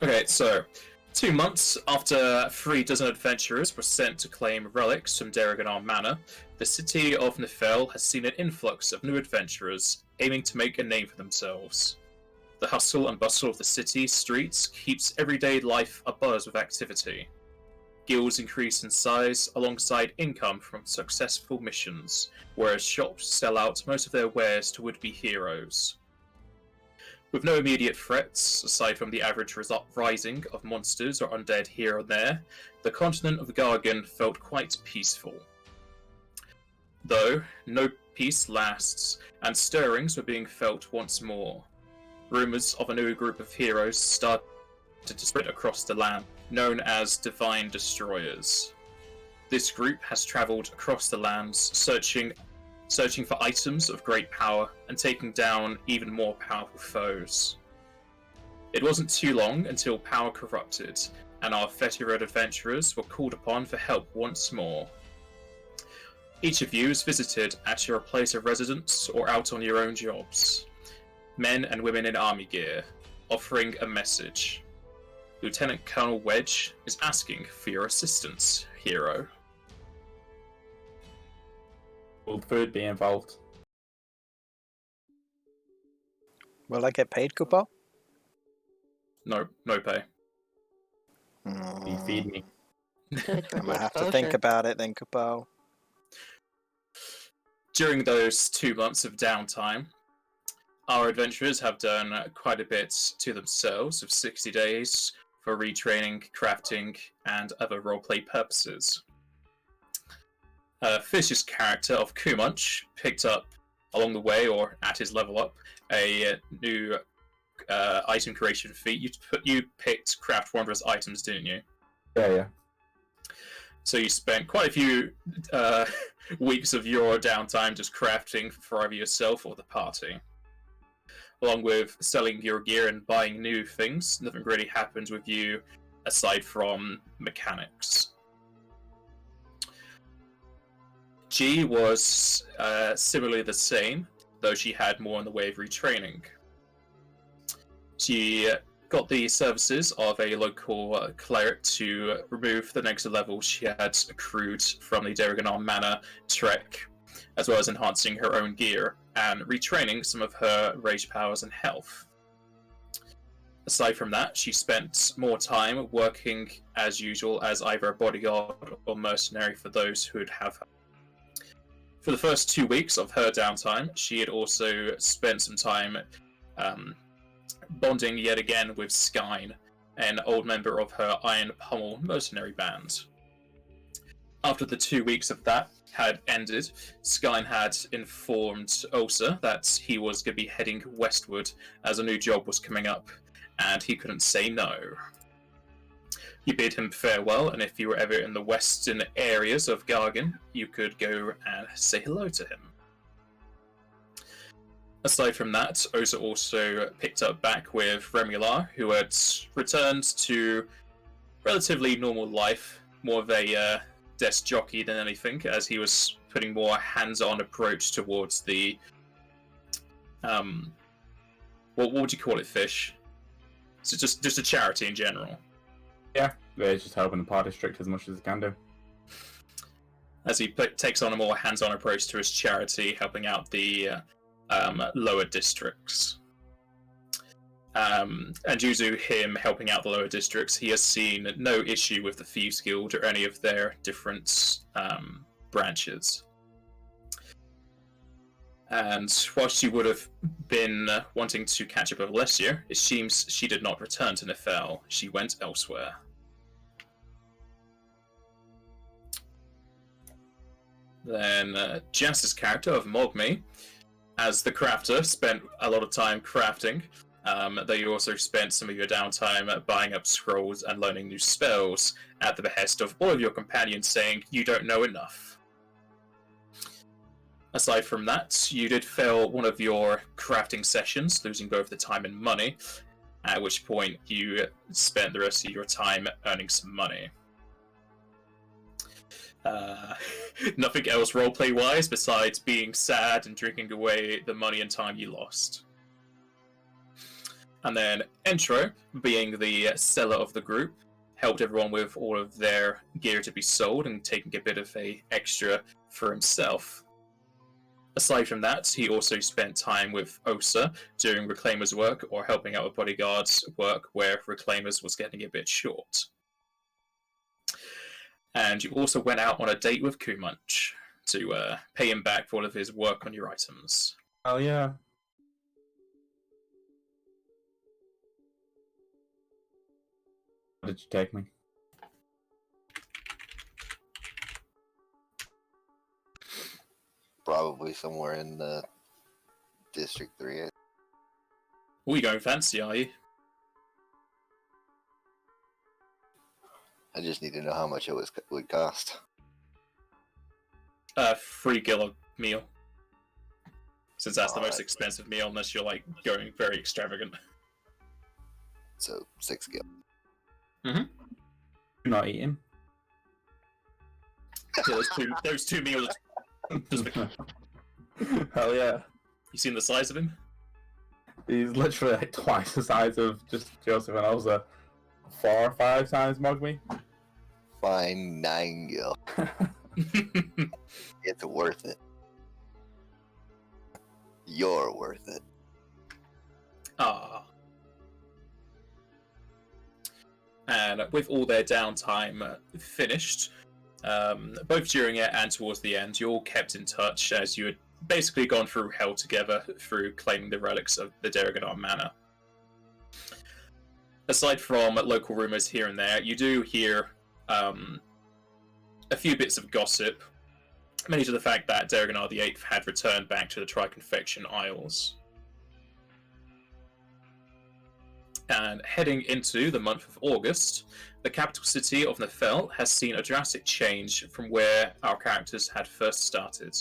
Okay, so 2 months after 36 adventurers were sent to claim relics from Regan-Who Manor, the city of Nefel has seen an influx of new adventurers aiming to make a name for themselves. The hustle and bustle of the city streets keeps everyday life abuzz with activity. Guilds increase in size alongside income from successful missions, whereas shops sell out most of their wares to would-be heroes. With no immediate threats, aside from the average rising of monsters or undead here and there, the continent of Gargan felt quite peaceful. Though, no peace lasts, and stirrings were being felt once more. Rumours of a new group of heroes started to spread across the land, known as Divine Destroyers. This group has travelled across the lands, searching for items of great power and taking down even more powerful foes. It wasn't too long until power corrupted, and our veteran adventurers were called upon for help once more. Each of you is visited at your place of residence or out on your own jobs. Men and women in army gear, offering a message. Lieutenant Colonel Wedge is asking for your assistance, hero. Will food be involved? Will I get paid, Kupo? No pay. You feed me. I might have to think about it then, Kupo. During those 2 months of downtime, our adventurers have done quite a bit to themselves with 60 days for retraining, crafting, and other roleplay purposes. Fish's character of Kumunch picked up along the way, or at his level up, a new item creation feat. You picked craft wondrous items, didn't you? Yeah. So you spent quite a few weeks of your downtime just crafting for either yourself or the party. Along with selling your gear and buying new things, nothing really happened with you aside from mechanics. G was similarly the same, though she had more in the way of retraining. She got the services of a local cleric to remove the negative level she had accrued from the Regan-Who Manor trek, as well as enhancing her own gear and retraining some of her rage powers and health. Aside from that, she spent more time working as usual as either a bodyguard or mercenary for those who would have her. For the first 2 weeks of her downtime, she had also spent some time bonding yet again with Skye, an old member of her Iron Pummel mercenary band. After the 2 weeks of that had ended, Skye had informed Osa that he was going to be heading westward as a new job was coming up, and he couldn't say no. You bid him farewell, and if you were ever in the western areas of Gargan, you could go and say hello to him. Aside from that, Osa also picked up back with Remula, who had returned to relatively normal life, more of a desk jockey than anything, as he was putting more hands-on approach towards the... what would you call it, Fish? So just a charity in general. Yeah, they're just helping the NapazTrix as much as they can do. As he takes on a more hands-on approach to his charity, helping out the lower districts. And due to him helping out the lower districts, he has seen no issue with the Thieves Guild or any of their different branches. And whilst she would have been wanting to catch up with Alessia, it seems she did not return to Nefel. She went elsewhere. Then Jas's character of Mogmi, as the crafter, spent a lot of time crafting, though you also spent some of your downtime buying up scrolls and learning new spells at the behest of all of your companions saying you don't know enough. Aside from that, you did fail one of your crafting sessions, losing both the time and money, at which point you spent the rest of your time earning some money. Nothing else roleplay-wise besides being sad and drinking away the money and time you lost. And then Entro, being the seller of the group, helped everyone with all of their gear to be sold and taking a bit of a extra for himself. Aside from that, he also spent time with Osa doing Reclaimer's work or helping out with Bodyguard's work where Reclaimer's was getting a bit short. And you also went out on a date with Kumunch to pay him back for all of his work on your items. Oh yeah. Where did you take me? Probably somewhere in the District 3. Oh, you going fancy, are you? I just need to know how much it would cost. 3 gil a meal. Since that's the most Alright. expensive meal, unless you're, like, going very extravagant. So 6 gil. You're not eating. Yeah, those two meals. Hell yeah. You seen the size of him? He's literally like twice the size of just Joseph, and I was 4 or 5 times Mogme. Fine, 9 gil. It's worth it. You're worth it. Ah. And with all their downtime finished, both during it and towards the end, you all kept in touch as you had basically gone through hell together through claiming the relics of the Deragadon Manor. Aside from local rumours here and there, you do hear a few bits of gossip, mainly to the fact that Deragadon VIII had returned back to the Triconfection Isles. And heading into the month of August, the capital city of Nefel has seen a drastic change from where our characters had first started.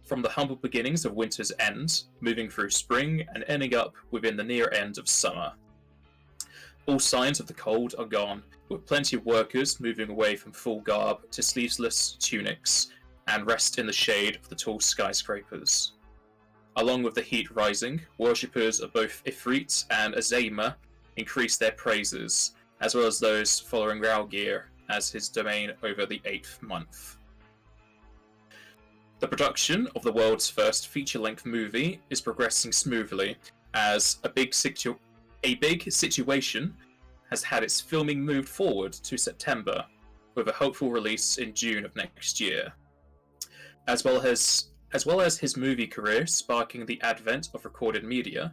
From the humble beginnings of winter's end, moving through spring and ending up within the near end of summer. All signs of the cold are gone, with plenty of workers moving away from full garb to sleeveless tunics and rest in the shade of the tall skyscrapers. Along with the heat rising, worshippers of both Ifrit and Azema increase their praises, as well as those following Raugir as his domain over the 8th month. The production of the world's first feature-length movie is progressing smoothly, as a big situation has had its filming moved forward to September, with a hopeful release in June of next year. As well as his movie career sparking the advent of recorded media,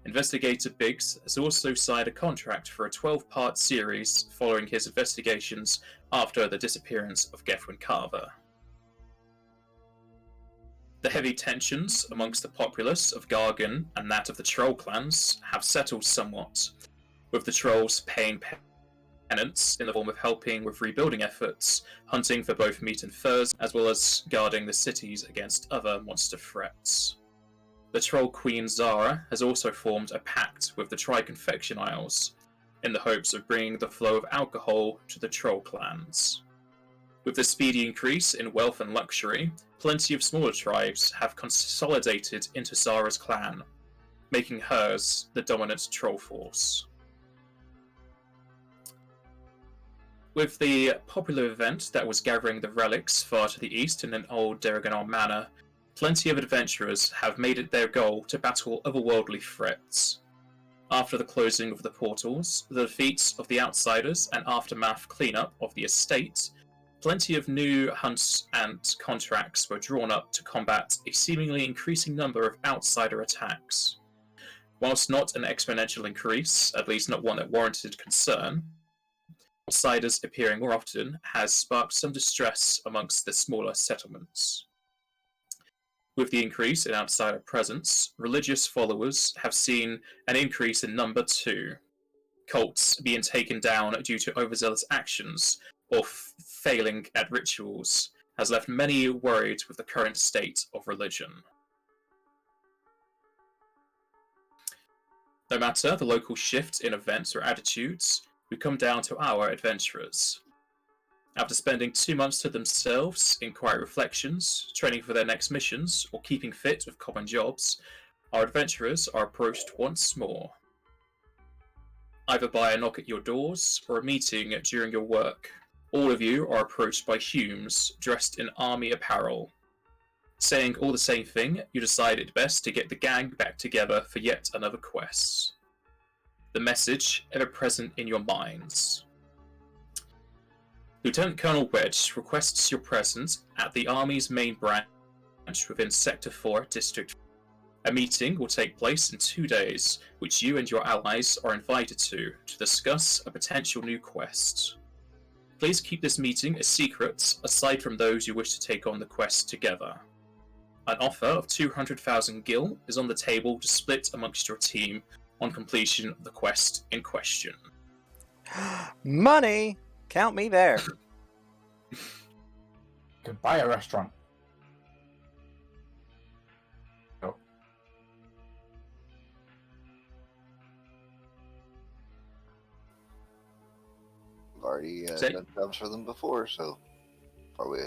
Investigator Biggs has also signed a contract for a 12-part series following his investigations after the disappearance of Gefwin Carver. The heavy tensions amongst the populace of Gargan and that of the Troll clans have settled somewhat, with the Trolls paying penance in the form of helping with rebuilding efforts, hunting for both meat and furs, as well as guarding the cities against other monster threats. The Troll Queen Zara has also formed a pact with the Triconfection Isles, in the hopes of bringing the flow of alcohol to the Troll clans. With the speedy increase in wealth and luxury, plenty of smaller tribes have consolidated into Zara's clan, making hers the dominant troll force. With the popular event that was gathering the relics far to the east in an old Deragadon manor, plenty of adventurers have made it their goal to battle otherworldly threats. After the closing of the portals, the defeats of the outsiders, and aftermath cleanup of the estate, plenty of new hunts and contracts were drawn up to combat a seemingly increasing number of outsider attacks. Whilst not an exponential increase, at least not one that warranted concern, outsiders appearing more often has sparked some distress amongst the smaller settlements. With the increase in outsider presence, religious followers have seen an increase in number too. Cults being taken down due to overzealous actions or failing at rituals has left many worried with the current state of religion. No matter the local shift in events or attitudes, we come down to our adventurers. After spending 2 months to themselves in quiet reflections, training for their next missions, or keeping fit with common jobs, our adventurers are approached once more. either by a knock at your doors or a meeting during your work. All of you are approached by Humes dressed in army apparel. Saying all the same thing, you decide it best to get the gang back together for yet another quest. The message ever present in your minds. Lieutenant Colonel Wedge requests your presence at the Army's main branch within Sector 4, District. A meeting will take place in 2 days, which you and your allies are invited to discuss a potential new quest. Please keep this meeting a secret, aside from those you wish to take on the quest together. An offer of 200,000 gil is on the table to split amongst your team on completion of the quest in question. Money! Count me there. You could buy a restaurant. Oh. I've already Say- done jobs for them before, so probably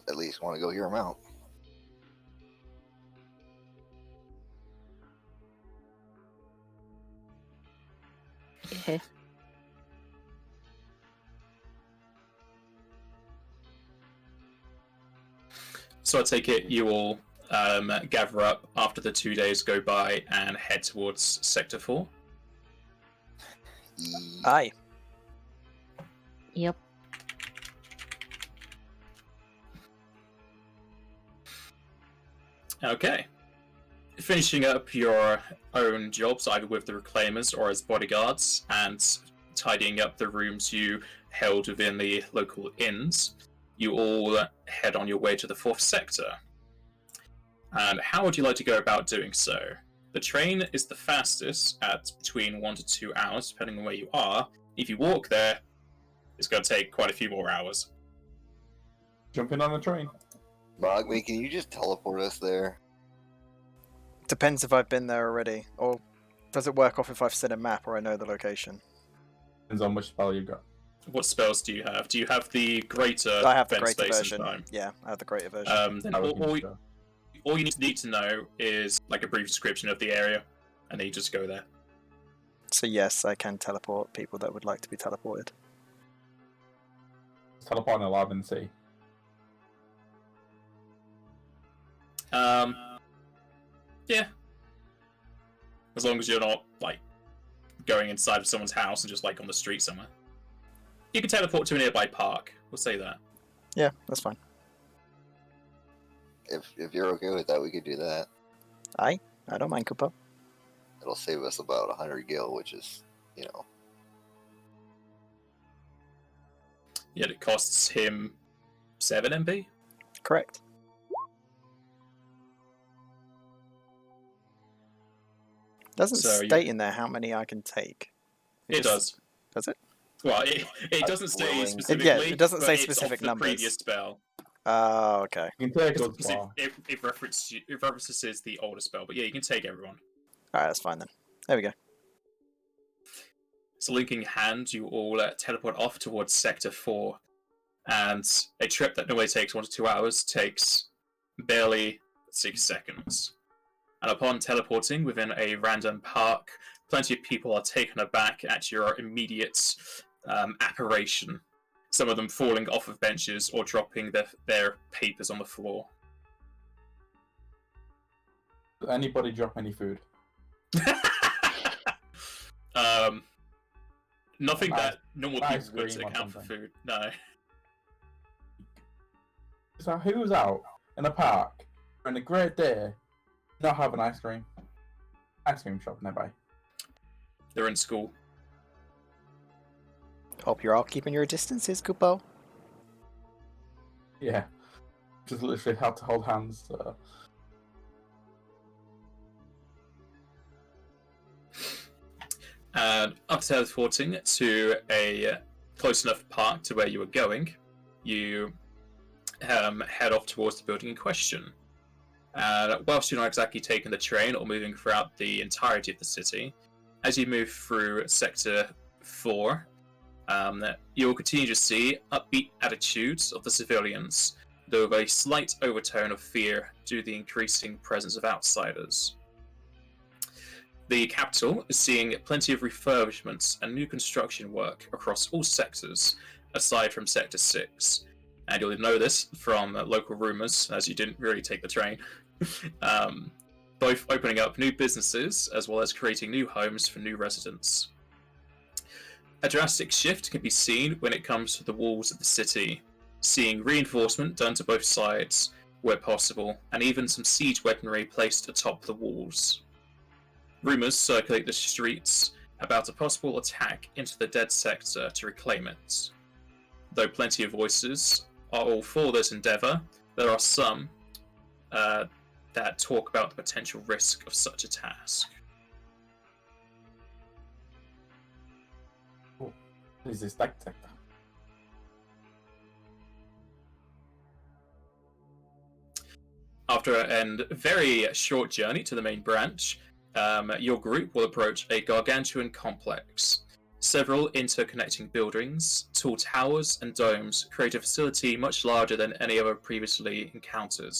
at least want to go hear them out. Yeah. So I take it you all gather up after the 2 days go by and head towards Sector 4? Aye. Yep. Okay. Finishing up your own jobs, either with the Reclaimers or as bodyguards, and tidying up the rooms you held within the local inns, you all head on your way to the 4th sector. And how would you like to go about doing so? The train is the fastest at between 1 to 2 hours, depending on where you are. If you walk there, it's going to take quite a few more hours. Jumping on the train. Bogme, can you just teleport us there? Depends if I've been there already, or does it work off if I've seen a map or I know the location? Depends on which spell you've got. What spells do you have? Do you have the greater I have the vent greater space version. and time? Yeah, I have the greater version. Then I would all think so. you need to know is like a brief description of the area, and then you just go there. So yes, I can teleport people that would like to be teleported. Teleport in the lab and see. Yeah. As long as you're not like going inside of someone's house and just like on the street somewhere. You can teleport to a nearby park. We'll say that. Yeah, that's fine. If you're okay with that, we could do that. I don't mind Kupo. It'll save us about 100 gil, which is, you know, Yet it costs him 7 MP. Correct. Doesn't So, state in there how many I can take. It does. Does it? Well, it doesn't say willing- specifically. Yeah, it doesn't but say it's specific off the numbers. previous spell. Oh, okay. You can take us Because far. it references the older spell, but yeah, you can take everyone. Alright, that's fine then. There we go. So linking hands, you all teleport off towards Sector 4, and a trip that normally takes 1 to 2 hours takes barely 6 seconds. And upon teleporting within a random park, plenty of people are taken aback at your immediate apparition. Some of them falling off of benches or dropping their papers on the floor. Did anybody drop any food? Nothing Nice- that normal nice people would cream or account for something. food. No. So who's out in a park on a great day, not having ice cream? Ice cream shop nearby. They're in school. Hope you're all keeping your distances, Kupo. Yeah. Just literally had to hold hands. And after teleporting to a close enough park to where you were going, you head off towards the building in question. And whilst you're not exactly taking the train or moving throughout the entirety of the city, as you move through Sector 4, you'll continue to see upbeat attitudes of the civilians, though with a slight overtone of fear due to the increasing presence of outsiders. The capital is seeing plenty of refurbishments and new construction work across all sectors, aside from Sector 6. And you'll know this from local rumours, as you didn't really take the train. Both opening up new businesses, as well as creating new homes for new residents. A drastic shift can be seen when it comes to the walls of the city, seeing reinforcement done to both sides where possible, and even some siege weaponry placed atop the walls. Rumours circulate the streets about a possible attack into the dead sector to reclaim it. Though plenty of voices are all for this endeavour, there are some that talk about the potential risk of such a task. What is this dead sector? After a very short journey to the main branch, your group will approach a gargantuan complex. Several interconnecting buildings, tall towers, and domes create a facility much larger than any other previously encountered.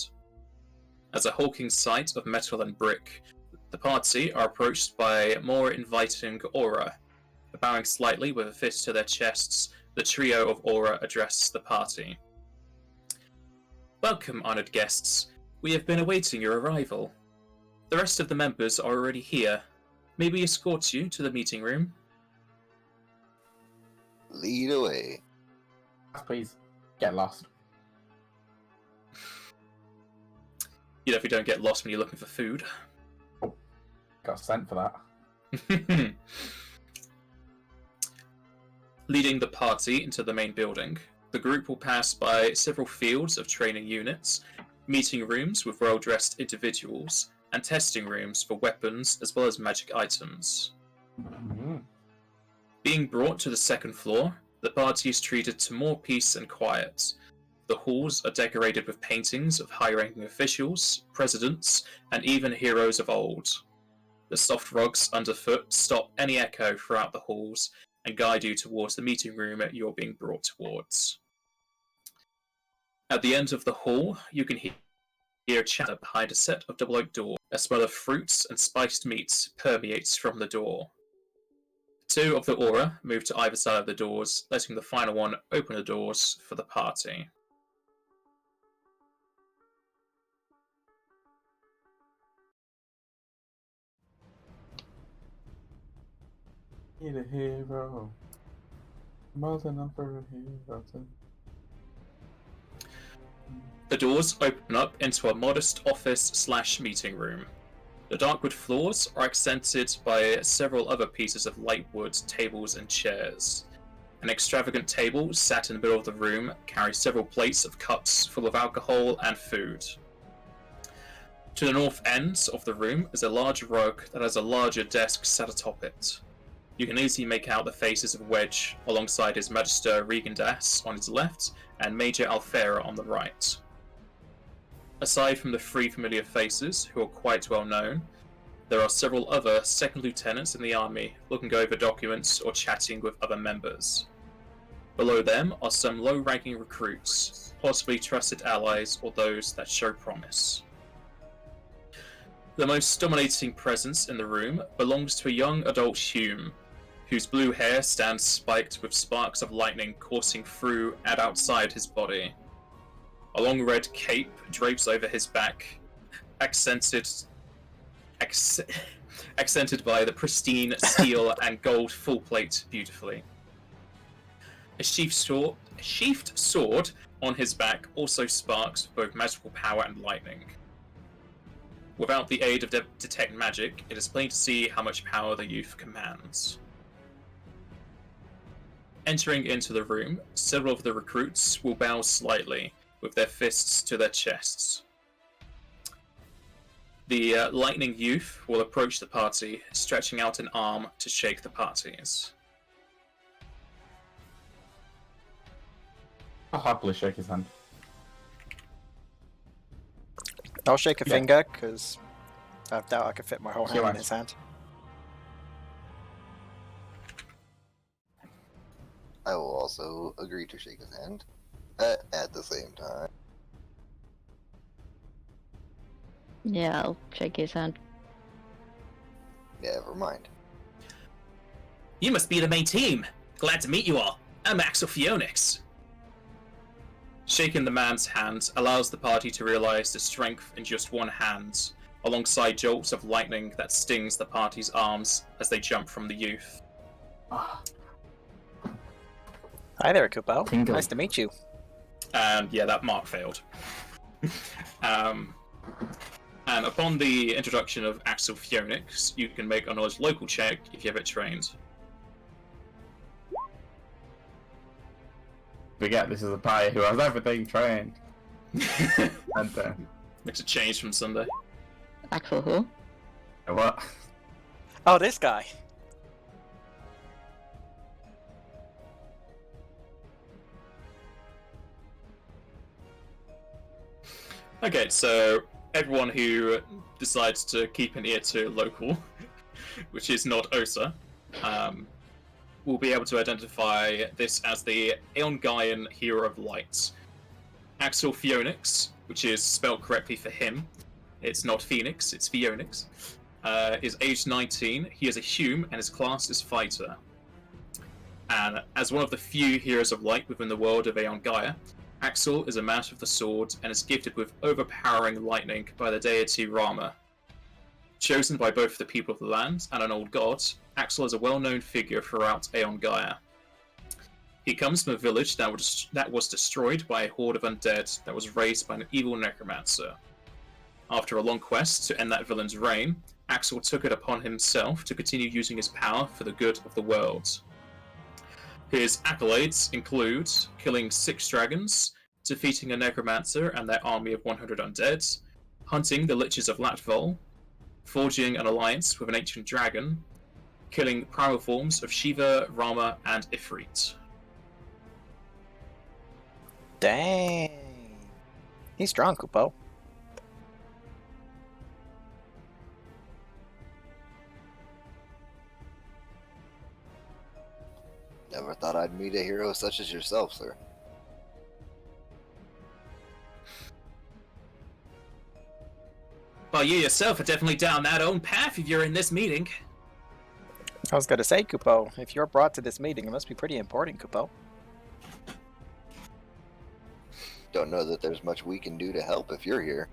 As a hulking sight of metal and brick, the party are approached by a more inviting aura. Bowing slightly with a fist to their chests, the trio of aura address the party. Welcome, honoured guests. We have been awaiting your arrival. The rest of the members are already here. May we escort you to the meeting room? Lead away. Please, get lost. You definitely don't get lost when you're looking for food. Got sent for that. Leading the party into the main building, the group will pass by several fields of training units, meeting rooms with well-dressed individuals, and testing rooms for weapons as well as magic items. Mm-hmm. Being brought to the second floor, the party is treated to more peace and quiet. The halls are decorated with paintings of high-ranking officials, presidents, and even heroes of old. The soft rugs underfoot stop any echo throughout the halls and guide you towards the meeting room you're being brought towards. At the end of the hall, you can hear chatter behind a set of double oak doors. A smell of fruits and spiced meats permeates from the door. Two of the aura move to either side of the doors, letting the final one open the doors for the party. Need a hero. More than enough for a hero. The doors open up into a modest office/meeting room. The dark wood floors are accented by several other pieces of light wood tables and chairs. An extravagant table sat in the middle of the room carries several plates of cups full of alcohol and food. To the north end of the room is a large rug that has a larger desk sat atop it. You can easily make out the faces of Wedge alongside his Magister Regan-Who on his left and Major Alfera on the right. Aside from the three familiar faces, who are quite well known, there are several other second lieutenants in the army looking over documents or chatting with other members. Below them are some low-ranking recruits, possibly trusted allies or those that show promise. The most dominating presence in the room belongs to a young adult Hume, whose blue hair stands spiked with sparks of lightning coursing through and outside his body. A long red cape drapes over his back, accented by the pristine steel and gold full plate beautifully. A sheathed sword on his back also sparks both magical power and lightning. Without the aid of detect magic, it is plain to see how much power the youth commands. Entering into the room, several of the recruits will bow slightly, with their fists to their chests. The lightning youth will approach the party, stretching out an arm to shake the parties. I'll happily shake his hand. I'll shake a Yeah. finger, because I doubt I could fit my whole hand in Alright. his hand. I will also agree to shake his hand at the same time. Yeah, I'll shake his hand. Never mind. You must be the main team. Glad to meet you all. I'm Axel Phoenix. Shaking the man's hand allows the party to realize the strength in just one hand, alongside jolts of lightning that stings the party's arms as they jump from the youth. Ah, Hi there, Kupo. Tingle. Nice to meet you. And yeah, that mark failed. And upon the introduction of Axel Phoenix, you can make a knowledge local check if you have it trained. Forget this is a party who has everything trained. And Makes a change from Sunday. Axel who? what? Oh, this guy. Okay, so everyone who decides to keep an ear to local, which is not Osa, will be able to identify this as the Aeon Hero of Light. Axel Phoenix, which is spelled correctly for him, it's not Phoenix, it's Phoenix, is aged 19, he is a hume, and his class is Fighter. And as one of the few Heroes of Light within the world of Aeon Gaia, Axel is a master of the sword and is gifted with overpowering lightning by the deity Rama. Chosen by both the people of the land and an old god, Axel is a well-known figure throughout Aeon Gaia. He comes from a village that was destroyed by a horde of undead that was raised by an evil necromancer. After a long quest to end that villain's reign, Axel took it upon himself to continue using his power for the good of the world. His accolades include killing 6 dragons, defeating a necromancer and their army of 100 undead, hunting the liches of Latvol, forging an alliance with an ancient dragon, killing primal forms of Shiva, Rama, and Ifrit. Dang. He's strong, Kupo. Never thought I'd meet a hero such as yourself, sir. Well, you yourself are definitely down that own path if you're in this meeting. I was gonna say, Kupo, if you're brought to this meeting, it must be pretty important, Kupo. Don't know that there's much we can do to help if you're here.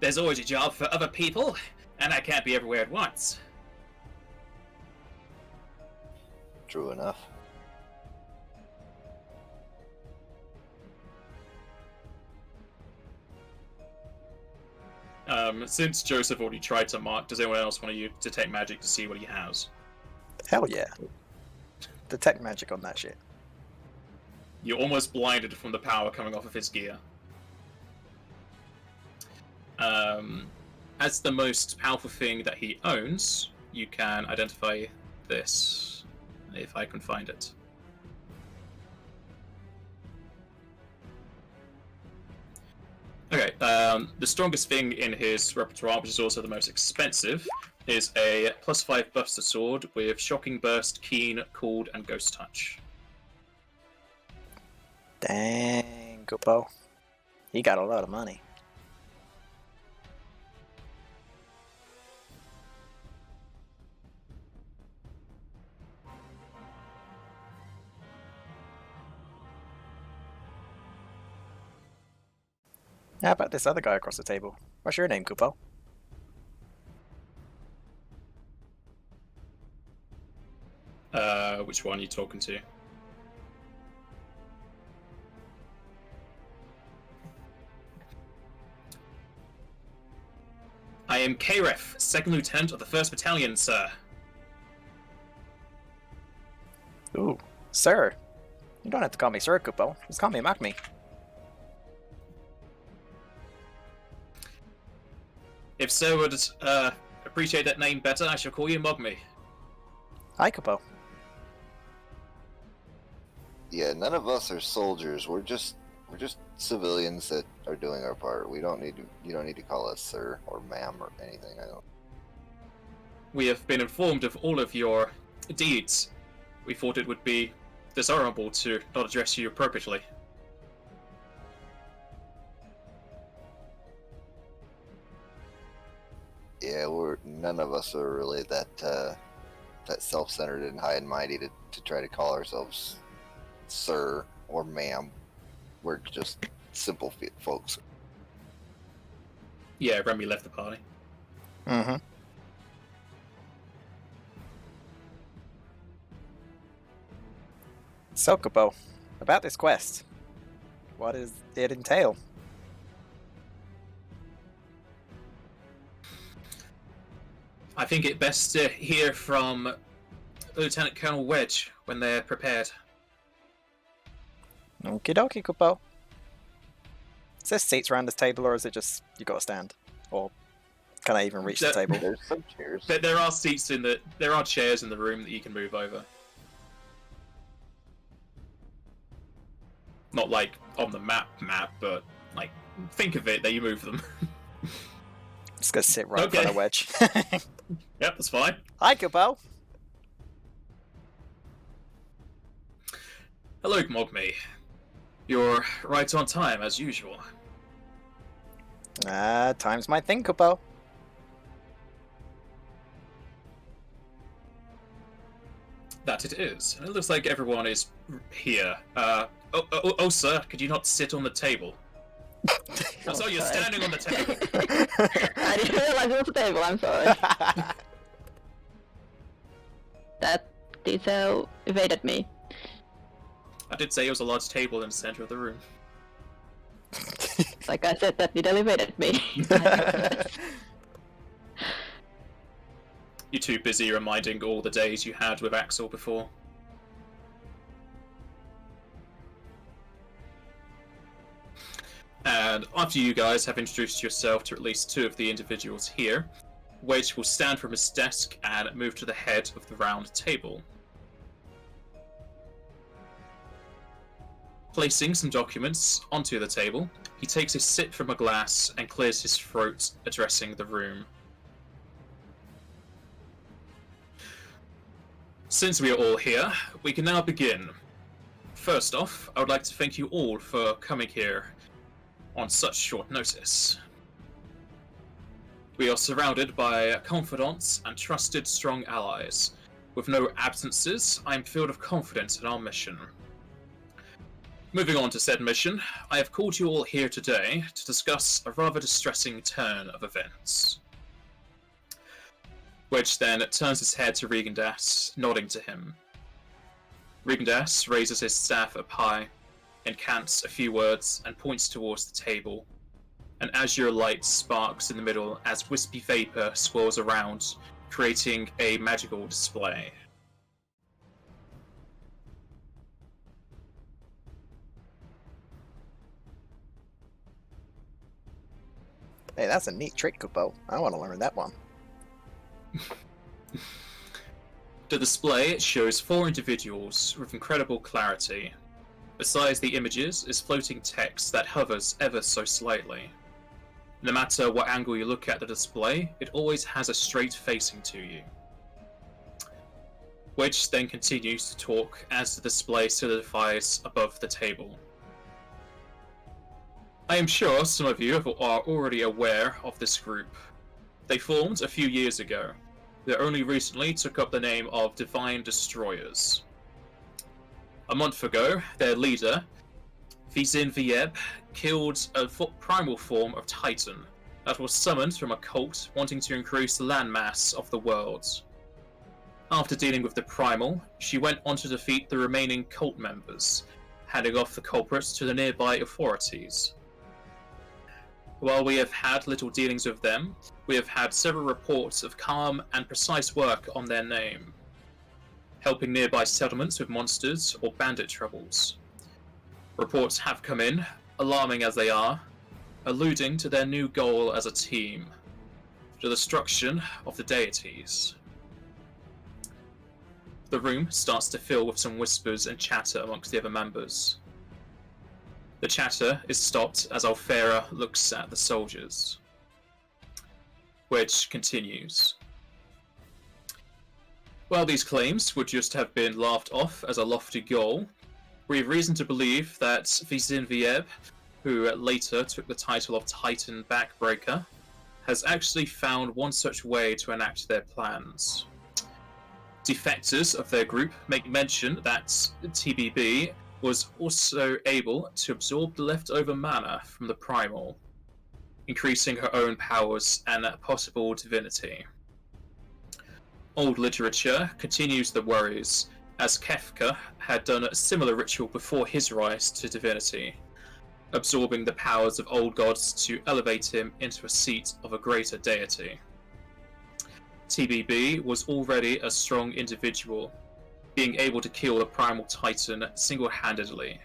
There's always a job for other people, and I can't be everywhere at once. True enough. Since Joseph already tried to mark, does anyone else want to use detect magic to see what he has? Hell yeah. Detect magic on that shit. You're almost blinded from the power coming off of his gear. As the most powerful thing that he owns, you can identify this, if I can find it. Okay, the strongest thing in his repertoire, which is also the most expensive, is a +5 buffs to sword with Shocking Burst, Keen, Cooled, and Ghost Touch. Dang, Kupo. He got a lot of money. How about this other guy across the table? What's your name, Kupo? Which one are you talking to? I am Karef, 2nd Lieutenant of the 1st Battalion, sir. Ooh, sir. You don't have to call me Sir, Kupo. Just call me Makmi. If sir would appreciate that name better, I shall call you Mogmi. Hi, Kupo. Yeah, none of us are soldiers. We're just civilians that are doing our part. We don't need to. You don't need to call us sir or ma'am or anything. I don't. We have been informed of all of your deeds. We thought it would be dishonorable to not address you appropriately. none of us are really that self-centered and high and mighty to try to call ourselves sir or ma'am. We're just simple folks. Yeah, Remy left the party. Mm-hmm. So, Kubo, about this quest, what does it entail? I think it best to hear from Lieutenant Colonel Wedge when they're prepared. Okie dokie, Kubo. Is there seats around this table, or is it just you got to stand? Or can I even reach the table? There's some chairs. There are seats there are chairs in the room that you can move over. Not like on the map, but like think of it that you move them. Just gonna sit right in front of Wedge. Yep, that's fine. Hi, Kubo. Hello, Mogme. You're right on time as usual. Time's my thing, Kubo. That it is. And it looks like everyone is here. Oh, sir, could you not sit on the table? I saw you sorry. standing on the table. I didn't realize it was a table, I'm sorry. That detail evaded me. I did say it was a large table in the center of the room. Like I said, that detail evaded me. You're too busy reminding all the days you had with Axel before. And after you guys have introduced yourself to at least two of the individuals here, Wedge will stand from his desk and move to the head of the round table. Placing some documents onto the table, he takes a sip from a glass and clears his throat, addressing the room. Since we are all here, we can now begin. First off, I would like to thank you all for coming here on such short notice. We are surrounded by confidants and trusted strong allies. With no absences, I am filled with confidence in our mission. Moving on to said mission, I have called you all here today to discuss a rather distressing turn of events. Wedge then turns his head to Regan-Who, nodding to him. Regan-Who raises his staff up high, incants a few words, and points towards the table. An azure light sparks in the middle as wispy vapor swirls around, creating a magical display. Hey, that's a neat trick, Kubo. I want to learn that one. The display shows four individuals with incredible clarity. Besides the images is floating text that hovers ever so slightly. No matter what angle you look at the display, it always has a straight facing to you. Wedge then continues to talk as the display solidifies above the table. I am sure some of you are already aware of this group. They formed a few years ago. They only recently took up the name of Divine Destroyers. A month ago, their leader, Wyznwyb, killed a primal form of Titan that was summoned from a cult wanting to increase the landmass of the world. After dealing with the Primal, she went on to defeat the remaining cult members, handing off the culprits to the nearby authorities. While we have had little dealings with them, we have had several reports of calm and precise work on their name, helping nearby settlements with monsters or bandit troubles. Reports have come in, alarming as they are, alluding to their new goal as a team, the destruction of the deities. The room starts to fill with some whispers and chatter amongst the other members. The chatter is stopped as Farrah looks at the soldiers. Wedge continues. While these claims would just have been laughed off as a lofty goal, we have reason to believe that Wyznwyb, who later took the title of Titan Backbreaker, has actually found one such way to enact their plans. Defectors of their group make mention that TBB was also able to absorb the leftover mana from the Primal, increasing her own powers and possible divinity. Old literature continues the worries, as Kefka had done a similar ritual before his rise to divinity, absorbing the powers of old gods to elevate him into a seat of a greater deity. TBB was already a strong individual, being able to kill the Primal Titan single-handedly.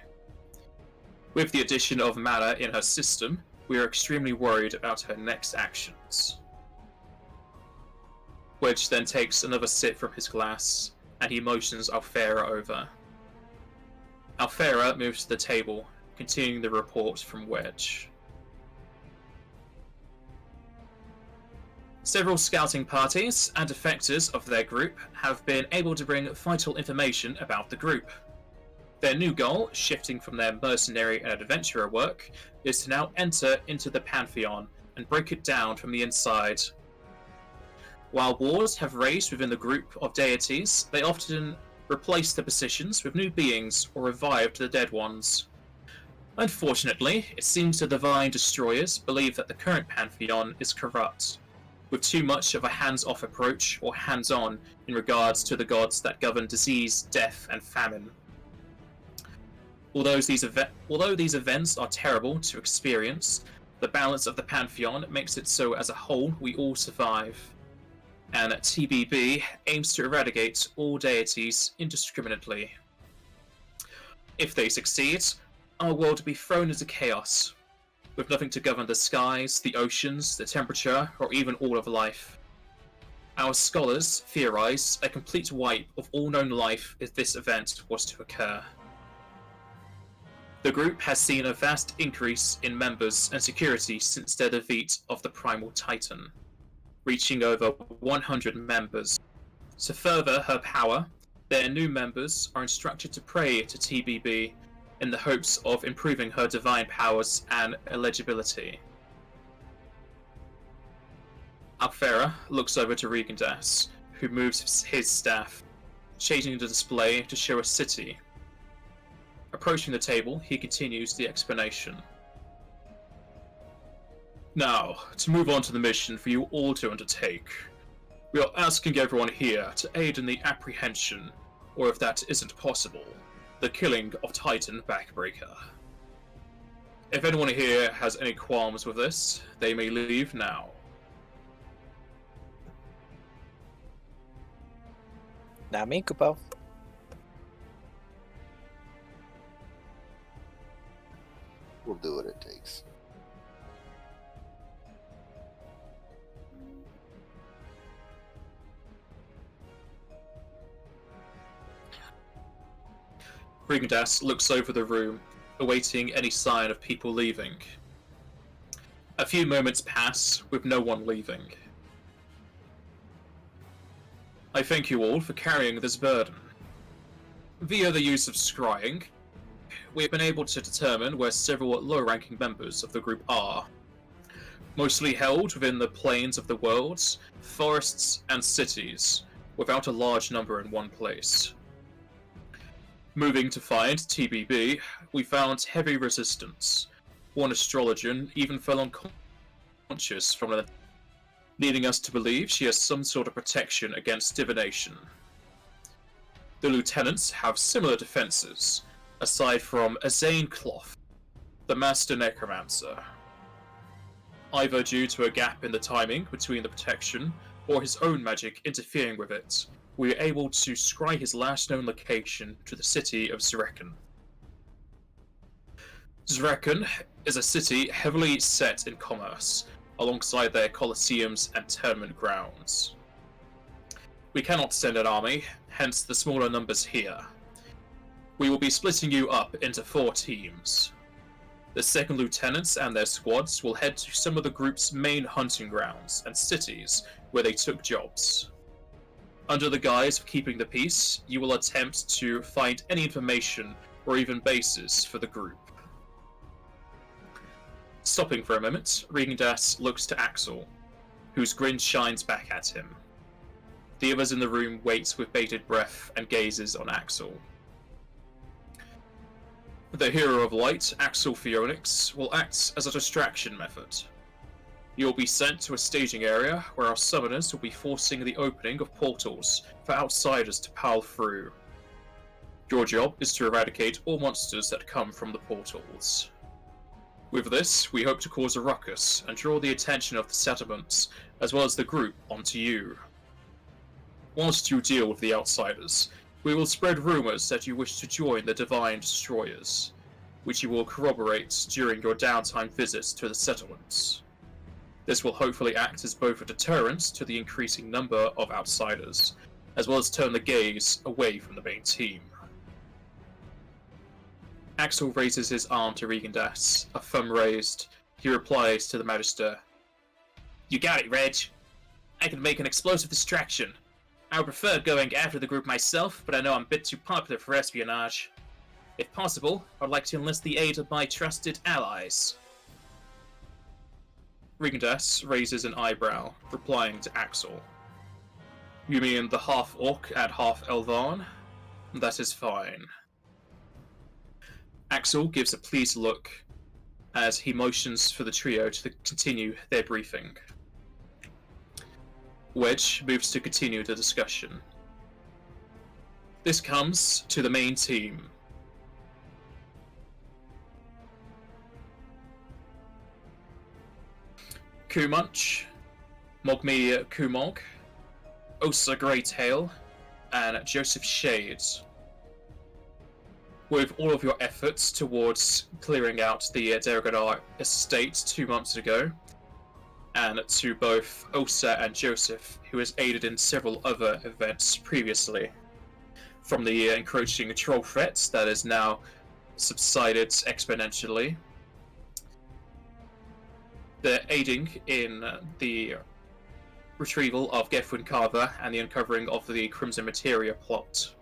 With the addition of mana in her system, we are extremely worried about her next actions. Wedge then takes another sip from his glass, and he motions Farrah over. Farrah moves to the table, continuing the report from Wedge. Several scouting parties and defectors of their group have been able to bring vital information about the group. Their new goal, shifting from their mercenary and adventurer work, is to now enter into the pantheon and break it down from the inside. While wars have raged within the group of deities, they often replace the positions with new beings or revived the dead ones. Unfortunately, it seems the Divine Destroyers believe that the current pantheon is corrupt, with too much of a hands-off approach or hands-on in regards to the gods that govern disease, death, and famine. Although these events are terrible to experience, the balance of the pantheon makes it so as a whole we all survive, and TBB aims to eradicate all deities indiscriminately. If they succeed, our world will be thrown into chaos, with nothing to govern the skies, the oceans, the temperature, or even all of life. Our scholars theorize a complete wipe of all known life if this event was to occur. The group has seen a vast increase in members and security since their defeat of the Primal Titan, reaching over 100 members. To further her power, their new members are instructed to pray to TBB in the hopes of improving her divine powers and eligibility. Farrah looks over to Regan-Who, who moves his staff, changing the display to show a city. Approaching the table, he continues the explanation. Now, to move on to the mission for you all to undertake, we are asking everyone here to aid in the apprehension, or if that isn't possible, the killing of Titan Backbreaker. If anyone here has any qualms with this, they may leave now. Now me, Kupo. We'll do what it takes. Regan-Who looks over the room, awaiting any sign of people leaving. A few moments pass, with no one leaving. I thank you all for carrying this burden. Via the use of scrying, we have been able to determine where several low-ranking members of the group are, mostly held within the plains of the worlds, forests, and cities, without a large number in one place. Moving to find TBB, we found heavy resistance. One astrologian even fell unconscious from it, leading us to believe she has some sort of protection against divination. The lieutenants have similar defenses, aside from Azane Cloth, the master necromancer. Either due to a gap in the timing between the protection, or his own magic interfering with it, we were able to scry his last known location to the city of Zrekan. Zrekan is a city heavily set in commerce, alongside their colosseums and tournament grounds. We cannot send an army, hence the smaller numbers here. We will be splitting you up into 4 teams. The second lieutenants and their squads will head to some of the group's main hunting grounds and cities where they took jobs. Under the guise of keeping the peace, you will attempt to find any information or even bases for the group. Stopping for a moment, Regan-Who looks to Axel, whose grin shines back at him. The others in the room wait with bated breath and gazes on Axel. The Hero of Light, Axel Phoenix, will act as a distraction method. You'll be sent to a staging area where our summoners will be forcing the opening of portals for outsiders to pal through. Your job is to eradicate all monsters that come from the portals. With this, we hope to cause a ruckus and draw the attention of the settlements, as well as the group, onto you. Whilst you deal with the outsiders, we will spread rumours that you wish to join the Divine Destroyers, which you will corroborate during your downtime visits to the settlements. This will hopefully act as both a deterrent to the increasing number of outsiders, as well as turn the gaze away from the main team. Axel raises his arm to Regan-Who, a thumb raised. He replies to the Magister, "You got it, Reg. I can make an explosive distraction. I would prefer going after the group myself, but I know I'm a bit too popular for espionage. If possible, I'd like to enlist the aid of my trusted allies." Regan-Who raises an eyebrow, replying to Axel. "You mean the half-orc and half-elvan? That is fine." Axel gives a pleased look as he motions for the trio to continue their briefing. Wedge moves to continue the discussion. This comes to the main team. Kumunch, Mogmi Kumog, Osa Greytail, and Joseph Shades. With all of your efforts towards clearing out the Deragadar estate 2 months ago, and to both Osa and Joseph, who has aided in several other events previously, from the encroaching troll threat that has now subsided exponentially, they're aiding in the retrieval of Gefwin Carver and the uncovering of the Crimson Materia plot.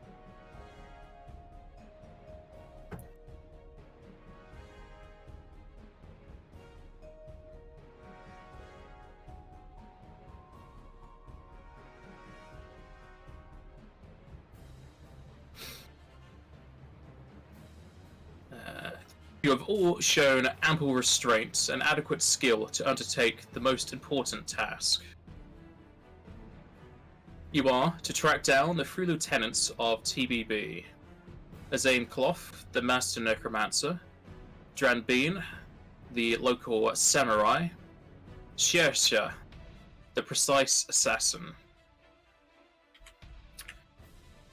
You have all shown ample restraint and adequate skill to undertake the most important task. You are to track down the 3 lieutenants of TBB: Azane Cloth, the Master Necromancer; Dranbeen, the local samurai; Shersha, the precise assassin.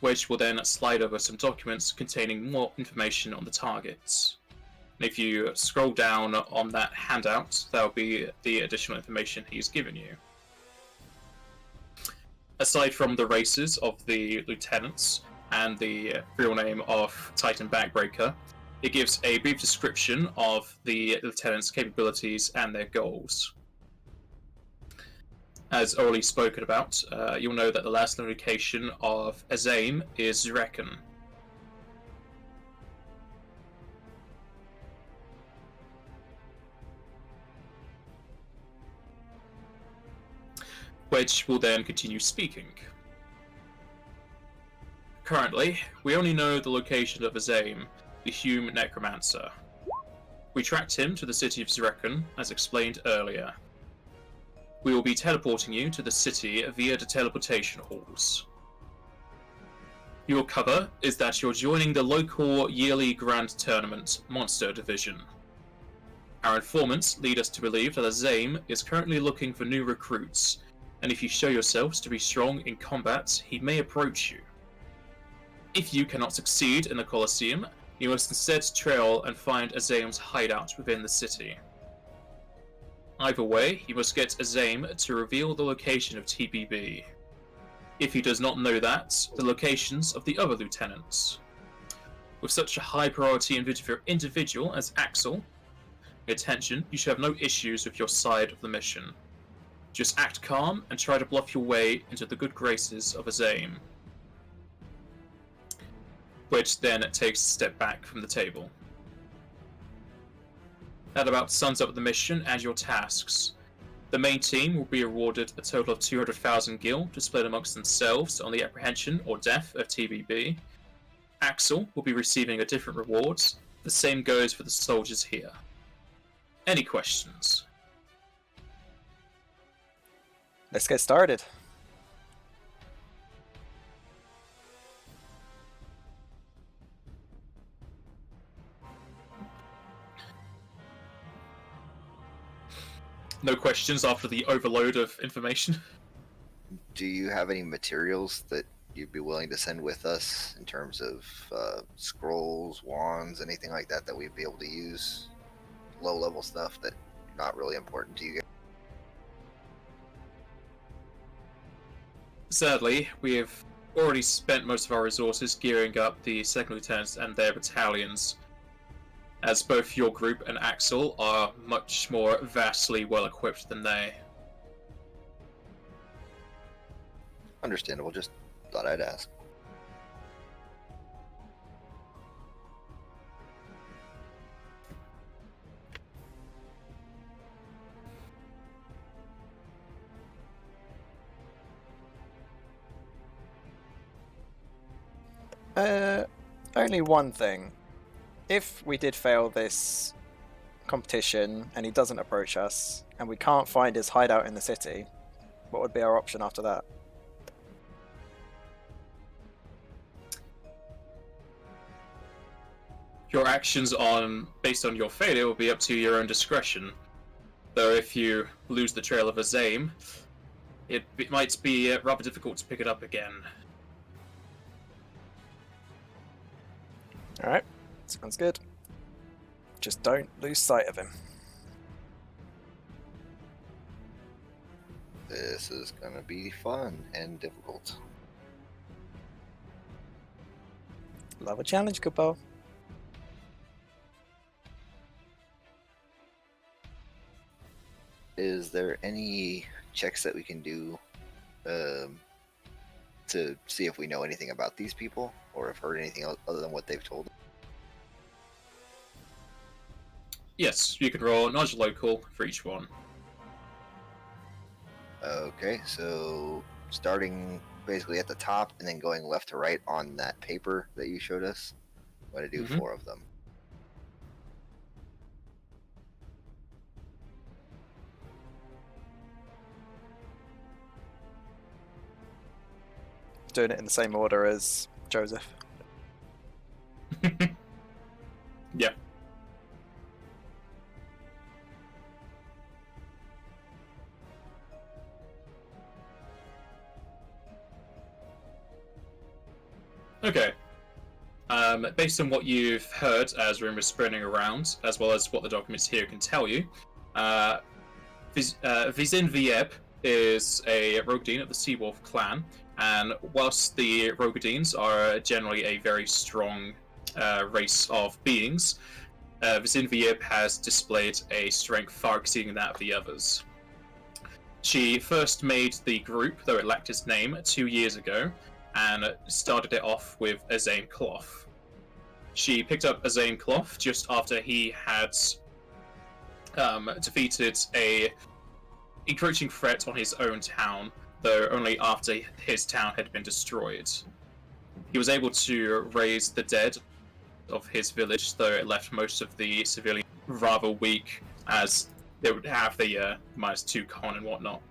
Wedge will then slide over some documents containing more information on the targets. If you scroll down on that handout, that'll be the additional information he's given you. Aside from the races of the lieutenants and the real name of Titan Backbreaker, it gives a brief description of the lieutenants' capabilities and their goals. As already spoken about, you'll know that the last location of Azame is Reckon. Wedge will then continue speaking. Currently, we only know the location of Azame, the Hume Necromancer. We tracked him to the city of Zrekon, as explained earlier. We will be teleporting you to the city via the teleportation halls. Your cover is that you're joining the local yearly grand tournament Monster Division. Our informants lead us to believe that Azame is currently looking for new recruits, and if you show yourselves to be strong in combat, he may approach you. If you cannot succeed in the Colosseum, you must instead trail and find Azame's hideout within the city. Either way, you must get Azame to reveal the location of TBB. If he does not know that, the locations of the other lieutenants. With such a high priority individual as Axel, pay attention, you should have no issues with your side of the mission. Just act calm and try to bluff your way into the good graces of Azame. Which then takes a step back from the table. That about sums up the mission and your tasks. The main team will be awarded a total of 200,000 gil to split amongst themselves on the apprehension or death of TBB. Axel will be receiving a different reward. The same goes for the soldiers here. Any questions? Let's get started. No questions after the overload of information? Do you have any materials that you'd be willing to send with us in terms of scrolls, wands, anything like that that we'd be able to use? Low-level stuff that not really important to you guys? Sadly, we have already spent most of our resources gearing up the second lieutenants and their battalions, as both your group and Axel are much more vastly well equipped than they. Understandable, just thought I'd ask. Only one thing. If we did fail this competition and he doesn't approach us and we can't find his hideout in the city, what would be our option after that? Your actions based on your failure will be up to your own discretion. Though if you lose the trail of his aim, it might be rather difficult to pick it up again. Alright, sounds good. Just don't lose sight of him. This is gonna be fun and difficult. Love a challenge, Kupo. Is there any checks that we can do to see if we know anything about these people or have heard anything other than what they've told? Yes, you can roll knowledge local for each one. Okay, so starting basically at the top and then going left to right on that paper that you showed us. I'm going to do 4 of them. Doing it in the same order as Joseph. Yeah. Okay. Based on what you've heard as rumors spreading around, as well as what the documents here can tell you, Wyznwyb is a Roegadyn of the Seawolf clan, and whilst the Roegadyns are generally a very strong race of beings, Wyznwyb has displayed a strength far exceeding that of the others. She first made the group, though it lacked its name, 2 years ago, and started it off with Azane Cloth. She picked up Azane Cloth just after he had defeated a encroaching threat on his own town, though only after his town had been destroyed. He was able to raise the dead of his village, though it left most of the civilians rather weak, as they would have the -2 con and whatnot.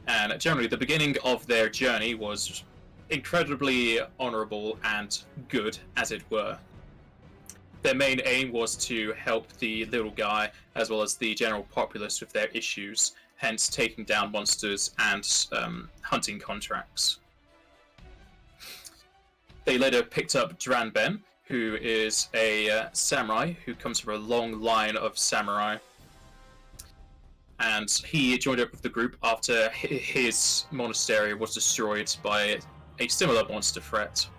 And generally, the beginning of their journey was incredibly honourable and good, as it were. Their main aim was to help the little guy, as well as the general populace with their issues, hence taking down monsters and hunting contracts. They later picked up Dranben, who is a samurai who comes from a long line of samurai. And he joined up with the group after his monastery was destroyed by a similar monster threat.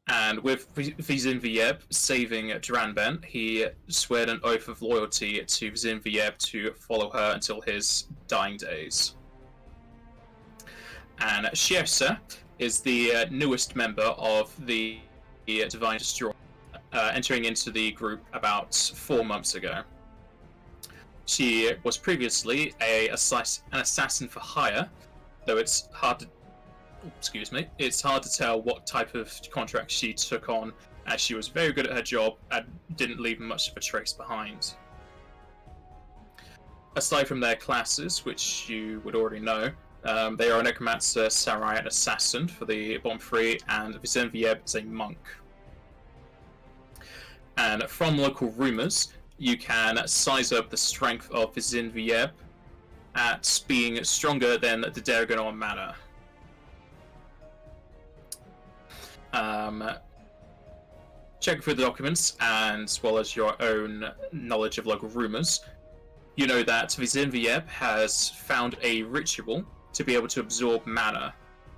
And with Wyznwyb saving Dranben, he swore an oath of loyalty to Wyznwyb to follow her until his dying days. And Shiersa is the newest member of the Divine Destroyer, entering into the group about 4 months ago. She was previously an assassin for hire, though it's hard to tell what type of contract she took on, as she was very good at her job and didn't leave much of a trace behind. Aside from their classes, which you would already know, they are a necromancer, samurai, and assassin for the bottom three, and Wyznwyb is a monk. And from local rumours, you can size up the strength of Wyznwyb at being stronger than the Downtime mana. Checking through the documents, and as well as your own knowledge of local rumours, you know that Wyznwyb has found a ritual to be able to absorb mana,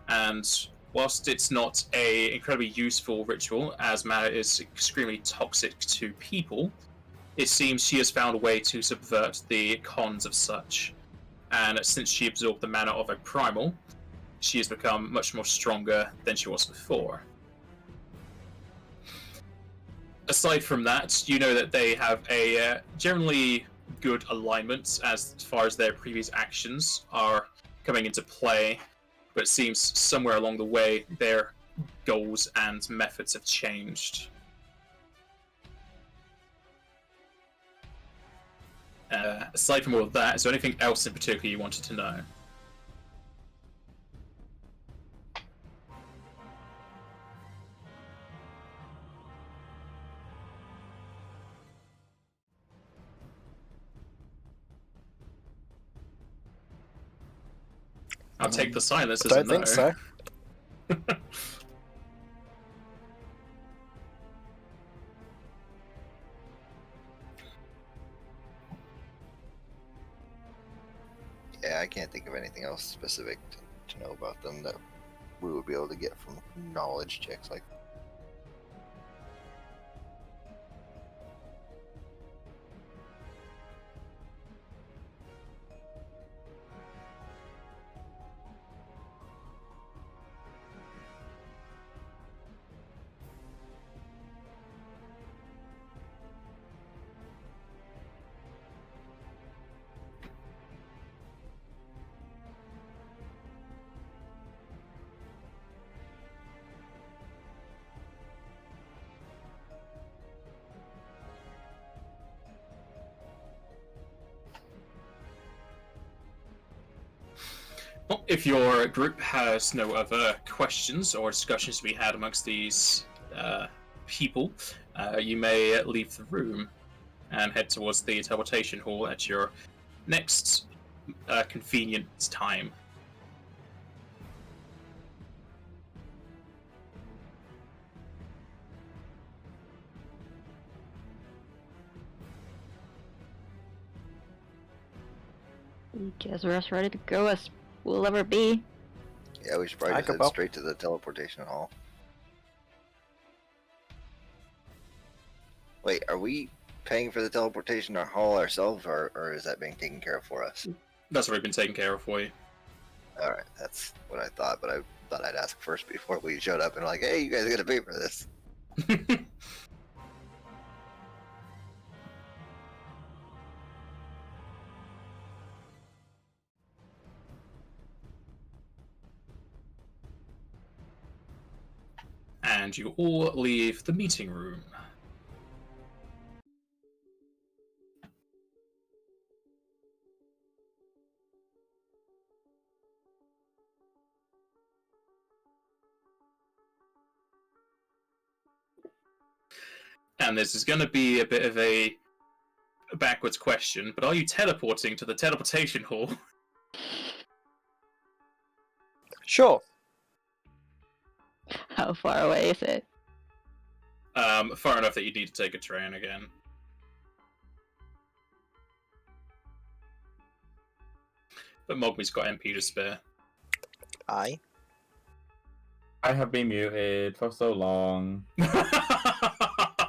and whilst it's not a incredibly useful ritual, as mana is extremely toxic to people, it seems she has found a way to subvert the cons of such. And since she absorbed the mana of a Primal, she has become much more stronger than she was before. Aside from that, you know that they have a generally good alignment as far as their previous actions are coming into play, but it seems somewhere along the way their goals and methods have changed. Aside from all of that, is there anything else in particular you wanted to know? I'll take the silence as a no. Don't think so. Yeah, I can't think of anything else specific to know about them that we would be able to get from knowledge checks like that. Well, if your group has no other questions or discussions to be had amongst these people, you may leave the room and head towards the teleportation hall at your next convenient time. Guess we're as ready to go as we'll ever be. Yeah, we should probably just head straight to the teleportation hall. Wait, are we paying for the teleportation hall ourselves, or is that being taken care of for us? That's already been taken care of for you. Alright, that's what I thought, but I thought I'd ask first before we showed up and like, hey, you guys are gonna pay for this. And you all leave the meeting room. And this is going to be a bit of a backwards question, but are you teleporting to the teleportation hall? Sure. How far away is it? Far enough that you need to take a train again. But Mogmi's got MP to spare. I have been muted for so long.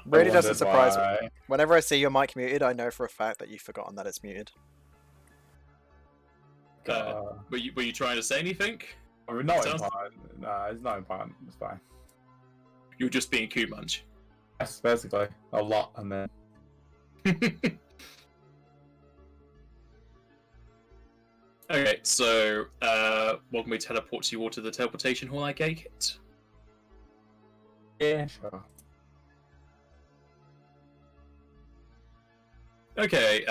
really doesn't surprise me. why. Whenever I see your mic muted, I know for a fact that you've forgotten that it's muted. Were you trying to say anything? Not Sounds- important. No, it's not important. It's fine. You were just being cute munch. That's basically a lot, and then Okay, so what can we teleport you all to the teleportation hall? I take it. Yeah, sure. Okay.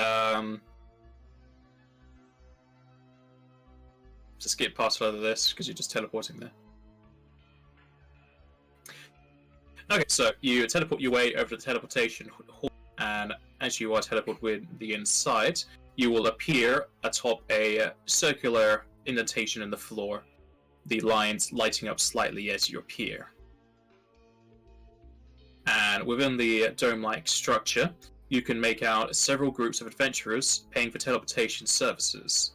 Just skip past further this because you're just teleporting there. Okay, so you teleport your way over to the teleportation hall, and as you are teleported with the inside, you will appear atop a circular indentation in the floor, the lines lighting up slightly as you appear. And within the dome-like structure, you can make out several groups of adventurers paying for teleportation services.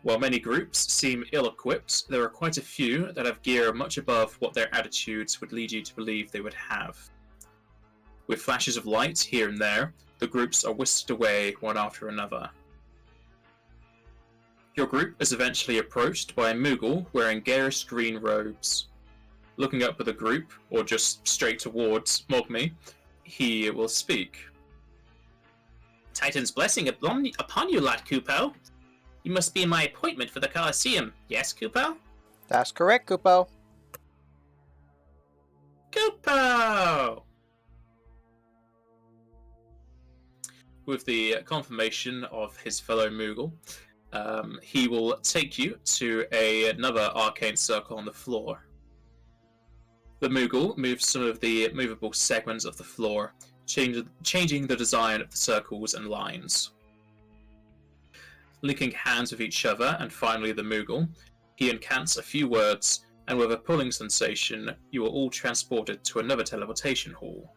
While many groups seem ill-equipped, there are quite a few that have gear much above what their attitudes would lead you to believe they would have. With flashes of light here and there, the groups are whisked away one after another. Your group is eventually approached by a Moogle wearing garish green robes. Looking up at the group, or just straight towards Mogmi, he will speak. Titan's blessing upon you, Lot Kupo. You must be in my appointment for the Colosseum, yes, Kupo? That's correct, Kupo. Kupo! With the confirmation of his fellow Moogle, he will take you to another arcane circle on the floor. The Moogle moves some of the movable segments of the floor, changing the design of the circles and lines. Linking hands with each other, and finally the Moogle, he incants a few words, and with a pulling sensation, you are all transported to another teleportation hall.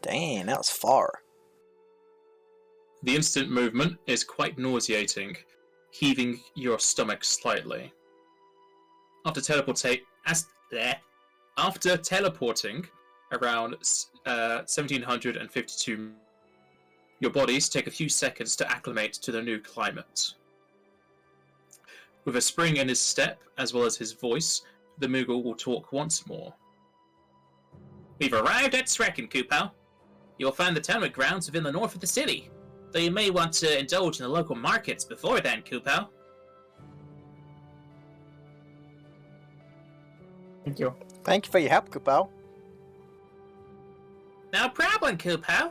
Dang, that was far. The instant movement is quite nauseating, heaving your stomach slightly. After teleporting around 1752, your bodies take a few seconds to acclimate to the new climate. With a spring in his step, as well as his voice, the Moogle will talk once more. We've arrived at Srekin, Kupo. You'll find the tournament grounds within the north of the city, though you may want to indulge in the local markets before then, Kupo. Thank you. Thank you for your help, Kupo. No problem, Kupo.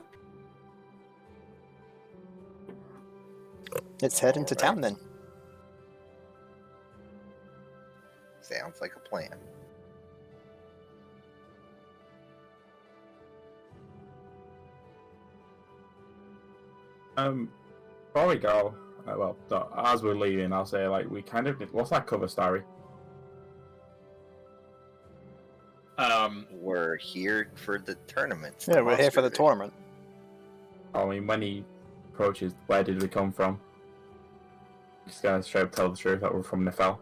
Let's head into town then. Sounds like a plan. Before we go, as we're leaving, I'll say, we kind of what's that cover story? We're here for the tournament. Yeah, we're here for the Monster tournament. I mean, when he approaches, where did we come from? Just gonna straight up tell the truth that we're from Nefel.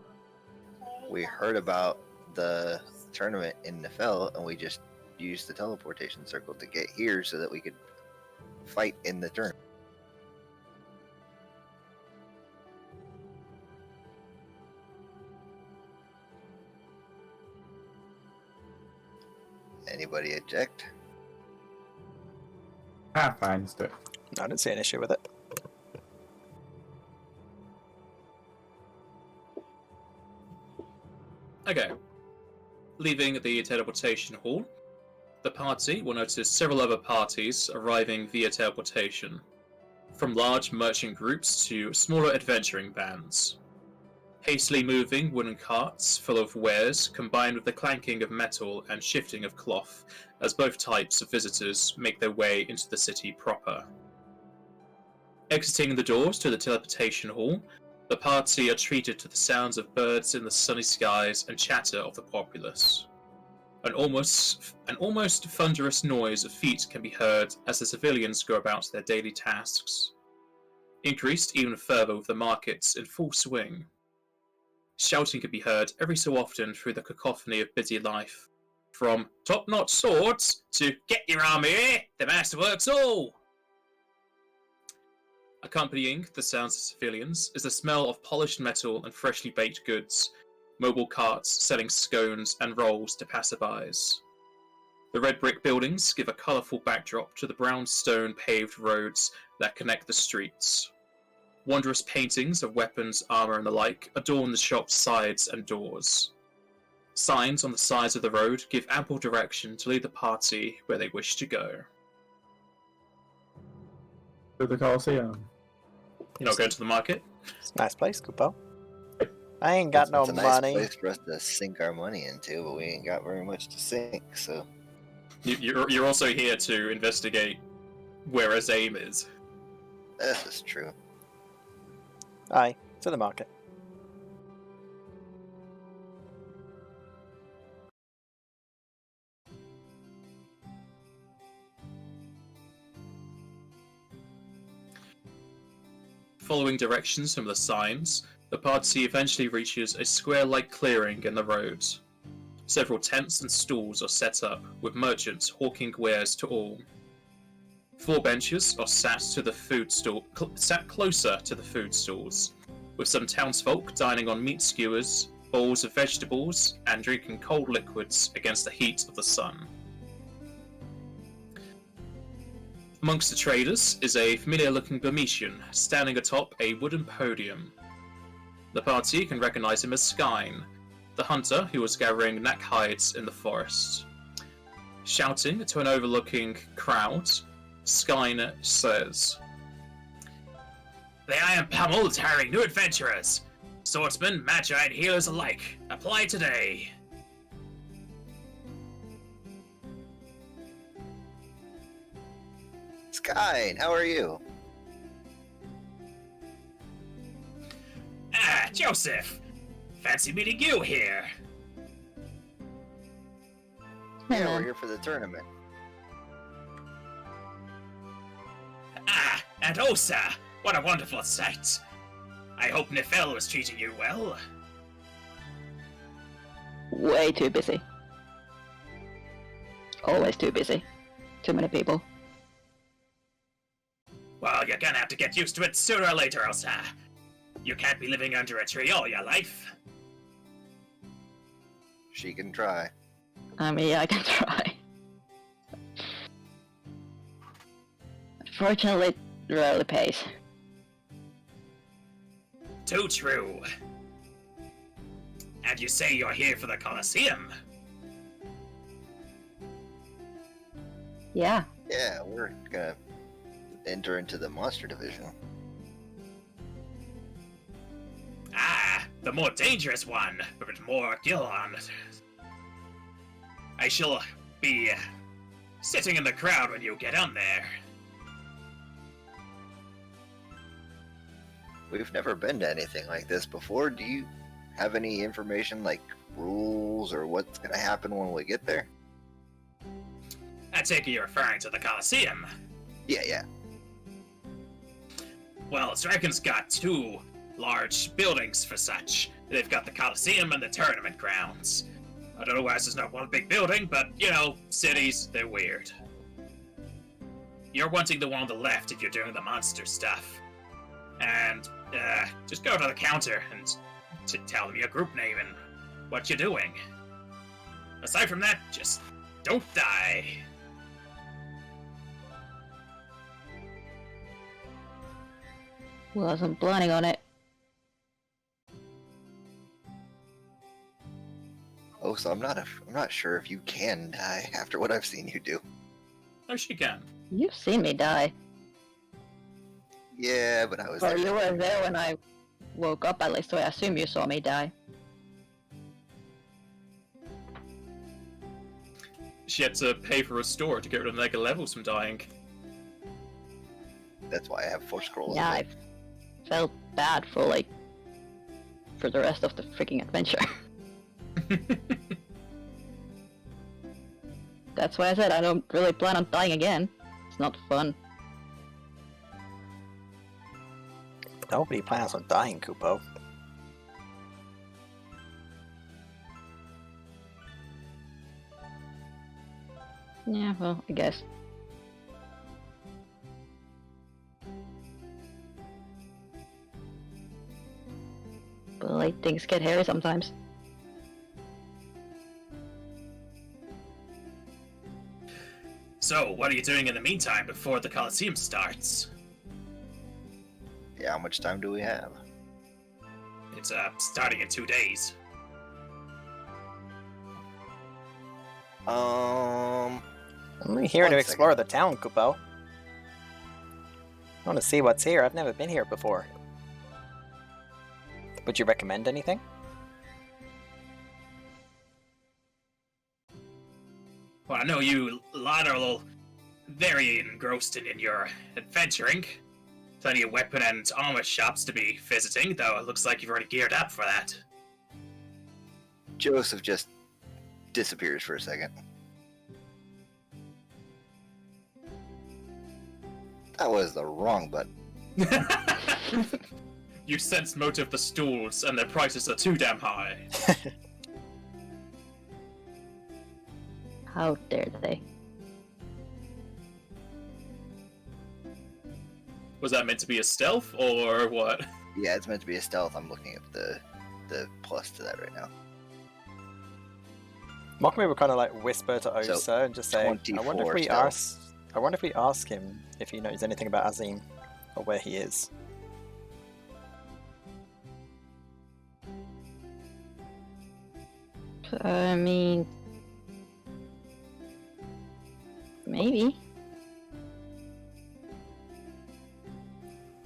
We heard about the tournament in Nefel, and we just used the teleportation circle to get here so that we could fight in the tournament. Anybody object? Fine, let's do it. I didn't see an issue with it. Okay. Leaving the teleportation hall, the party will notice several other parties arriving via teleportation, from large merchant groups to smaller adventuring bands. Hastily moving wooden carts full of wares combined with the clanking of metal and shifting of cloth as both types of visitors make their way into the city proper. Exiting the doors to the teleportation hall, the party are treated to the sounds of birds in the sunny skies and chatter of the populace. An almost thunderous noise of feet can be heard as the civilians go about their daily tasks. Increased even further with the markets in full swing. Shouting can be heard every so often through the cacophony of busy life from top-notch swords to get your army here, the masterworks all. Accompanying the sounds of civilians is the smell of polished metal and freshly baked goods, mobile carts selling scones and rolls to passerbys. The red brick buildings give a colourful backdrop to the brown stone paved roads that connect the streets. Wondrous paintings of weapons, armour and the like adorn the shop's sides and doors. Signs on the sides of the road give ample direction to lead the party where they wish to go. To the Colosseum. You're not going to the market? It's a nice place, Kupo. I ain't got no It's a nice money. place for us to sink our money into, but we ain't got very much to sink, so... You're also here to investigate where his aim is. This is true. Aye, to the market. Following directions from the signs, the party eventually reaches a square-like clearing in the road. Several tents and stalls are set up, with merchants hawking wares to all. 4 benches are sat closer to the food stalls, with some townsfolk dining on meat skewers, bowls of vegetables, and drinking cold liquids against the heat of the sun. Amongst the traders is a familiar-looking Burmesian standing atop a wooden podium. The party can recognize him as Skye, the hunter who was gathering neck hides in the forest. Shouting to an overlooking crowd, Skye says, The Iron Pummel is hiring new adventurers. Swordsmen, magi, and healers alike. Apply today. Skye, how are you? Ah, Joseph. Fancy meeting you here. Yeah, Hello. we're here for the tournament. Ah, and Osa. What a wonderful sight. I hope Nefel was treating you well. Way too busy. Always too busy. Too many people. Well, you're gonna have to get used to it sooner or later, Osa. You can't be living under a tree all your life. She can try. I mean, yeah, I can try. Unfortunately, it rarely pays. Too true. And you say you're here for the Colosseum? Yeah. Yeah, we're gonna enter into the monster division. Ah, the more dangerous one, but more Gilon. I shall be sitting in the crowd when you get on there. We've never been to anything like this before. Do you have any information, like rules or what's gonna happen when we get there? I take it you're referring to the Colosseum. Yeah. Well, Dragon's got 2 large buildings for such. They've got the Colosseum and the tournament grounds. I don't know why there's not one big building, but, you know, cities, they're weird. You're wanting the one on the left if you're doing the monster stuff. And, just go to the counter and tell them your group name and what you're doing. Aside from that, just don't die. Wasn't planning on it. Oh, so I'm not sure if you can die after what I've seen you do. "Oh, she can." You've seen me die. Yeah, but I was Well, there. you were there when I woke up at least, so I assume you saw me die. She had to pay for a store to get rid of the negative levels from dying. That's why I have 4 scrolls. Yeah, I felt bad for the rest of the freaking adventure. That's why I said I don't really plan on dying again. It's not fun. Nobody plans on dying, Kupo. Yeah, well, I guess. But like, things get hairy sometimes. So, what are you doing in the meantime before the Coliseum starts? Yeah, how much time do we have? It's starting in 2 days. I'm only here to explore the town, Kupo. I want to see what's here. I've never been here before. Would you recommend anything? Well, I know you lot are a little very engrossed in your adventuring. Plenty of weapon and armor shops to be visiting, though it looks like you've already geared up for that. Joseph just disappears for a second. That was the wrong button. You sense motive the stools, and their prices are too damn high. How dare they? Was that meant to be a stealth, or what? Yeah, it's meant to be a stealth. I'm looking at the plus to that right now. Mockme will kind of like whisper to Osa So, and just say, I wonder if we 24 ask him if he knows anything about Azim or where he is. I mean, maybe.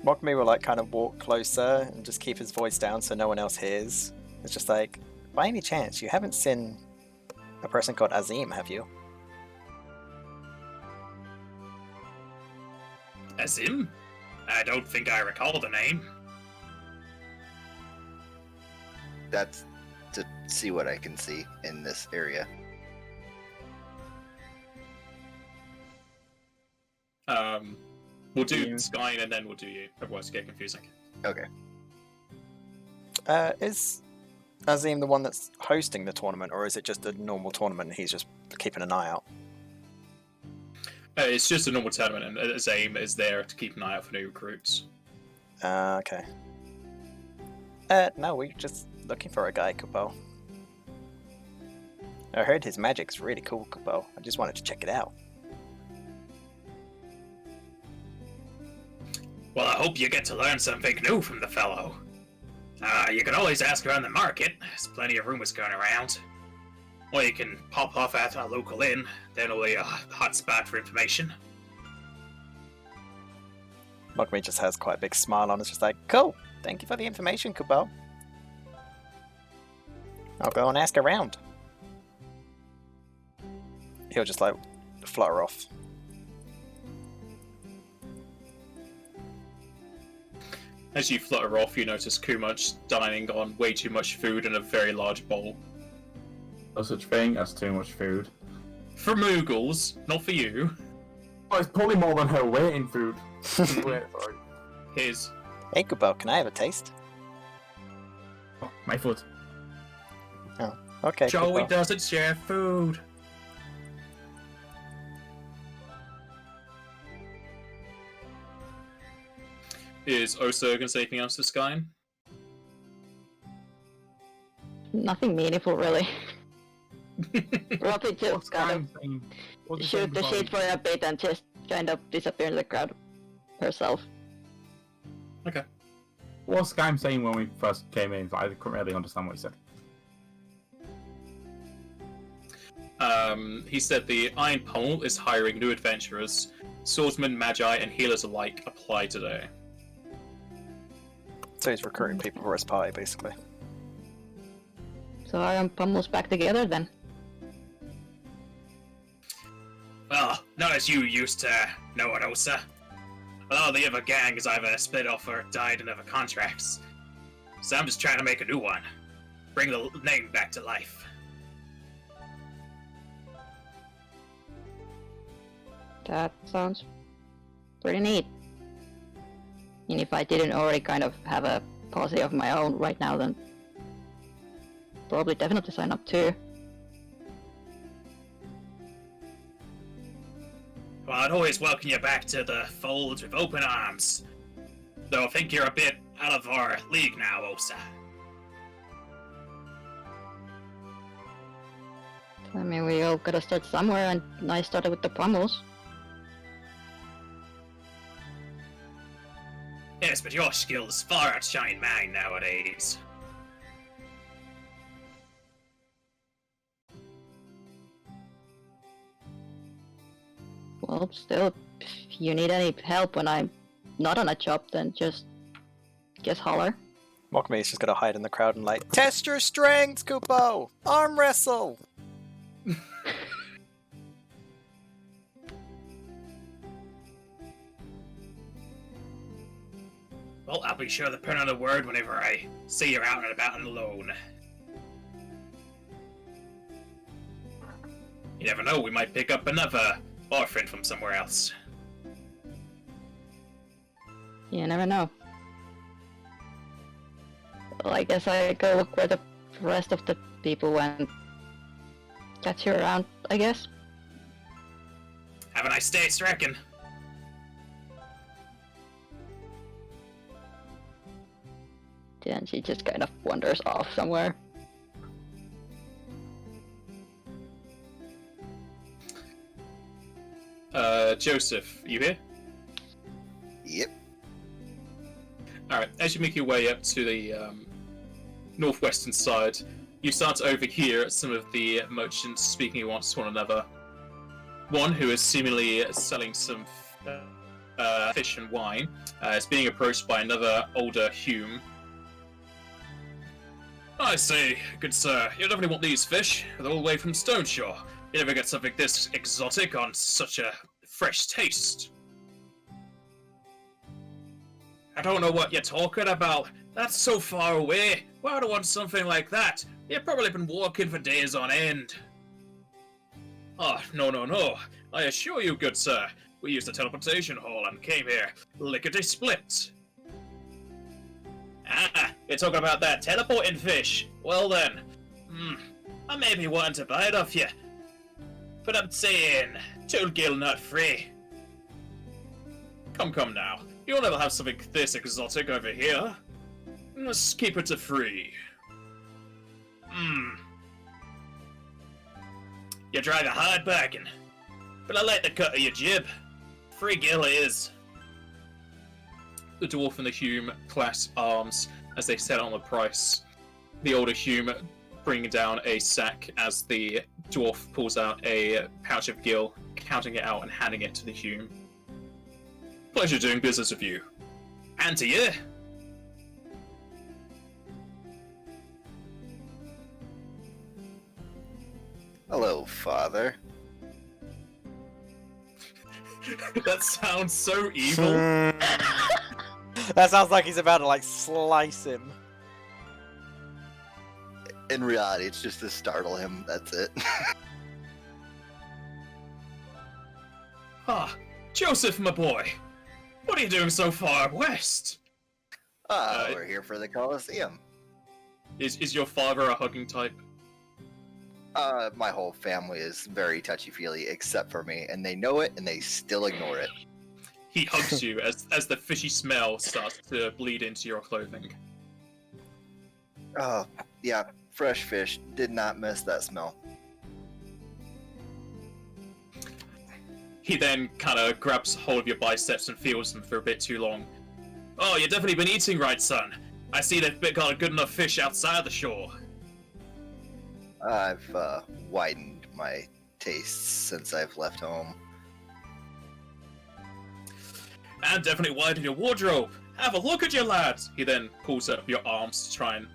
Mockme will like kind of walk closer and just keep his voice down so no one else hears. It's just like, by any chance, you haven't seen a person called Azim, have you? Azim? I don't think I recall the name. That's to see what I can see in this area. We'll do Skye and then we'll do you. Otherwise, get confusing. Okay. Is Azim the one that's hosting the tournament, or is it just a normal tournament and he's just keeping an eye out? It's just a normal tournament, and Azim is there to keep an eye out for new recruits. Okay. No, we're just looking for a guy, Kupo. I heard his magic's really cool, Kupo. I just wanted to check it out. Well, I hope you get to learn something new from the fellow. You can always ask around the market. There's plenty of rumors going around. Or you can pop off at a local inn. That'll be a hot spot for information. Mockme just has quite a big smile on. It's just like, cool. Thank you for the information, Kupo. I'll go and ask around. He'll just like flutter off. As you flutter off, you notice Kumach dining on way too much food in a very large bowl. No such thing as too much food. For Moogles, not for you. Oh, it's probably more than her weight in food. Wait, sorry. His. Hey, Kupo, can I have a taste? Oh, my foot. Oh, okay. Joey Kupo. doesn't share food. Is Osa going to say anything else to Skye? Nothing meaningful, really. Probably just What's kind Skye saying? of What's he shoot saying the about- shit for a bit and just kind of disappear in the crowd herself. Okay. What was Skye saying when we first came in? I couldn't really understand what he said. He said the Iron Pommel is hiring new adventurers. Swordsmen, magi, and healers alike apply today. So he's recruiting people for his party, basically. So Iron Pommel's back together then. Well, not as you used to know it, Osa. A lot of the other gangs either split off or died in other contracts. So I'm just trying to make a new one. Bring the name back to life. That sounds pretty neat. And if I didn't already kind of have a policy of my own right now, then probably definitely sign up too. Well, I'd always welcome you back to the fold with open arms. Though I think you're a bit out of our league now, Osa. I mean, we all gotta start somewhere, and I started with the Primals. Yes, but your skills far outshine mine nowadays. Well, still, if you need any help when I'm not on a job, then just holler. Mockme's just gonna hide in the crowd and like, test your strength, Kupo! Arm wrestle! Well, I'll be sure to put on a word whenever I see you're out and about and alone. You never know, we might pick up another orphan from somewhere else. You never know. Well, I guess I go look where the rest of the people went. Catch you around, I guess. Have a nice day, Regan. Then she just kind of wanders off somewhere. Joseph, you here? Yep. Alright, as you make your way up to the northwestern side, you start to overhear some of the merchants speaking amongst one another. One who is seemingly selling some fish and wine is being approached by another older Hume. I say, good sir, you definitely want these fish. They're all the way from Stoneshore. You never get something this exotic on such a fresh taste. I don't know what you're talking about. That's so far away. Why would I want something like that? You've probably been walking for days on end. Oh, no. I assure you, good sir, we used the teleportation hall and came here lickety-split. Ah, you're talking about that teleporting fish. Well then, I may be wanting to buy it off you, but I'm saying, 2 gil not free. Come now. You'll never have something this exotic over here. Let's keep it to free. You drive a hard bargain, but I like the cut of your jib. 3 gil it is. The dwarf and the Hume clasp arms as they set on the price. The older Hume bringing down a sack as the dwarf pulls out a pouch of gil, counting it out and handing it to the Hume. Pleasure doing business with you. And to you. Hello, father. That sounds so evil. That sounds like he's about to like slice him. In reality, it's just to startle him, that's it. Ah, Joseph, my boy. What are you doing so far west? We're here for the Coliseum. Is your father a hugging type? My whole family is very touchy-feely, except for me, and they know it, and they still ignore it. He hugs you as the fishy smell starts to bleed into your clothing. Oh, yeah, fresh fish. Did not miss that smell. He then kind of grabs hold of your biceps and feels them for a bit too long. Oh, you've definitely been eating right, son. I see they've got a good enough fish outside the shore. I've widened my tastes since I've left home. And definitely widened your wardrobe. Have a look at you, lads. He then pulls up your arms to try and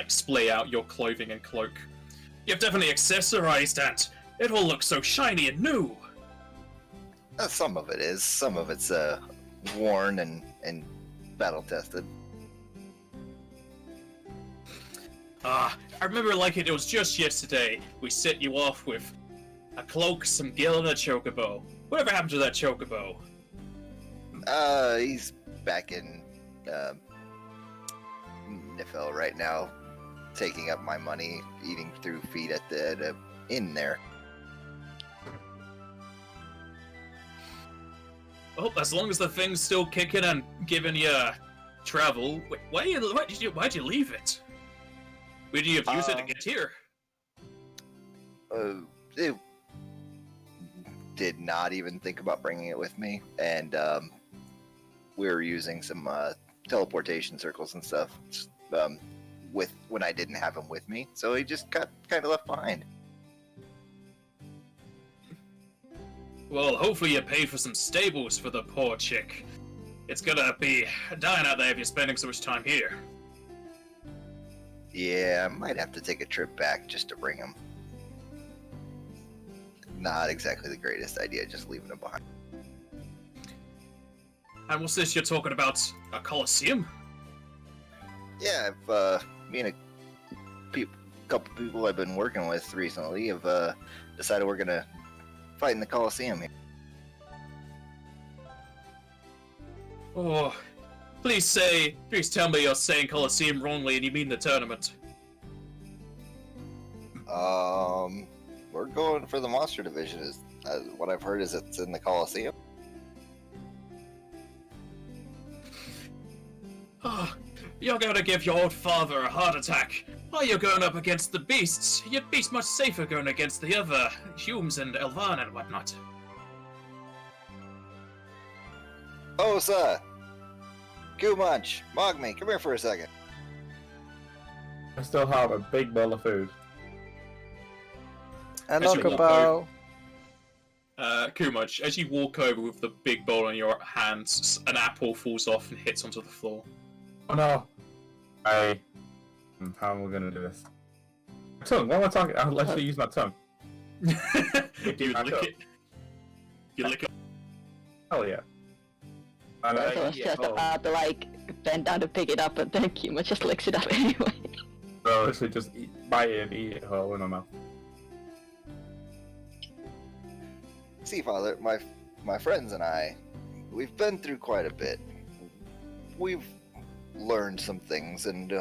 splay out your clothing and cloak. You've definitely accessorized that. It all looks so shiny and new. Some of it is. Some of it's worn and battle tested. I remember it was just yesterday. We set you off with a cloak, some gil, and a chocobo. Whatever happened to that chocobo? He's back in Nifel right now, taking up my money, eating through feed at the inn there. Well, as long as the thing's still kicking and giving you travel, why'd you leave it? Would you have used it to get here? It did not even think about bringing it with me, and we were using some teleportation circles and stuff with when I didn't have him with me, so he just got kind of left behind. Well, hopefully you paid for some stables for the poor chick. It's gonna be dying out there if you're spending so much time here. Yeah, I might have to take a trip back just to bring him. Not exactly the greatest idea, just leaving him behind. And what's this you're talking about? A coliseum? Yeah, me and a couple people I've been working with recently have decided we're gonna fight in the Coliseum here. Oh, please tell me you're saying coliseum wrongly and you mean the tournament. We're going for the Monster Division. Is what I've heard is it's in the Coliseum. Oh, you're going to give your old father a heart attack. Why are you going up against the beasts? You'd be much safer going against the other Humes and Elvan and whatnot. Oh, sir! Kumunch, Mogme, come here for a second. I still have a big bowl of food. Hello, As you walk Kubo. Kumaj, as you walk over with the big bowl in your hands, an apple falls off and hits onto the floor. Oh no! How am I gonna do this? Tongue, what am I talking? I'll actually use my tongue. You lick it. You lick it. Hell yeah. And So I was just about to like bend down to pick it up, but then Kima just licks it up anyway. So I should just bite it and eat it whole in my mouth. See, Father, my friends and I, we've been through quite a bit. We've learned some things, and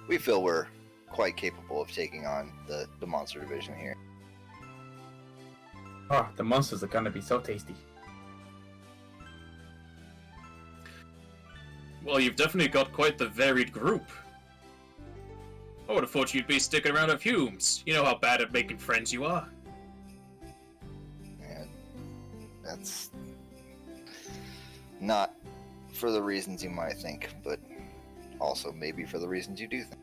we feel we're quite capable of taking on the Monster Division here. Oh, the monsters are gonna be so tasty. Well, you've definitely got quite the varied group. I would have thought you'd be sticking around with Humes. You know how bad at making friends you are. And that's not for the reasons you might think, but also maybe for the reasons you do think.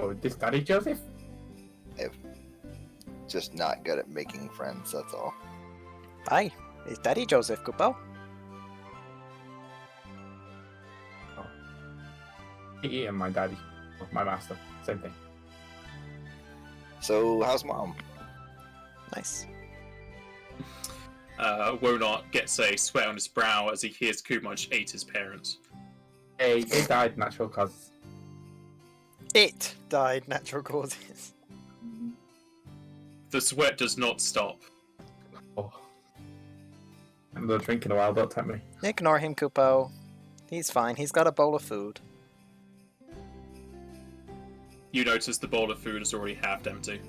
Oh, this Daddy Joseph? Just not good at making friends, that's all. Hi, it's Daddy Joseph, Kubo. He and my daddy, or my master, same thing. So, how's Mom? Nice. Wonot gets a sweat on his brow as he hears Kumaj ate his parents. Hey, they died natural causes. It died natural causes. The sweat does not stop. Oh. I'm not drinking a while, don't tempt me. Ignore him, Kupo. He's fine. He's got a bowl of food. You notice the bowl of food is already half empty.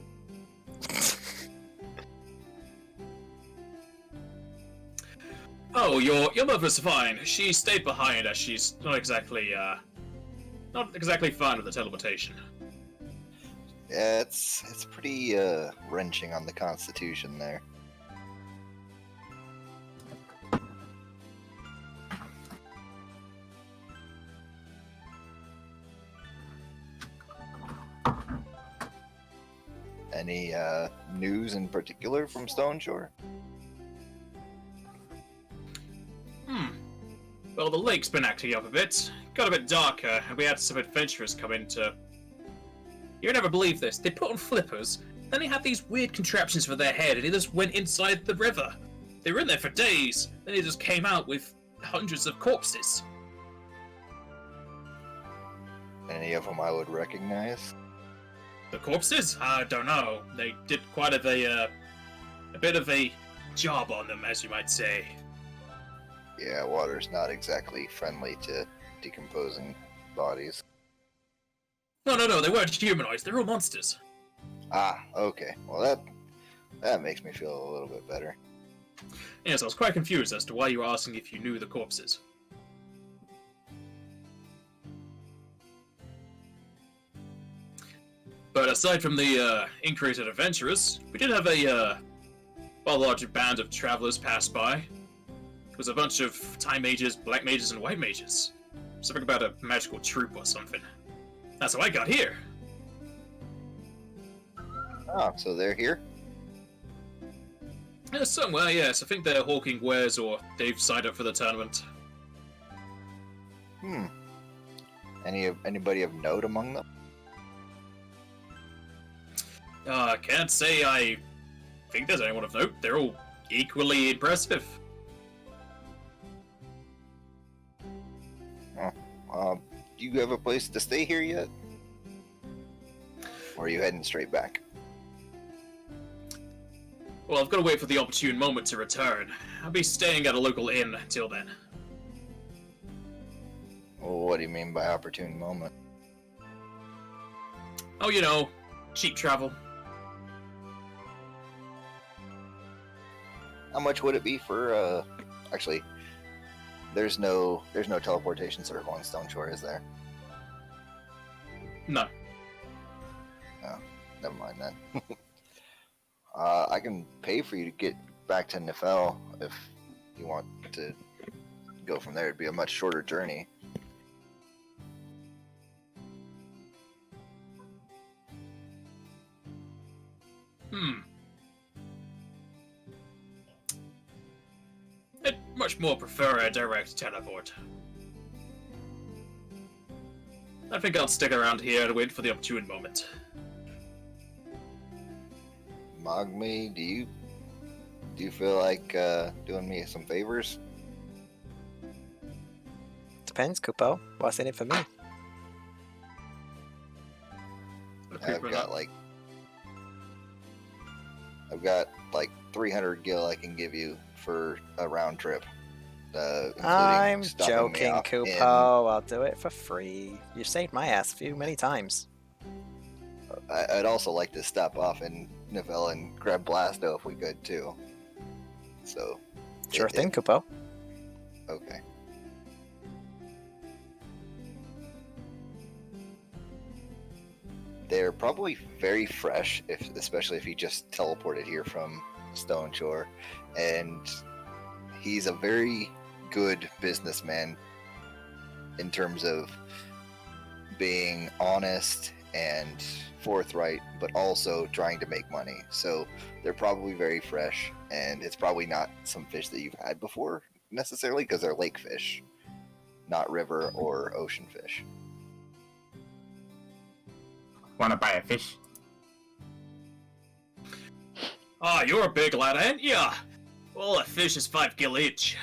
Oh, your mother's fine. She stayed behind as she's not exactly fine with the teleportation. Yeah, it's pretty wrenching on the Constitution there. Any news in particular from Stone Shore? Well, the lake's been acting up a bit. Got a bit darker, and we had some adventurers come in to... You'll never believe this. They put on flippers, then they had these weird contraptions for their head, and they just went inside the river. They were in there for days, then they just came out with hundreds of corpses. Any of them I would recognize? The corpses? I don't know. They did quite a bit of a job on them, as you might say. Yeah, water's not exactly friendly to decomposing bodies. No, they weren't humanoids. They're all monsters. Ah, okay. Well, that makes me feel a little bit better. Yes, I was quite confused as to why you were asking if you knew the corpses. But aside from the increased adventurers, we did have a larger band of travelers pass by. It was a bunch of time mages, black mages, and white mages. Something about a magical troop or something. That's how I got here. Oh, so they're here? Yeah, somewhere, yes. I think they're hawking wares or they've signed up for the tournament. Anybody of note among them? Can't say I think there's anyone of note. They're all equally impressive. Do you have a place to stay here yet? Or are you heading straight back? Well, I've got to wait for the opportune moment to return. I'll be staying at a local inn till then. Well, what do you mean by opportune moment? Oh, you know, cheap travel. How much would it be for, actually, there's no teleportation circle on Stone Shore, is there? No. Oh, never mind then. I can pay for you to get back to Nefel if you want to go from there. It'd be a much shorter journey. I'd much more prefer a direct teleport. I think I'll stick around here and wait for the opportune moment. Magmi, do you feel like doing me some favors? Depends, Kupo. What's in it for me? I've got like 300 gil I can give you for a round trip. I'm stopping me joking, off Kupo. in- I'll do it for free. You've saved my ass many times. I'd also like to stop off in Nefel and grab Blasto if we could too. So. Sure thing, Kupo. Okay. They're probably very fresh, especially if he just teleported here from Stone Shore, and he's a very good businessman in terms of being honest and forthright, but also trying to make money. So they're probably very fresh, and it's probably not some fish that you've had before necessarily, because they're lake fish, not river or ocean fish. Wanna buy a fish? Ah, you're a big lad, ain't ya? Well, a fish is 5 gil each.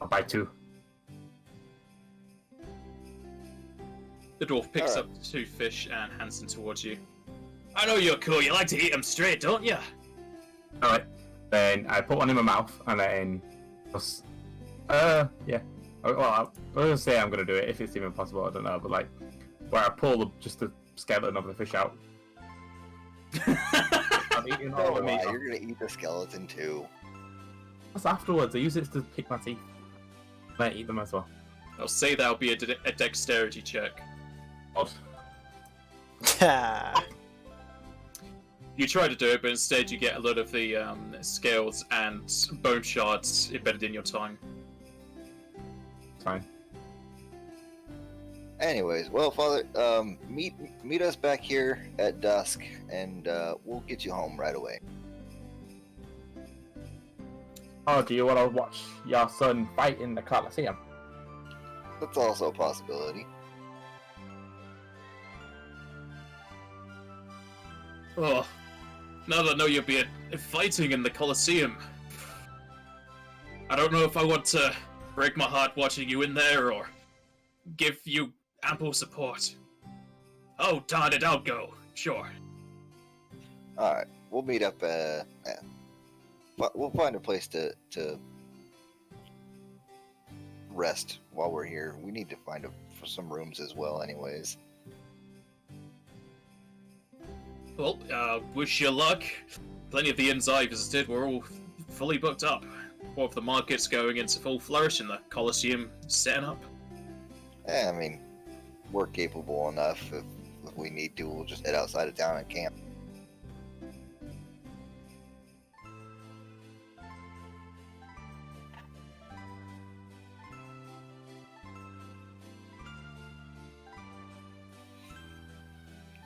I'll buy 2. The dwarf picks Alright. up 2 fish and hands them towards you. I know you're cool. You like to eat them straight, don't ya? Alright. Then I put one in my mouth and then just yeah. Well, I was gonna say I'm gonna do it if it's even possible, I don't know, but like where I pull just the skeleton of the fish out. I'm eating all the Oh, meat. wow, you're gonna eat the skeleton too. That's afterwards. I use it to pick my teeth. And I eat them as well. I'll say that'll be a dexterity check. Odd. You try to do it, but instead you get a lot of the scales and bone shards embedded in your tongue. Fine. Anyways, well, Father, meet us back here at dusk, and we'll get you home right away. Oh, do you want to watch your son fight in the Coliseum? That's also a possibility. Oh, now that I know you'll be fighting in the Colosseum, I don't know if I want to break my heart watching you in there or give you ample support. Oh, darn it, I'll go. Sure. All right, we'll meet up. We'll find a place to rest while we're here. We need to find for some rooms as well, anyways. Well, wish you luck. Plenty of the inns I visited were all fully booked up. What with the markets going into full flourish and the Colosseum setting up? I mean, we're capable enough. If we need to, we'll just head outside of town and camp.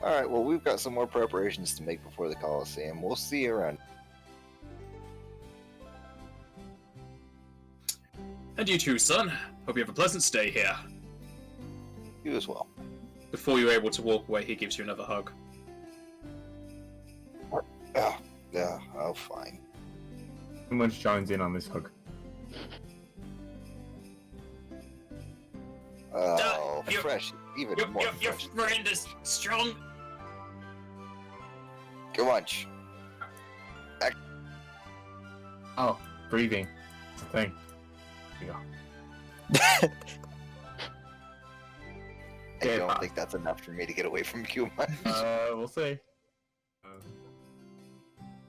Alright, well, we've got some more preparations to make before the Colosseum. We'll see you around. And you too, son. Hope you have a pleasant stay here. You as well. Before you're able to walk away, he gives you another hug. Oh, fine. Someone joins in on this hug. Oh, you- fresh. Even more Your fresh. friend is strong. Go lunch. Oh, breathing. It's a thing. Yeah. I Yeah, don't but- think that's enough for me to get away from you much. We'll see.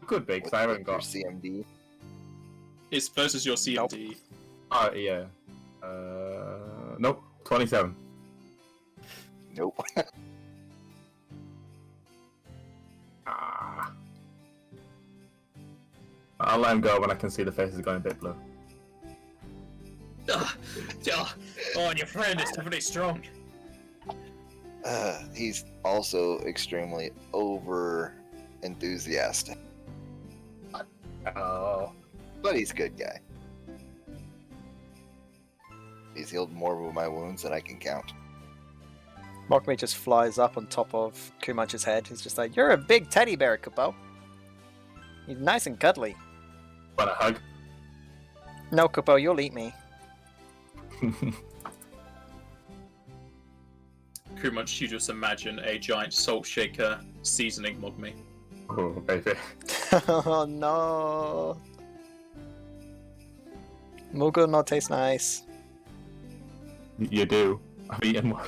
Could be, because I haven't your got. CMD. It's versus your CMD. Oh, yeah. Nope. 27. Nope. Ah. I'll let him go when I can see the faces going a bit blue. Oh, and your friend is definitely strong. He's also extremely over enthusiastic, Oh. but he's a good guy. He's healed more of my wounds than I can count. Mockme just flies up on top of Kumunch's head. He's just like, "You're a big teddy bear, Kupo. You're nice and cuddly." Want a hug? No, Kupo, you'll eat me. Kumunch, you just imagine a giant salt shaker seasoning Mogme. Oh, baby. Oh no. Mugu not taste nice. You do. I've eaten one.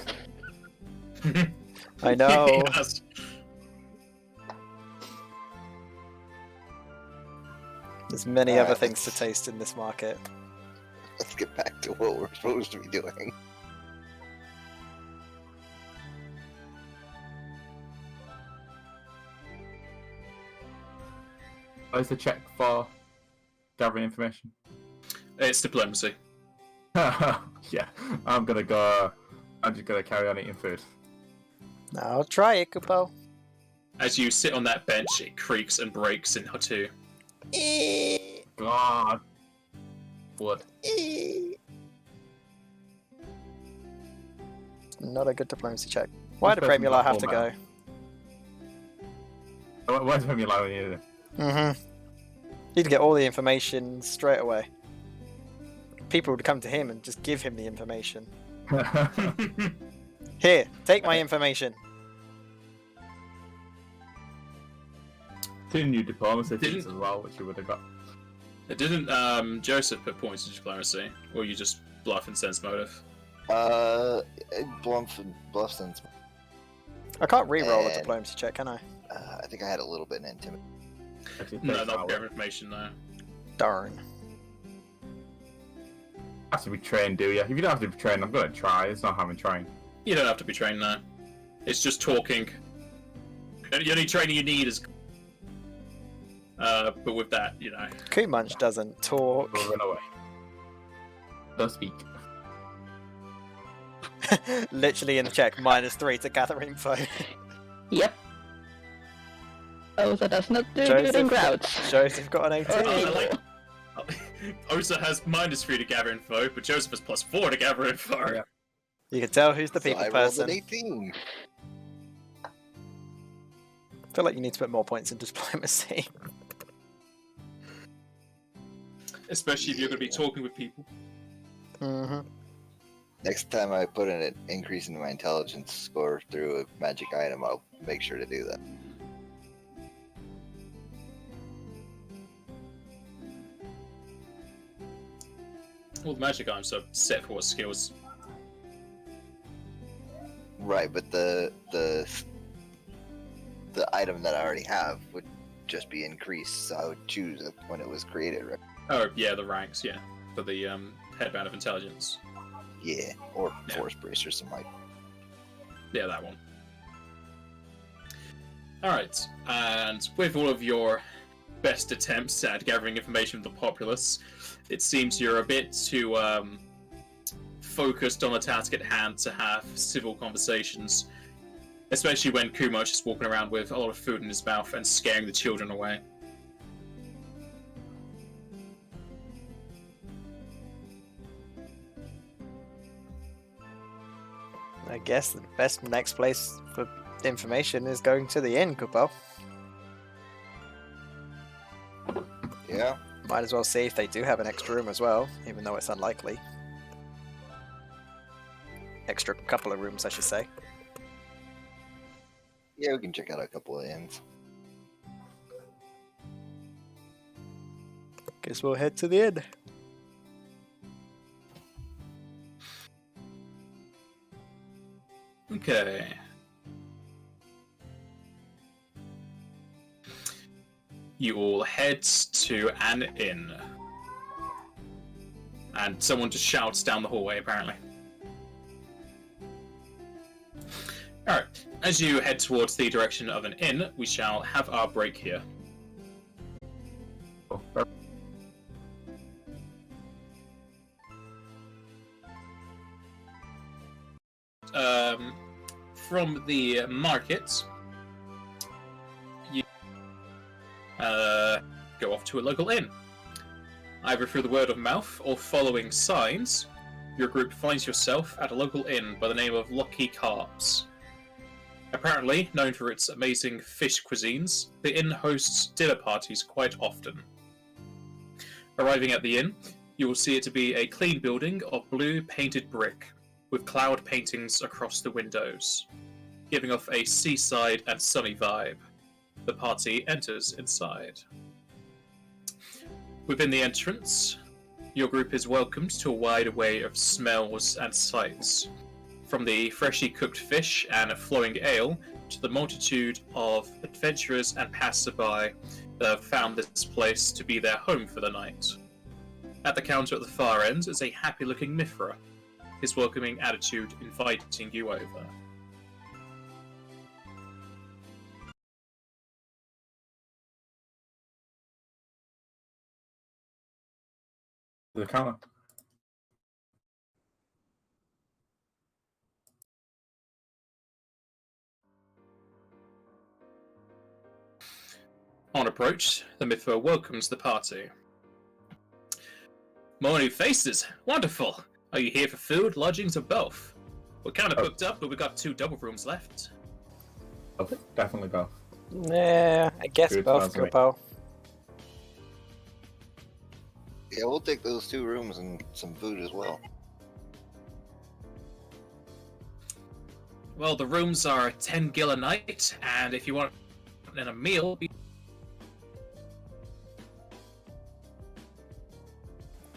I know. Yes. There's many other Alright, things to let's- taste in this market. Let's get back to what we're supposed to be doing. Where's the check for gathering information? It's diplomacy. Yeah, I'm gonna go. I'm just gonna carry on eating food. Now try it, Kupo. As you sit on that bench, it creaks and breaks in two. God. Wood. Not a good diplomacy check. Why This did person's Premiula got have to full go? mana. Where's when you lie when you Mm-hmm. He'd get all the information straight away. People would come to him and just give him the information. Here, take my information. Two new diplomacy Didn't- feats as well, which you would have got. Didn't Joseph put points in diplomacy? Or you just bluff and sense motive? Bluffs and I can't re-roll a And- diplomacy check, can I? I think I had a little bit in intimidation. Actually, No, takes not hours. gather information, no. Darn. Have to be trained, do you? If you don't have to be trained, I'm gonna try. It's not having trained. You don't have to be trained now. It's just talking. The only training you need is. But with that, you know. Kumunch doesn't talk. We'll run away. Don't speak. Literally in the check, -3 to gather info. Yep. Osa does not do good in Joseph, crowds. Joseph got an 18. Oh, I like. Osa has -3 to gather info, but Joseph has +4 to gather info. Yeah. You can tell who's the So people I rolled person. an 18. I feel like you need to put more points in diplomacy. Especially if you're going to be talking with people. Mm-hmm. Next time I put in an increase in my intelligence score through a magic item, I'll make sure to do that. All the magic items are set for what skills. Right, but the item that I already have would just be increased, so I would choose it when it was created, right? Oh, yeah, the ranks, yeah. For the Headband of Intelligence. Yeah, or Yeah. Force Bracer, some like. Yeah, that one. Alright, and with all of your best attempts at gathering information from the populace, it seems you're a bit too focused on the task at hand to have civil conversations, especially when Kumo's just walking around with a lot of food in his mouth and scaring the children away. I guess the next place for information is going to the inn, Kupo. Yeah. Might as well see if they do have an extra room as well, even though it's unlikely. Extra couple of rooms, I should say. Yeah, we can check out a couple of inns. Guess we'll head to the inn. Okay. You all head to an inn. And someone just shouts down the hallway, apparently. Alright, as you head towards the direction of an inn, we shall have our break here. From the market, you go off to a local inn. Either through the word of mouth or following signs, your group finds yourself at a local inn by the name of Lucky Carps. Apparently known for its amazing fish cuisines, the inn hosts dinner parties quite often. Arriving at the inn, you will see it to be a clean building of blue painted brick, with cloud paintings across the windows, giving off a seaside and sunny vibe. The party enters inside. Within the entrance, your group is welcomed to a wide array of smells and sights, from the freshly cooked fish and flowing ale to the multitude of adventurers and passerby that have found this place to be their home for the night. At the counter at the far end is a happy-looking Mithra, his welcoming attitude inviting you over. The counter. On approach, the Mithra welcomes the party. More new faces! Wonderful! Are you here for food, lodgings, or both? We're kind of booked up, but we've got 2 double rooms left. Oh, definitely both. Yeah, I guess Good, both, sounds great. Kupo. Yeah, we'll take those 2 rooms and some food as well. Well, the rooms are 10 gil a night, and if you want a meal,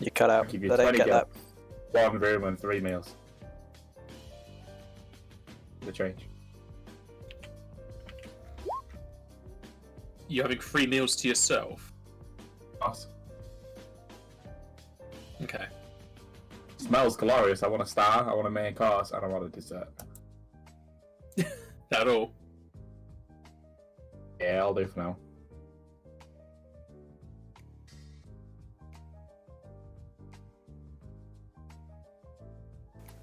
You cut out. I'll give you I didn't 20 get gil. that. 1 room and 3 meals. The change. you're having 3 meals to yourself. Awesome. Okay. Smells glorious. I want a star, I want a main course, and I want a dessert. That all? Yeah, I'll do for now.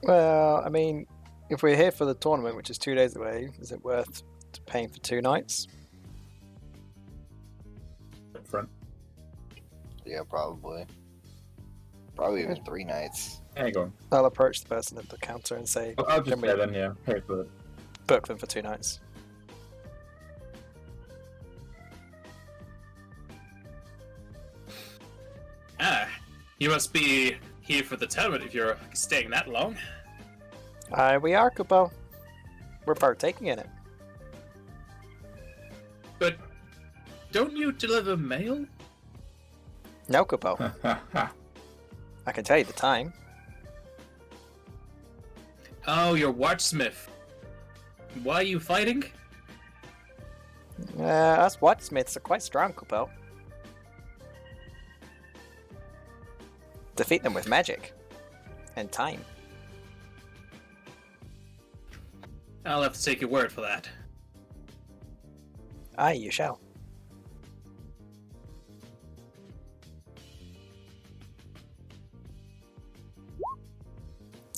Well, I mean, if we're here for the tournament, which is 2 days away, is it worth paying for 2 nights? Up front. Yeah, probably. Probably even 3 nights. There you go. I'll approach the person at the counter and say, I'll just Can we- say then, yeah. Pay for it. book them for 2 nights. Ah, you must be here for the tournament if you're staying that long. We are, Kupo. We're partaking in it. But don't you deliver mail? No, Kupo. I can tell you the time. Oh, you're Watchsmith. Why are you fighting? Us Watchsmiths are quite strong, Kupo. Defeat them with magic. And time. I'll have to take your word for that. Aye, you shall.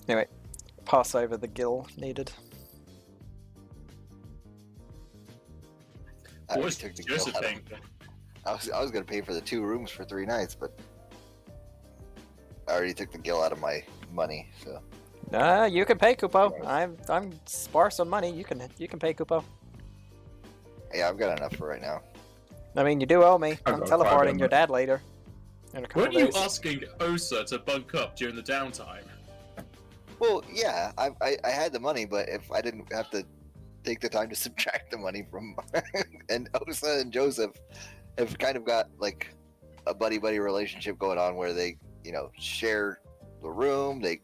Anyway, pass over the gill needed. I already What's took the gill Joseph out of- think? I was gonna pay for the 2 rooms for 3 nights, but I already took the gill out of my money, so Nah, you can pay Kupo. I'm sparse on money. You can pay Kupo. yeah, I've got enough for right now. I mean, you do owe me. I've I'm got teleporting 5 your dad later. In a couple Weren't you days. asking Osa to bunk up during the downtime? Well, yeah, I had the money, but if I didn't have to take the time to subtract the money from, and Osa and Joseph have kind of got like a buddy relationship going on where they, share the room, they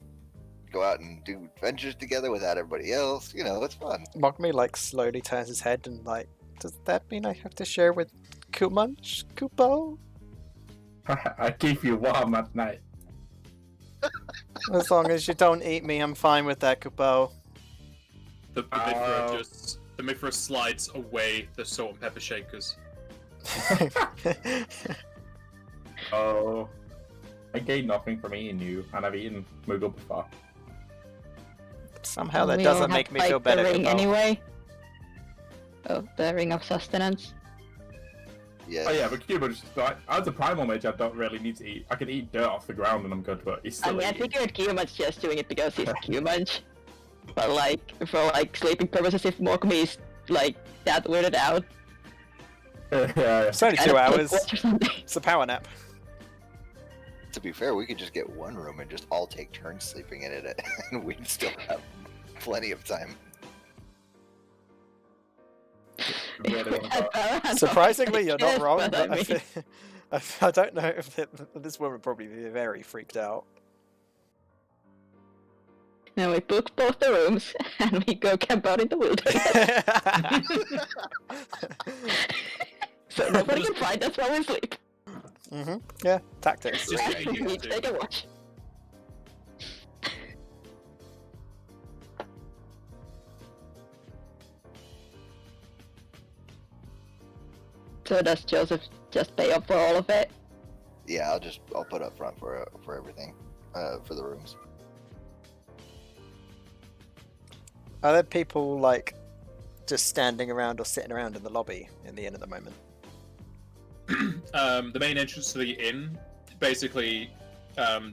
go out and do adventures together without everybody else. It's fun. Mogmi like slowly turns his head and like, does that mean I have to share with Kupo? I keep you warm at night. As long as you don't eat me, I'm fine with that, Kupo. The Mithra slides away the salt and pepper shakers. Oh, I gain nothing from eating you, and I've eaten Moogle before. Somehow that We all doesn't have, make me like, feel better, the ring Kupo. anyway. Oh, the ring of sustenance. Yeah. Oh yeah, but Cuba just like as a primal mage, I don't really need to eat. I can eat dirt off the ground and I'm good, but he's I still mean, I eating. figured Kiyom's just doing it because he's Kiyomage. But like, for like sleeping purposes, if Mogmi is like that weirded out, Yeah, yeah. It's only kind 2 of take hours. watch or something. It's a power nap. To be fair, we could just get 1 room and just all take turns sleeping in it, and we'd still have plenty of time. I really wanna go. Surprisingly, you're not wrong. But I But mean, I don't know if this woman would probably be very freaked out. now we book both the rooms and we go camp out in the wilderness. So nobody can find us while we sleep. Yeah, tactics. Just And getting we used to. take a watch. So does Joseph just pay up for all of it? Yeah, I'll put up front for everything, for the rooms. Are there people like just standing around or sitting around in the lobby in the inn at the moment? The main entrance to the inn basically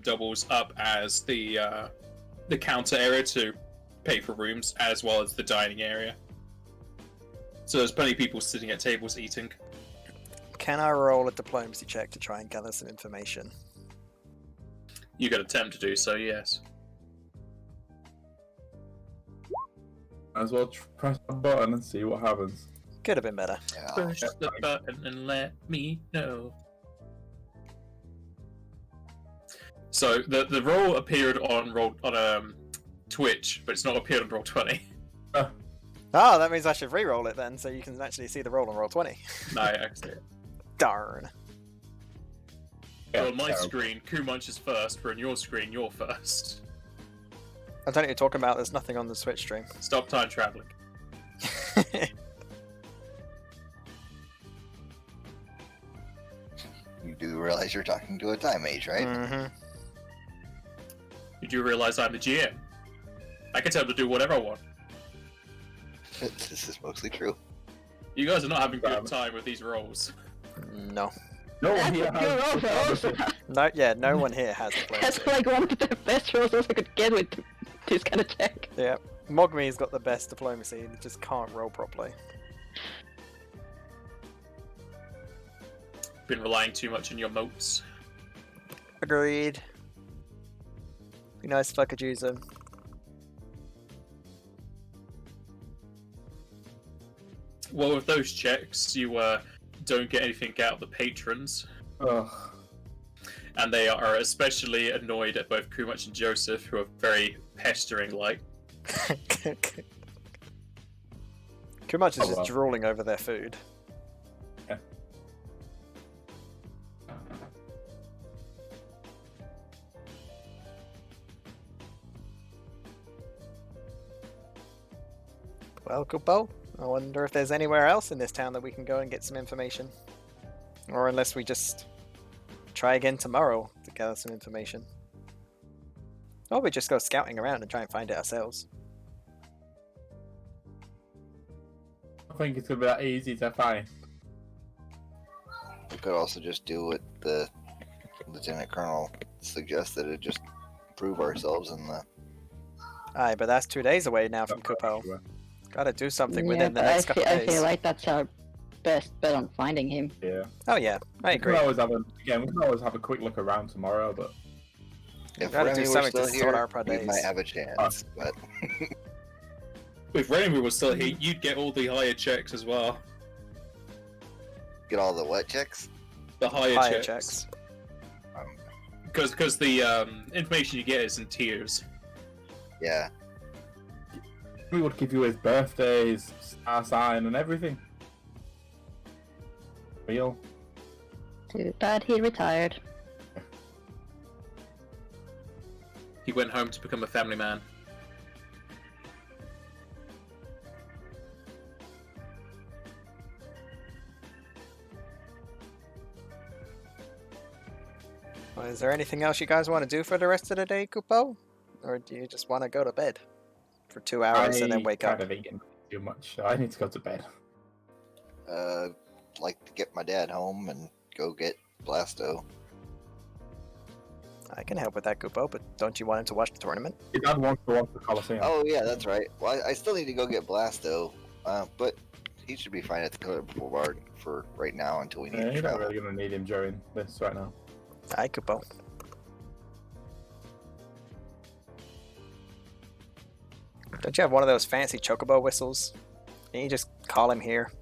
doubles up as the counter area to pay for rooms, as well as the dining area. So there's plenty of people sitting at tables eating. Can I roll a diplomacy check to try and gather some information? You could attempt to do so, yes. Might as well press a button and see what happens. Could have been better. Yeah, Push the button and let me know. So the roll appeared on Twitch, but it's not appeared on Roll20. Oh, that means I should re-roll it then, so you can actually see the roll on roll 20. No, actually. Darn. So on my terrible. screen, Kumunch is first, where on your screen, you're first. I don't know what you're talking about. There's nothing on the Switch stream. Stop time traveling. you do realize you're talking to a time mage, right? Mm-hmm. You do realize I'm the GM. I can tell him to do whatever I want. This is mostly true. You guys are not having a good time with these rolls. No. No one That's here a good roll for has. Osa. No, yeah, no one here has a That's diplomacy. like one of the best rolls Osa could get with this kind of check. Yeah, Mogmi's got the best diplomacy, he just can't roll properly. Been relying too much on your moats. Agreed. Be nice if I could use them. Well, with those checks, you don't get anything out of the patrons, Ugh. and they are especially annoyed at both Kumunch and Joseph, who are very pestering-like. Kumunch is Oh, just well. drooling over their food. Yeah. Well, Kupo, I wonder if there's anywhere else in this town that we can go and get some information. Or unless we just try again tomorrow to gather some information. Or we just go scouting around and try and find it ourselves. I think it's gonna be that easy to find. We could also just do what the Lieutenant Colonel suggested, and just prove ourselves in the... Aye, but that's 2 days away now from Kupo. Gotta do something within the but next couple I days. feel like that's our best bet on finding him. Yeah. Oh yeah, I agree. We can always have a quick look around tomorrow, but If Gotta do Remy were something to still sort here, out our we days. might have a chance, but... If Remy was still here, you'd get all the higher checks as well. Get all the what checks? The higher, Higher checks. checks. Because the information you get is in tiers. Yeah. we would give you his birthday, his star sign, and everything. Real. Too bad he retired. He went home to become a family man. Well, is there anything else you guys want to do for the rest of the day, Kupo? Or do you just want to go to bed for 2 hours and then wake up? I've eaten too much, so I need to go to bed. Like to get my dad home and go get Blasto. I can help with that, Kupo, but don't you want him to watch the tournament? Your dad wants to watch the Coliseum. Oh yeah, that's right. Well, I still need to go get Blasto, but he should be fine at the Cleric Boulevard for right now until we need Yeah, to you're not travel. really going to need him during this right now. Hi, Kupo. Don't you have one of those fancy chocobo whistles? Can you just call him here?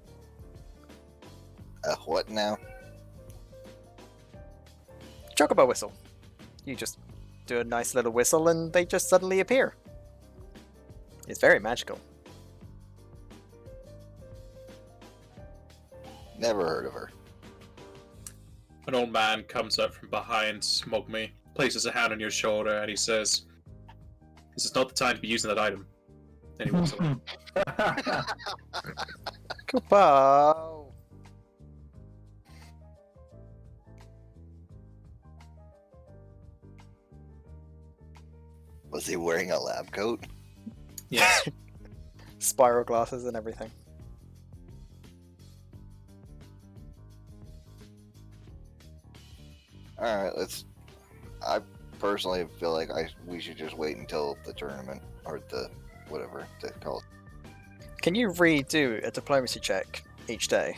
What now? Chocobo whistle. You just do a nice little whistle and they just suddenly appear. It's very magical. Never heard of her. An old man comes up from behind Smogme, places a hand on your shoulder, and he says, "This is not the time to be using that item." Then he walks away. Kupo! Was he wearing a lab coat? Yes. Spiral glasses and everything. Alright, let's... I personally feel like we should just wait until the tournament, or the... whatever they call it. Can you redo a diplomacy check each day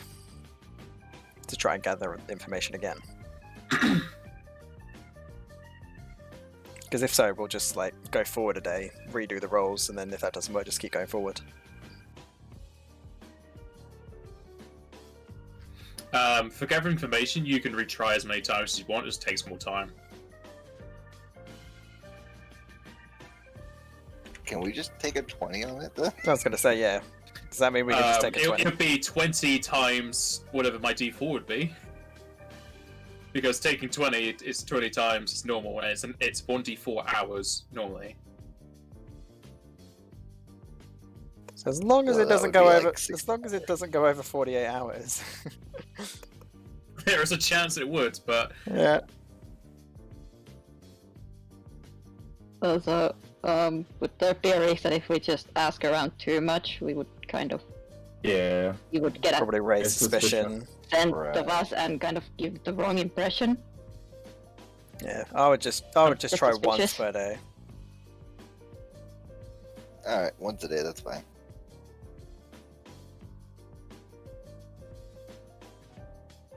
to try and gather information again? Because if so, we'll just like go forward a day, redo the rolls, and then if that doesn't work, just keep going forward. For gathering information, you can retry as many times as you want, it just takes more time. Can we just take a 20 on it, though? I was going to say, yeah. Does that mean we can just take a it 20? would be 20 times whatever my D4 would be. Because taking 20 is 20 times it's normal, and it's 1d4 hours normally. So as long as Well, it that doesn't would go be over, like as long as it doesn't go over 48 hours. There is a chance it would, but Yeah. Also, would there be a risk that if we just ask around too much, we would kind of, Yeah. you would get a Probably raise It's suspicion. sense Right. of us and kind of give the wrong impression? Yeah, I would just try once Suspicious. per day. Alright, once a day, that's fine.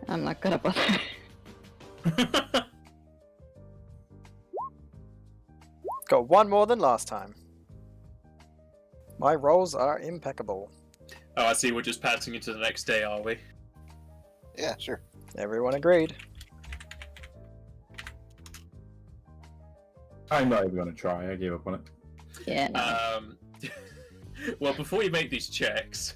I'm not gonna bother. Got one more than last time. My rolls are impeccable. oh, I see. We're just passing into the next day, are we? Yeah, sure. Everyone agreed. I'm not even going to try. I gave up on it. Yeah, no. Well, before you make these checks,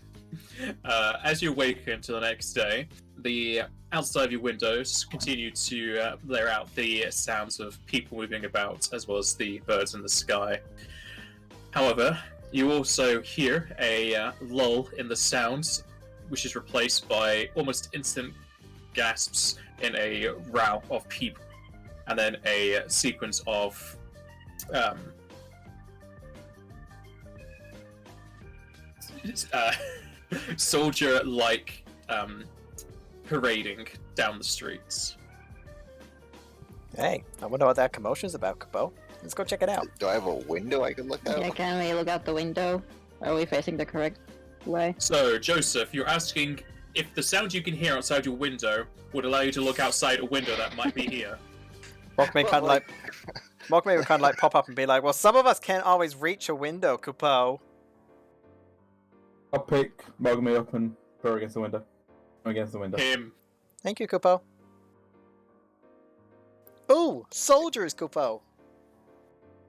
as you awaken to the next day, the outside of your windows continue to blare out the sounds of people moving about, as well as the birds in the sky. However, You also hear a lull in the sounds, which is replaced by almost instant gasps in a row of people, and then a sequence of soldier-like parading down the streets. Hey, I wonder what that commotion's about, Capo. Let's go check it out. Do I have a window I can look out? Yeah, can we look out the window? Are we facing the correct way? So, Joseph, you're asking if the sound you can hear outside your window would allow you to look outside a window that might be here. Mockme kind of like pop up and be like, well, some of us can't always reach a window, Capo. I'll pick Mogme up and throw against the window. Against the window. Him. Thank you, Capo. Ooh, soldiers, Capo.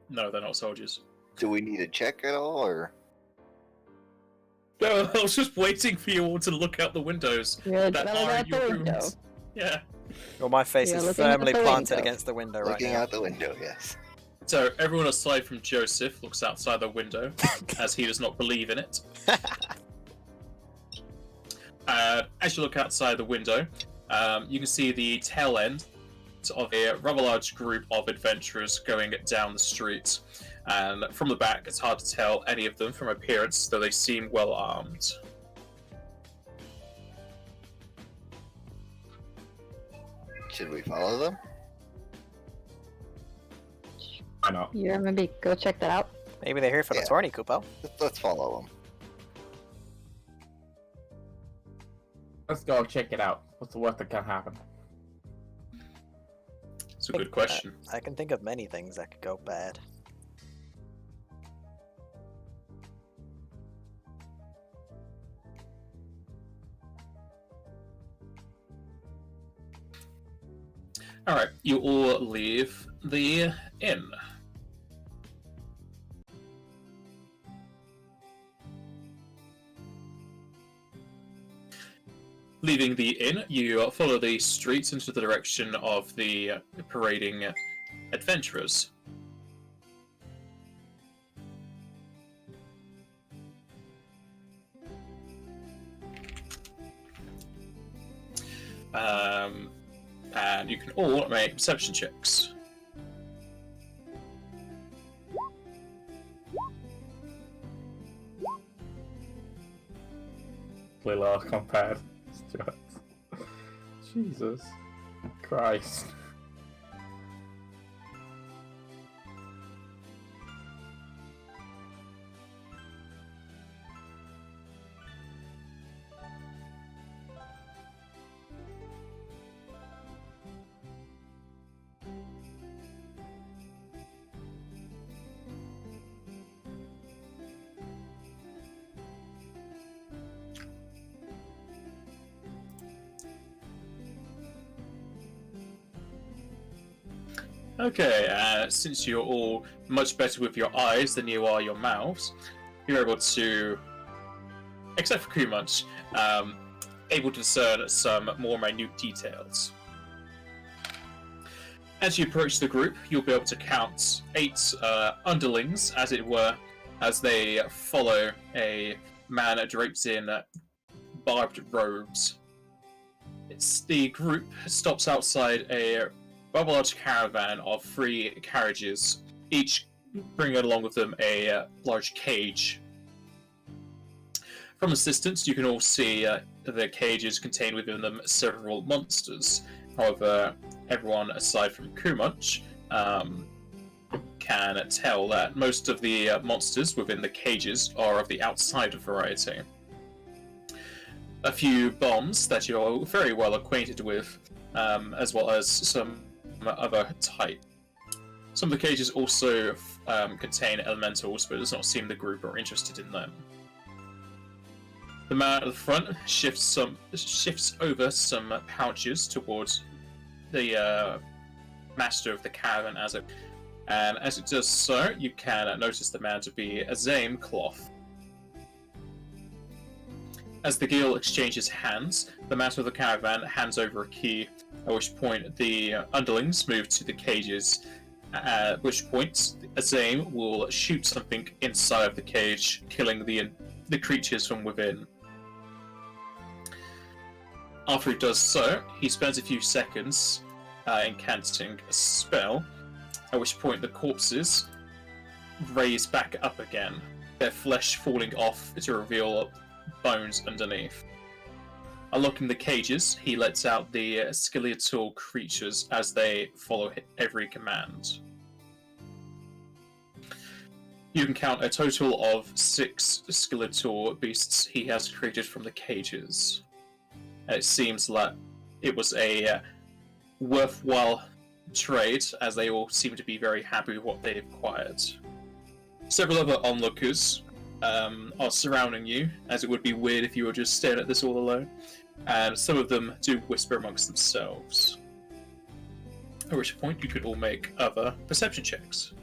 No, they're not soldiers. Do we need to check at all, or? No, I was just waiting for you all to look out the windows Yeah, that look are out in your the window. rooms. Yeah. Well, my face Yeah, is looking out firmly the planted window. against the window right Looking now. out the window, yes. So everyone aside from Joseph looks outside the window, as he does not believe in it. As you look outside the window, you can see the tail end of a rather large group of adventurers going down the street. And from the back, it's hard to tell any of them from appearance, though they seem well armed. Should we follow them? Why not? Yeah, maybe go check that out. Maybe they're here for the Yeah. tourney, Capo. Let's follow them. Let's go check it out. What's the worst that can happen? It's a good question. I can think of many things that could go bad. Alright, you all leave the inn. Leaving the inn, you follow the streets into the direction of the parading adventurers. And you can all make perception checks. Lila compared. Jesus Christ. Okay, since you're all much better with your eyes than you are your mouths, you're able to, except for Kumunch, able to discern some more minute details. As you approach the group, you'll be able to count 8 underlings, as it were, as they follow a man draped in barbed robes. The group stops outside a rather large caravan of 3 carriages, each bringing along with them a large cage. From a distance, you can all see the cages contain within them several monsters. However, everyone aside from Kumunch can tell that most of the monsters within the cages are of the outsider variety. A few bombs that you're very well acquainted with, as well as some other type. Some of the cages also contain elementals, but it does not seem the group are interested in them. The man at the front shifts over some pouches towards the master of the caravan, and as it does so, you can notice the man to be a Zame cloth. As the guild exchanges hands, the master of the caravan hands over a key, at which point the underlings move to the cages At which point, Azame will shoot something inside of the cage, killing the creatures from within. After he does so, he spends a few seconds incanting a spell, at which point the corpses raise back up again, their flesh falling off to reveal bones underneath. Unlocking the cages, he lets out the skeletal creatures as they follow every command. You can count a total of 6 skeletal beasts he has created from the cages. And it seems like it was a worthwhile trade, as they all seem to be very happy with what they've acquired. Several other onlookers are surrounding you, as it would be weird if you were just staring at this all alone. And some of them do whisper amongst themselves. At which point you could all make other perception checks.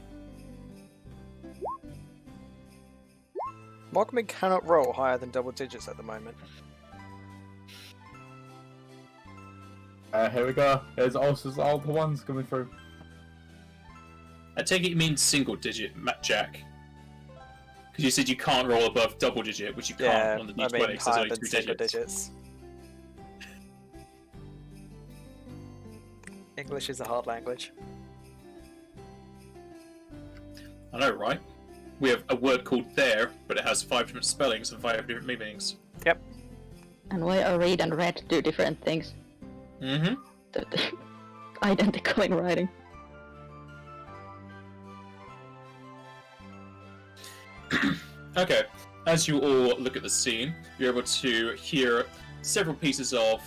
Mogman cannot roll higher than double digits at the moment. Here we go. There's also all the ones coming through. I take it you mean single digit, Jack. Because you said you can't roll above double digit, which you can't on the D20, I mean because there's higher only than 2 single digits. digits. English is a hard language. I know, right? We have a word called there, but it has 5 different spellings and 5 different meanings. Yep. And why are read and read do different things? Mm-hmm. Identical in writing. Okay, as you all look at the scene, you're able to hear several pieces of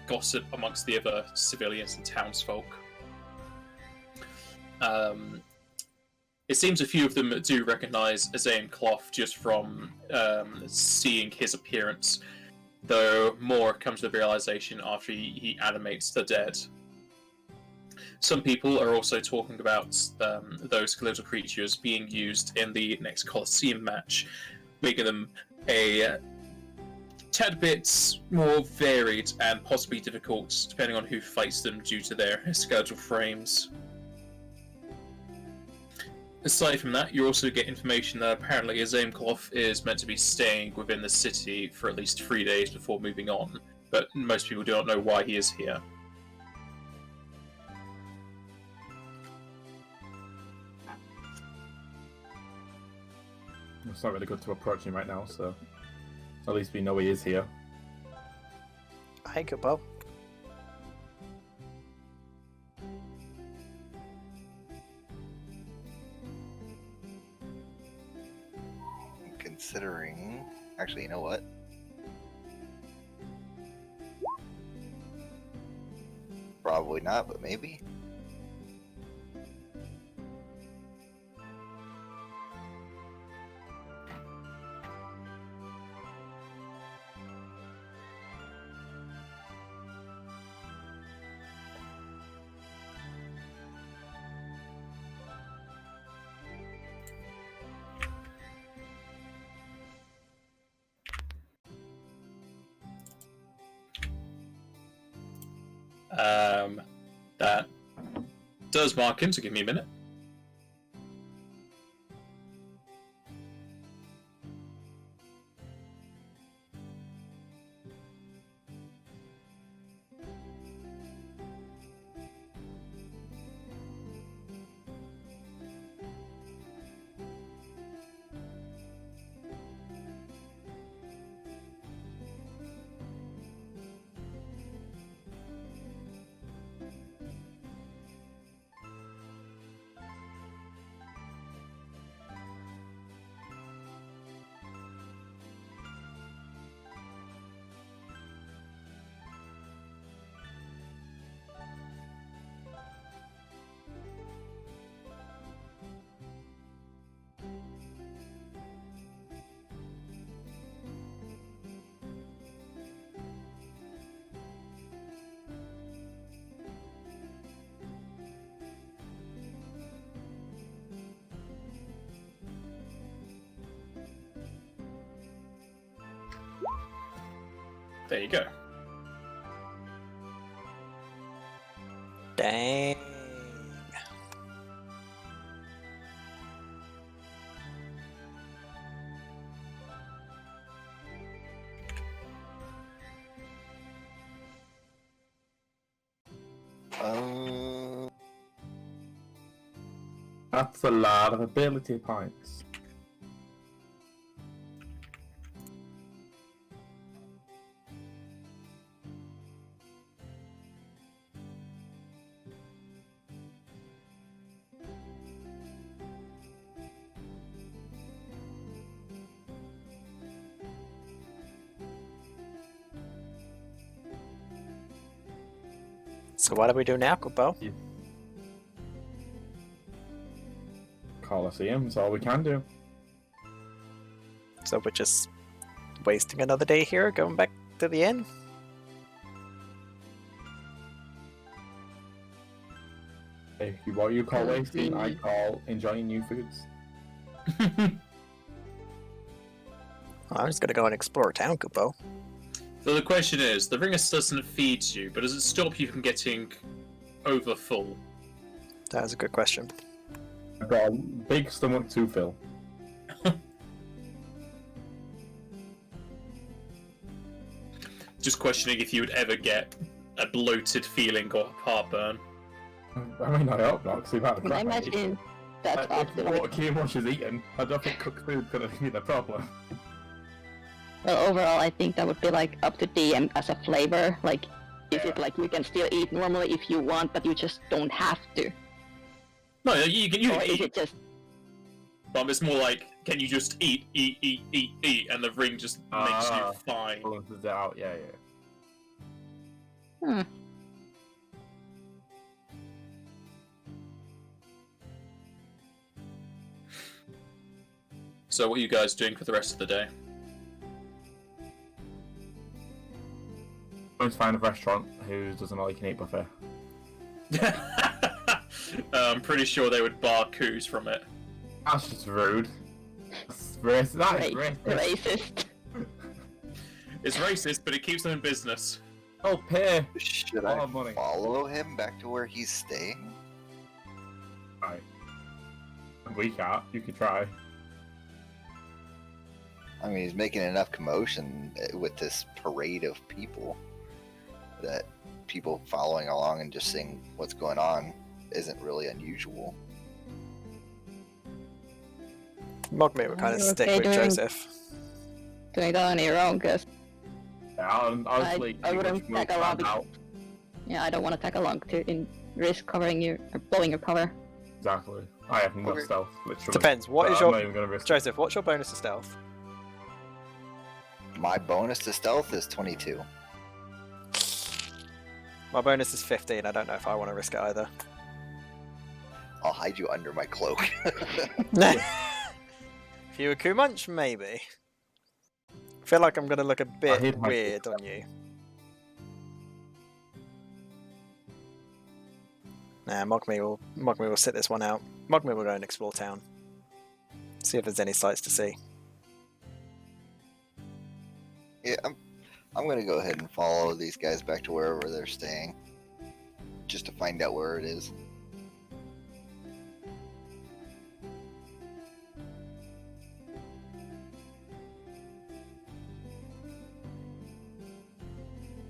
gossip amongst the other civilians and townsfolk. It seems a few of them do recognize Azame Cloth just from seeing his appearance, though more comes to the realization after he animates the dead. Some people are also talking about those skeletal creatures being used in the next Colosseum match, making them a tad bit more varied and possibly difficult depending on who fights them due to their skeletal frames. Aside from that, you also get information that apparently Azame Cloth is meant to be staying within the city for at least 3 days before moving on, but most people do not know why he is here. It's not really good to approach him right now, so at least we know he is here. Hey, good Bob. Considering, actually, you know what? Probably not, but maybe. That does mark him, so give me a minute. There you go. Dang. That's a lot of ability points. So what do we do now, Kupo? Colosseum's all we can do. So we're just wasting another day here, going back to the inn? If you, what you call wasting, I call enjoying new foods. I'm just gonna go and explore town, Kupo. So the question is, the ringus doesn't feed you, but does it stop you from getting over full? That is a good question. I've got a big stomach to fill. Just questioning if you would ever get a bloated feeling or heartburn. I mean, I hope not, because we've had a I crap imagine that's If up to what like, Keymush is eating, I don't think cooked food's gonna be the problem. well, overall, I think that would be like up to DM as a flavor. Like, is it like you can still eat normally if you want, but you just don't have to? No, you can Or is eat, it just but it's more like, can you just eat, and the ring just makes you fine. Balances it out, yeah. hmm. So what are you guys doing for the rest of the day? Going to find a restaurant who doesn't all you can eat buffet. I'm pretty sure they would bar coos from it. That's just rude. That's racist. That is racist. Racist. It's racist, but it keeps them in business. Oh, pay. Should Lot I of money. follow him back to where he's staying? Right. We can't. You could try. I mean, he's making enough commotion with this parade of people that people following along and just seeing what's going on isn't really unusual. Mogme would kind of You're stick okay with doing- Joseph. Doing that on your own, because Yeah, honestly, I wouldn't tag along. Yeah, I don't want to tag along to risk covering you or blowing your cover. Exactly. I have no Okay. stealth, literally. Depends. What But is I'm your not even gonna risk it. Joseph? What's your bonus to stealth? My bonus to stealth is 22. My bonus is 15. I don't know if I want to risk it either. I'll hide you under my cloak. If you were Kumunch, maybe. I feel like I'm gonna look a bit hid my- weird on you. Nah, Mogme will sit this one out. Mogme will go and explore town. See if there's any sights to see. Yeah, I'm gonna go ahead and follow these guys back to wherever they're staying, just to find out where it is.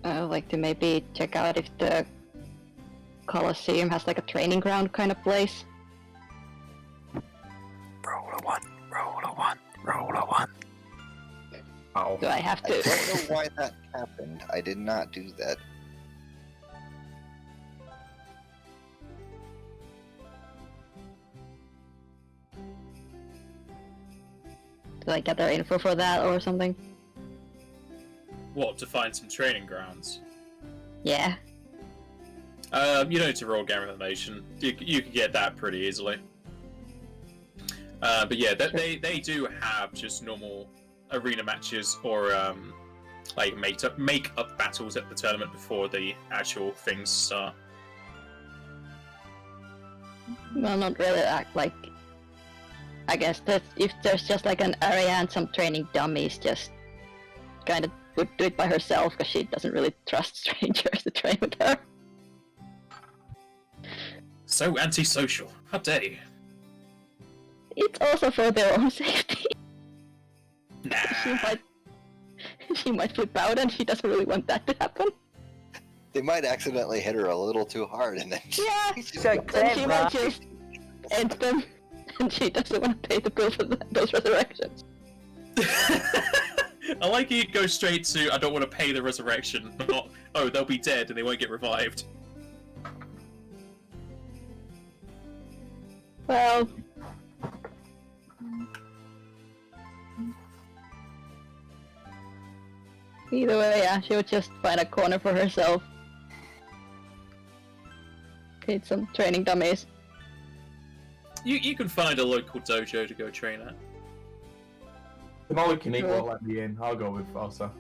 I would like to maybe check out if the Colosseum has like a training ground kind of place. Roll a 1, roll a 1, roll a 1. Ow. Do I have I to? don't know why that happened. I did not do that. Do I gather info for that or something? What, to find some training grounds? Yeah. You don't need to roll game information. You can get that pretty easily. But yeah, they do have just normal arena matches or like make up battles at the tournament before the actual things start. Well, not really. Like, I guess that if there's just like an area and some training dummies, just kind of would do it by herself because she doesn't really trust strangers to train with her. So antisocial. How dare you? It's also for their own safety. Nah. She might flip out, and she doesn't really want that to happen. They might accidentally hit her a little too hard, and then Yeah, So then she might clever. just end them, and she doesn't want to pay the bill for those resurrections. I like you go straight to I don't want to pay the resurrection, not oh they'll be dead and they won't get revived. Well, either way, yeah, she would just find a corner for herself. Need some training dummies. You can find a local dojo to go train at. The Molly can eat Sure. won't let me in. I'll go with Fossa.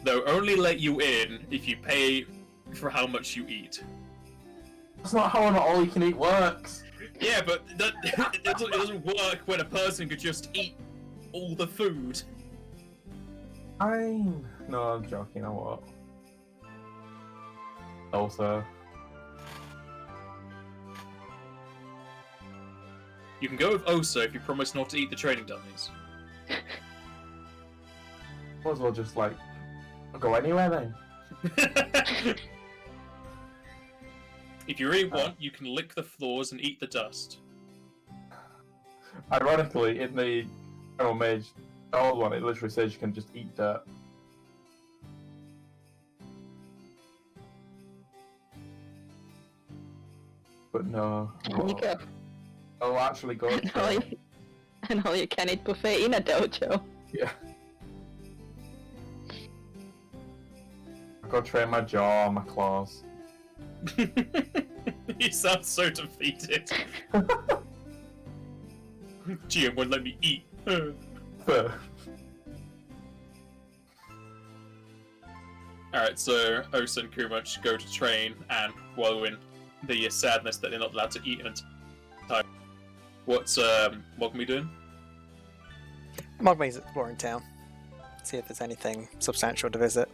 They'll only let you in if you pay for how much you eat. That's not how an all you can eat works. Yeah, but that, it doesn't work when a person could just eat all the food. No, I'm joking. I won't. Also, You can go with Osa if you promise not to eat the training dummies. might as well just like I'll go anywhere then. If you really want, you can lick the floors and eat the dust. Ironically, in the Primal Mage old one, it literally says you can just eat dirt. But no. And you go. I'll actually go And all to you, and all you can eat buffet in a dojo. yeah. I'll go train my jaw, my claws. You sound so defeated. GM won't let me eat. Alright, so Osa and Kumach go to train and wallow in the sadness that they're not allowed to eat in time. What's Mogmi doing? Mogmi's exploring town. See if there's anything substantial to visit.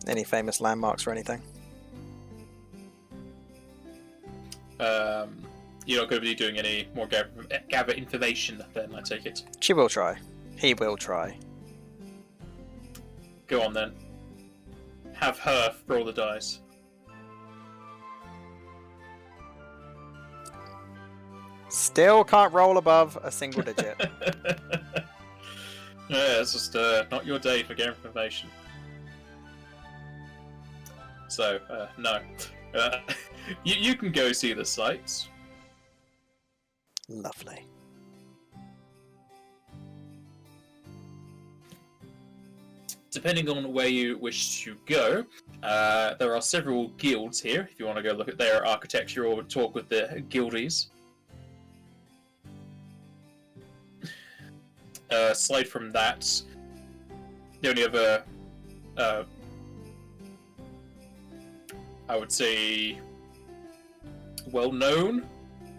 Any famous landmarks or anything. You're not going to be doing any more gather information then, I take it. She will try. He will try. Go on then. Have her roll the dice. Still can't roll above a single digit. Yeah, it's just not your day for game information. So, no. You can go see the sights. Lovely. Depending on where you wish to go, there are several guilds here, if you want to go look at their architecture or talk with the guildies. Aside from that, the only other, I would say, well-known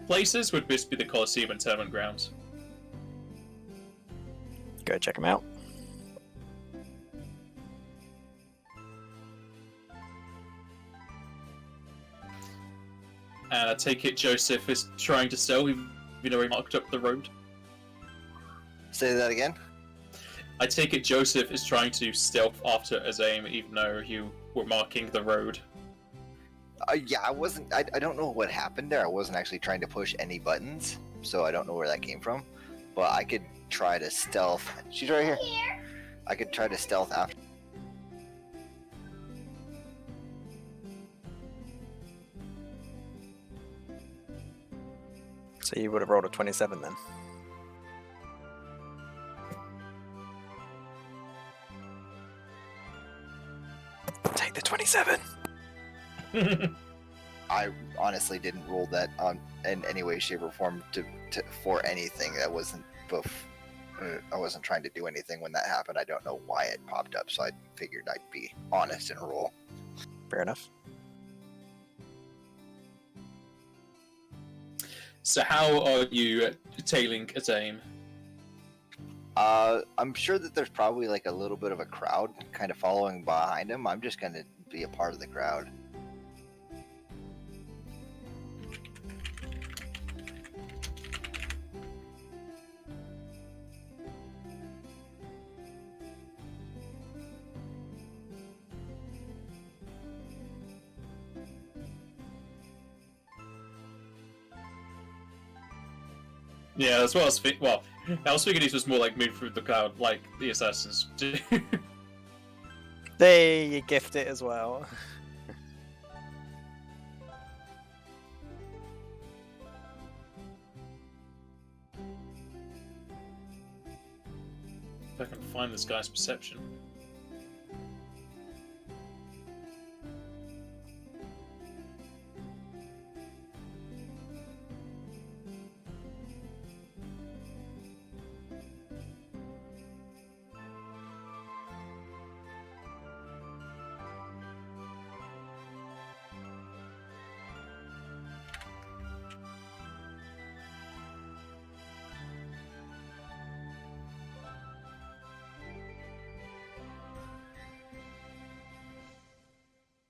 places would just be the Colosseum and Tournament Grounds. Go check him out. And I take it Joseph is trying to sell, even though he marked up the road. Say that again. I take it Joseph is trying to stealth after Azame, even though you were marking the road. Yeah, I wasn't. I don't know what happened there. I wasn't actually trying to push any buttons, so I don't know where that came from. But I could try to stealth. She's right here. I could try to stealth after. So you would have rolled a 27 then. Take the 27. I honestly didn't roll that on in any way, shape, or form for anything. That wasn't I wasn't trying to do anything when that happened. I don't know why it popped up, so I figured I'd be honest and roll. Fair enough. So how are you tailing Azame? I'm sure that there's probably like a little bit of a crowd kind of following behind him. I'm just gonna be a part of the crowd. Yeah, as well as well, I was thinking this was more like move through the cloud, like the assassins do. They gift it as well. If I can find this guy's perception.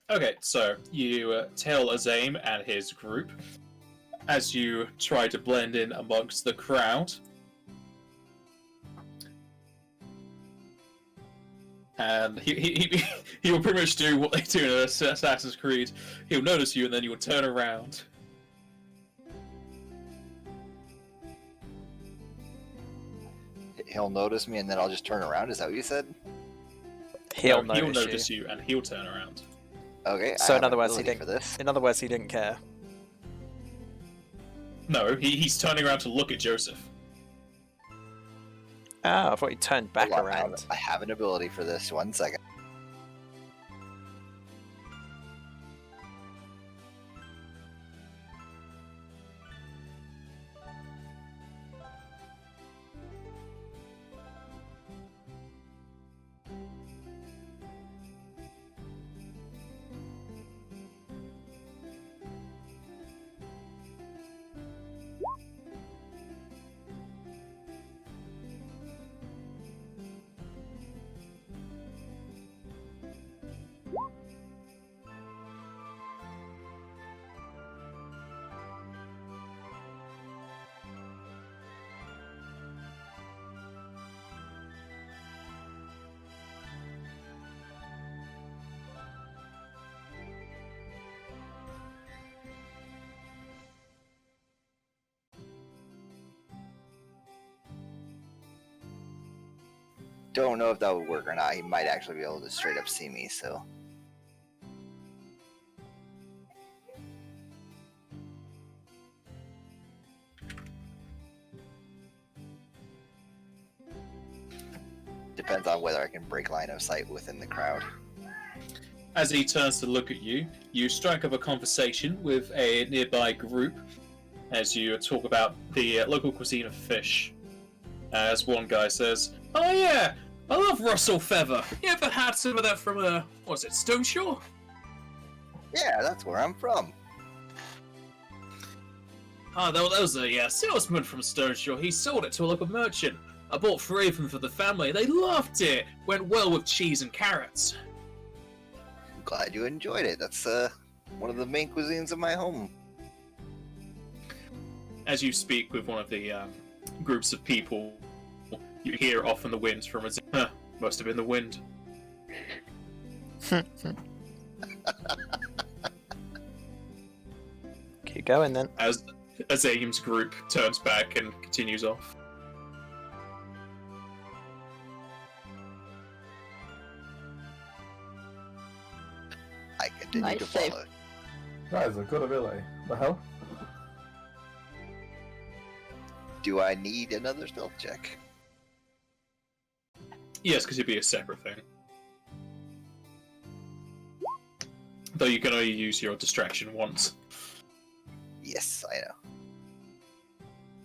Okay, so you tell Azame and his group as you try to blend in amongst the crowd. And he will pretty much do what they do in Assassin's Creed. He'll notice you and then you'll turn around. He'll notice me and then I'll just turn around. Is that what you said? He'll No, notice you. you and he'll turn around. Okay. So I in have other words, he ability didn't. for this. In other words, he didn't care. No, he's turning around to look at Joseph. Ah, I thought he turned back Hold on, around. I have an ability for this. 1 second. Don't know if that would work or not. He might actually be able to straight up see me, so. Depends on whether I can break line of sight within the crowd. As he turns to look at you, you strike up a conversation with a nearby group as you talk about the local cuisine of fish. As one guy says, "Oh yeah, I love Russell Feather. You ever had some of that from, what was it, Stone Shore?" Yeah, that's where I'm from. Ah, that was a salesman from Stone Shore. He sold it to a local merchant. I bought 3 of them for the family. They loved it. Went well with cheese and carrots. I'm glad you enjoyed it. That's one of the main cuisines of my home. As you speak with one of the groups of people, you hear off in the wind from a must have been the wind. Keep going then. As Aim's group turns back and continues off. I continue Nice to save. follow. That is a good ability. The hell? Do I need another stealth check? Yes, because it'd be a separate thing. Though you can only use your distraction once. Yes, I know.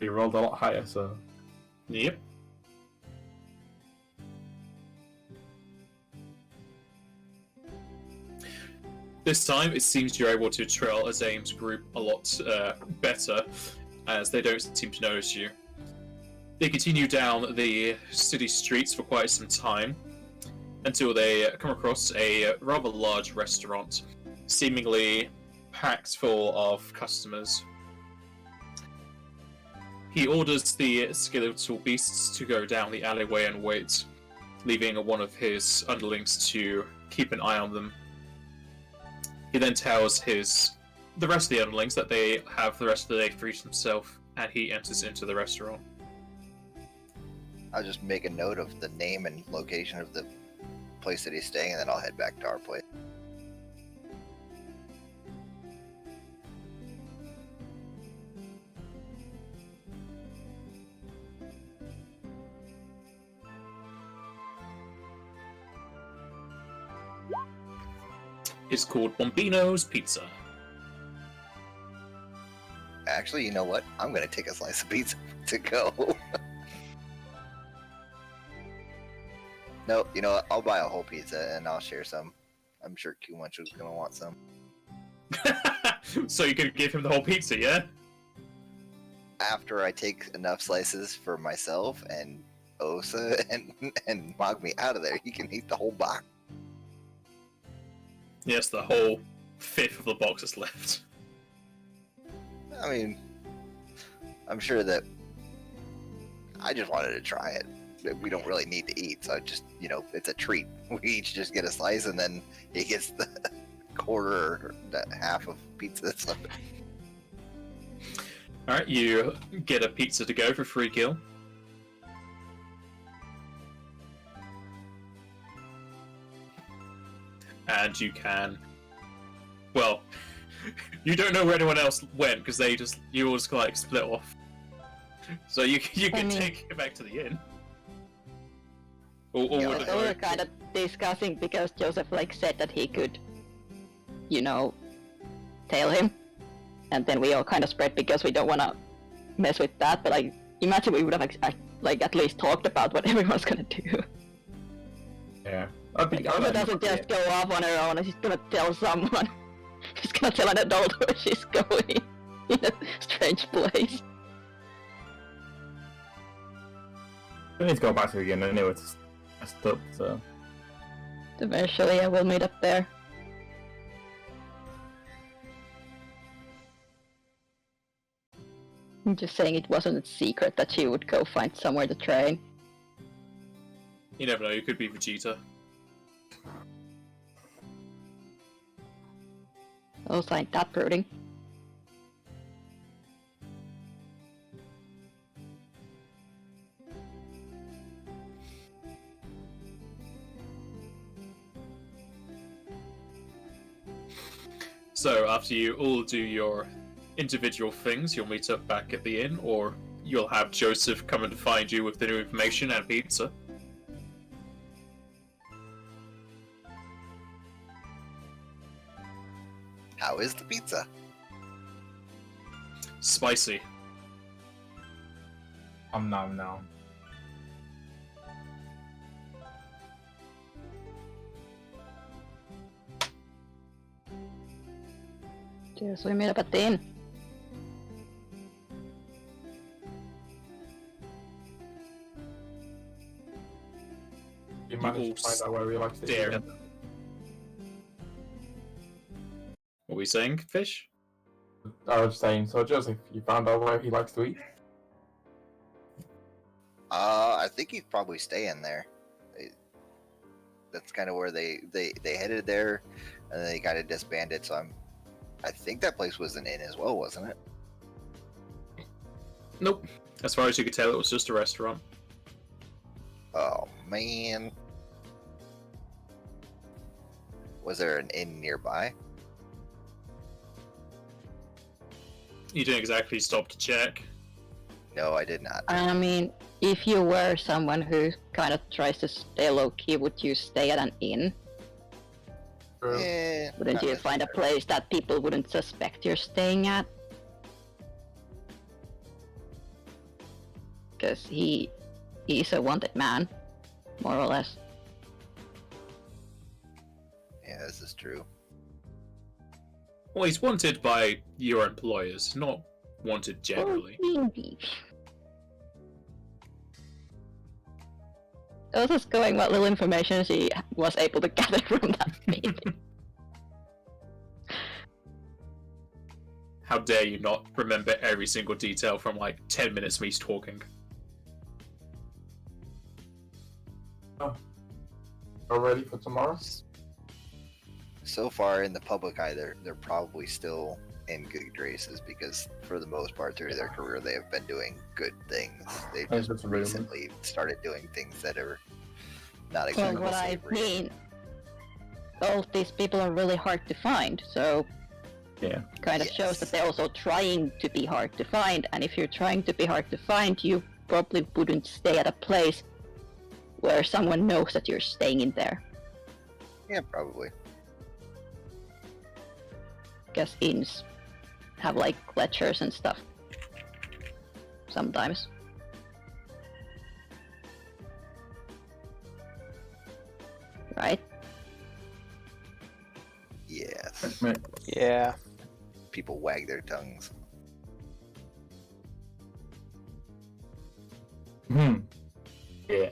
He rolled a lot higher, so. Yep. This time, it seems you're able to trail Azame's group a lot better, as they don't seem to notice you. They continue down the city streets for quite some time, until they come across a rather large restaurant, seemingly packed full of customers. He orders the skeletal beasts to go down the alleyway and wait, leaving one of his underlings to keep an eye on them. He then tells his the rest of the underlings that they have the rest of the day for each themselves, and he enters into the restaurant. I'll just make a note of the name and location of the place that he's staying, and then I'll head back to our place. It's called Bombino's Pizza. Actually, you know what? I'm gonna take a slice of pizza to go. No, you know what? I'll buy a whole pizza and I'll share some. I'm sure Q-Munch is gonna want some. So you could give him the whole pizza, yeah? After I take enough slices for myself and Osa and Mogmi out of there, he can eat the whole box. Yes, the whole fifth of the box is left. I mean, I'm sure that I just wanted to try it. We don't really need to eat, so just, you know, it's a treat. We each just get a slice, and then he gets the quarter or the half of pizza that's left. Alright, you get a pizza to go for free kill. And you can... Well, you don't know where anyone else went, because you all just like split off. So you can take it back to the inn. Or We would were it kind of discussing because Joseph like said that he could, you know, tail him, and then we all kind of spread because we don't want to mess with that. But like, imagine we would have like at least talked about what everyone's gonna do. Yeah. Elsa doesn't just go off on her own. She's gonna tell someone. She's gonna tell an adult where she's going in a strange place. I need to go back to it again anyway. It's messed up, so. Eventually, I will meet up there. I'm just saying it wasn't a secret that she would go find somewhere to train. You never know, you could be Vegeta. Also, ain't that brooding. So after you all do your individual things, you'll meet up back at the inn, or you'll have Joseph come and find you with the new information and pizza. How is the pizza? Spicy. Nom nom. Just we meet up at the inn. You managed to find out where we like to eat. What were we saying, Fish? I was saying, so Joseph, you found out where he likes to eat? I think he's probably staying there. That's kind of where they headed there, and then they got it disbanded. So I think that place was an inn as well, wasn't it? Nope. As far as you could tell, it was just a restaurant. Oh man. Was there an inn nearby? You didn't exactly stop to check. No, I did not. I mean, if you were someone who kind of tries to stay low-key, would you stay at an inn? Eh, Wouldn't not you find a place that people wouldn't suspect you're staying at? Because he's a wanted man, more or less. Yeah, this is true. Well, he's wanted by your employers, not wanted generally. Oh, maybe. I was just going what little information she was able to gather from that meeting. How dare you not remember every single detail from like 10 minutes of me talking? Oh. All ready for tomorrow? So far in the public eye, they're probably still in good graces because for the most part through their career they have been doing good things. They've That's just just really- recently started doing things that are not Well, exactly what I savory. mean, all these people are really hard to find, so Yeah. kind of shows that they're also trying to be hard to find, and if you're trying to be hard to find, you probably wouldn't stay at a place where someone knows that you're staying in there. Yeah, probably. Because inns have like ledgers and stuff. Sometimes. Right? Yes. Right. Yeah. People wag their tongues. Yeah.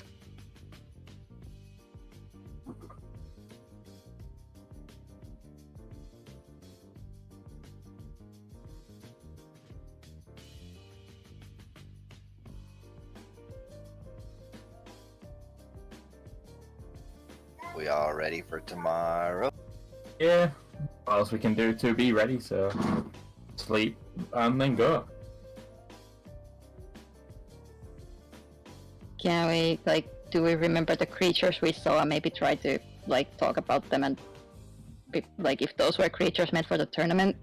We all ready for tomorrow? Yeah. What else we can do to be ready? So sleep and then go. Can we, like, do we remember the creatures we saw and maybe try to, like, talk about them and, like, if those were creatures meant for the tournament?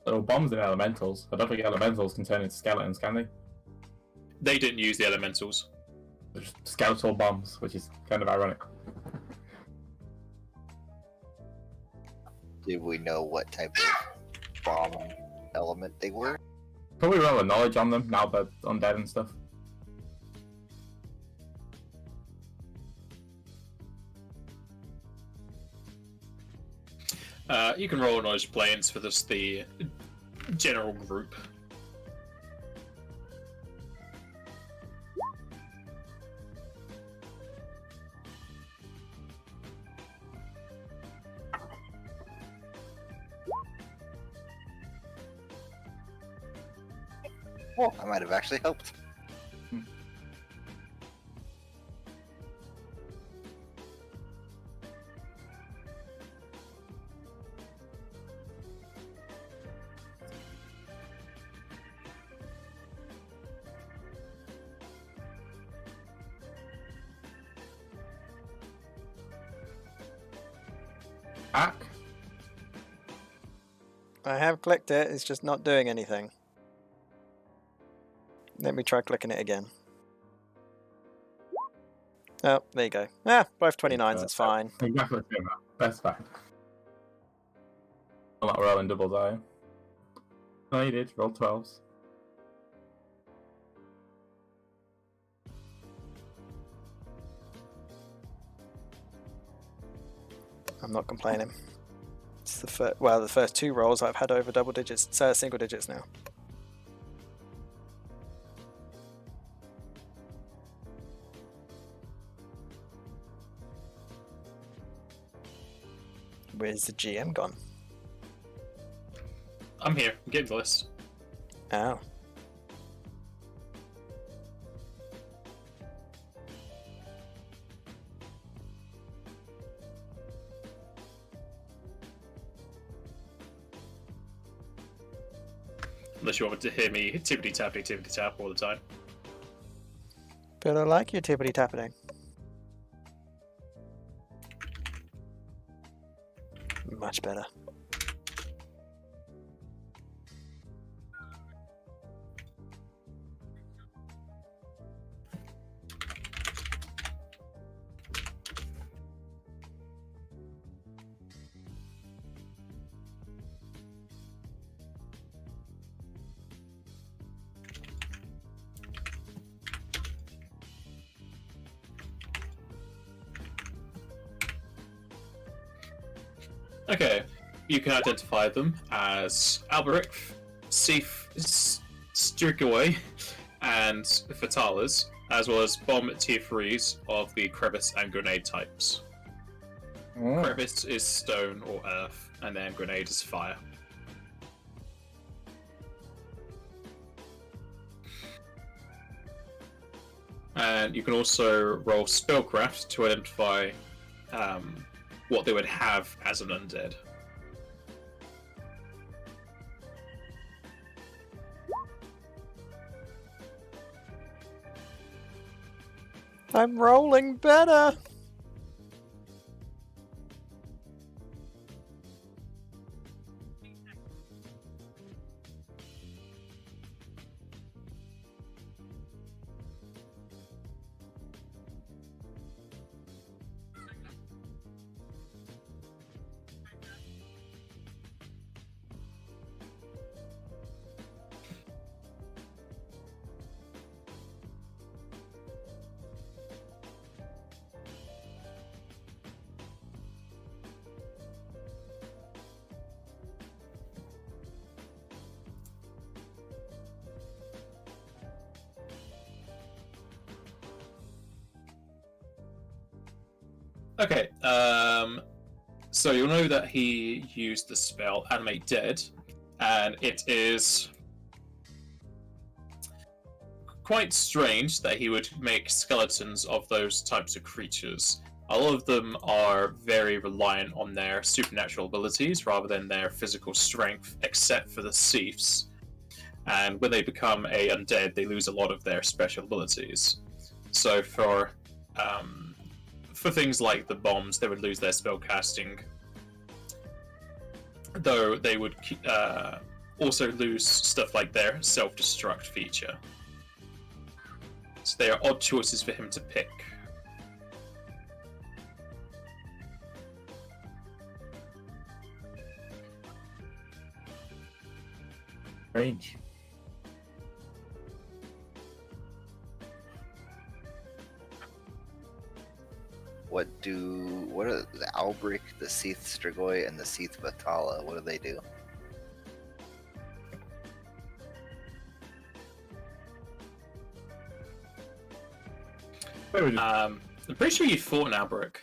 So bombs and elementals. I don't think elementals can turn into skeletons, can they? They didn't use the elementals. They're just skeletal bombs, which is kind of ironic. Did we know what type of bomb element they were? Probably roll a knowledge on them now they're undead and stuff. You can roll knowledge planes for this, the general group. Well, I might have actually helped. Back. I have clicked it, it's just not doing anything. Let me try clicking it again. Oh, there you go. Ah, both 29s, it's fine. Exactly the same amount. That's fine. I'm not rolling doubles, are you? No, you did. Roll 12s. I'm not complaining. It's the first two rolls I've had over double digits, single digits now. Where's the GM gone? I'm here. I'm getting the list. Oh. Unless you want to hear me tippity tap all the time. But I like your tippity tapping. Much better. Okay, you can identify them as Alberic, Sif, Strigaway, and Fatalas, as well as bomb Theorize of the crevice and grenade types. Crevice is stone or earth, and then grenade is fire. And you can also roll spellcraft to identify what they would have as an undead. I'm rolling better. Okay, so you'll know that he used the spell Animate Dead, and it is quite strange that he would make skeletons of those types of creatures. A lot of them are very reliant on their supernatural abilities rather than their physical strength, except for the Thieves. And when they become a undead, they lose a lot of their special abilities. So for things like the bombs, they would lose their spell casting, though they would also lose stuff like their self-destruct feature. So they are odd choices for him to pick. Strange. What are the Albric, the Seath Strigoi, and the Seath Vatala? What do they do? I'm pretty sure you fought an Albric.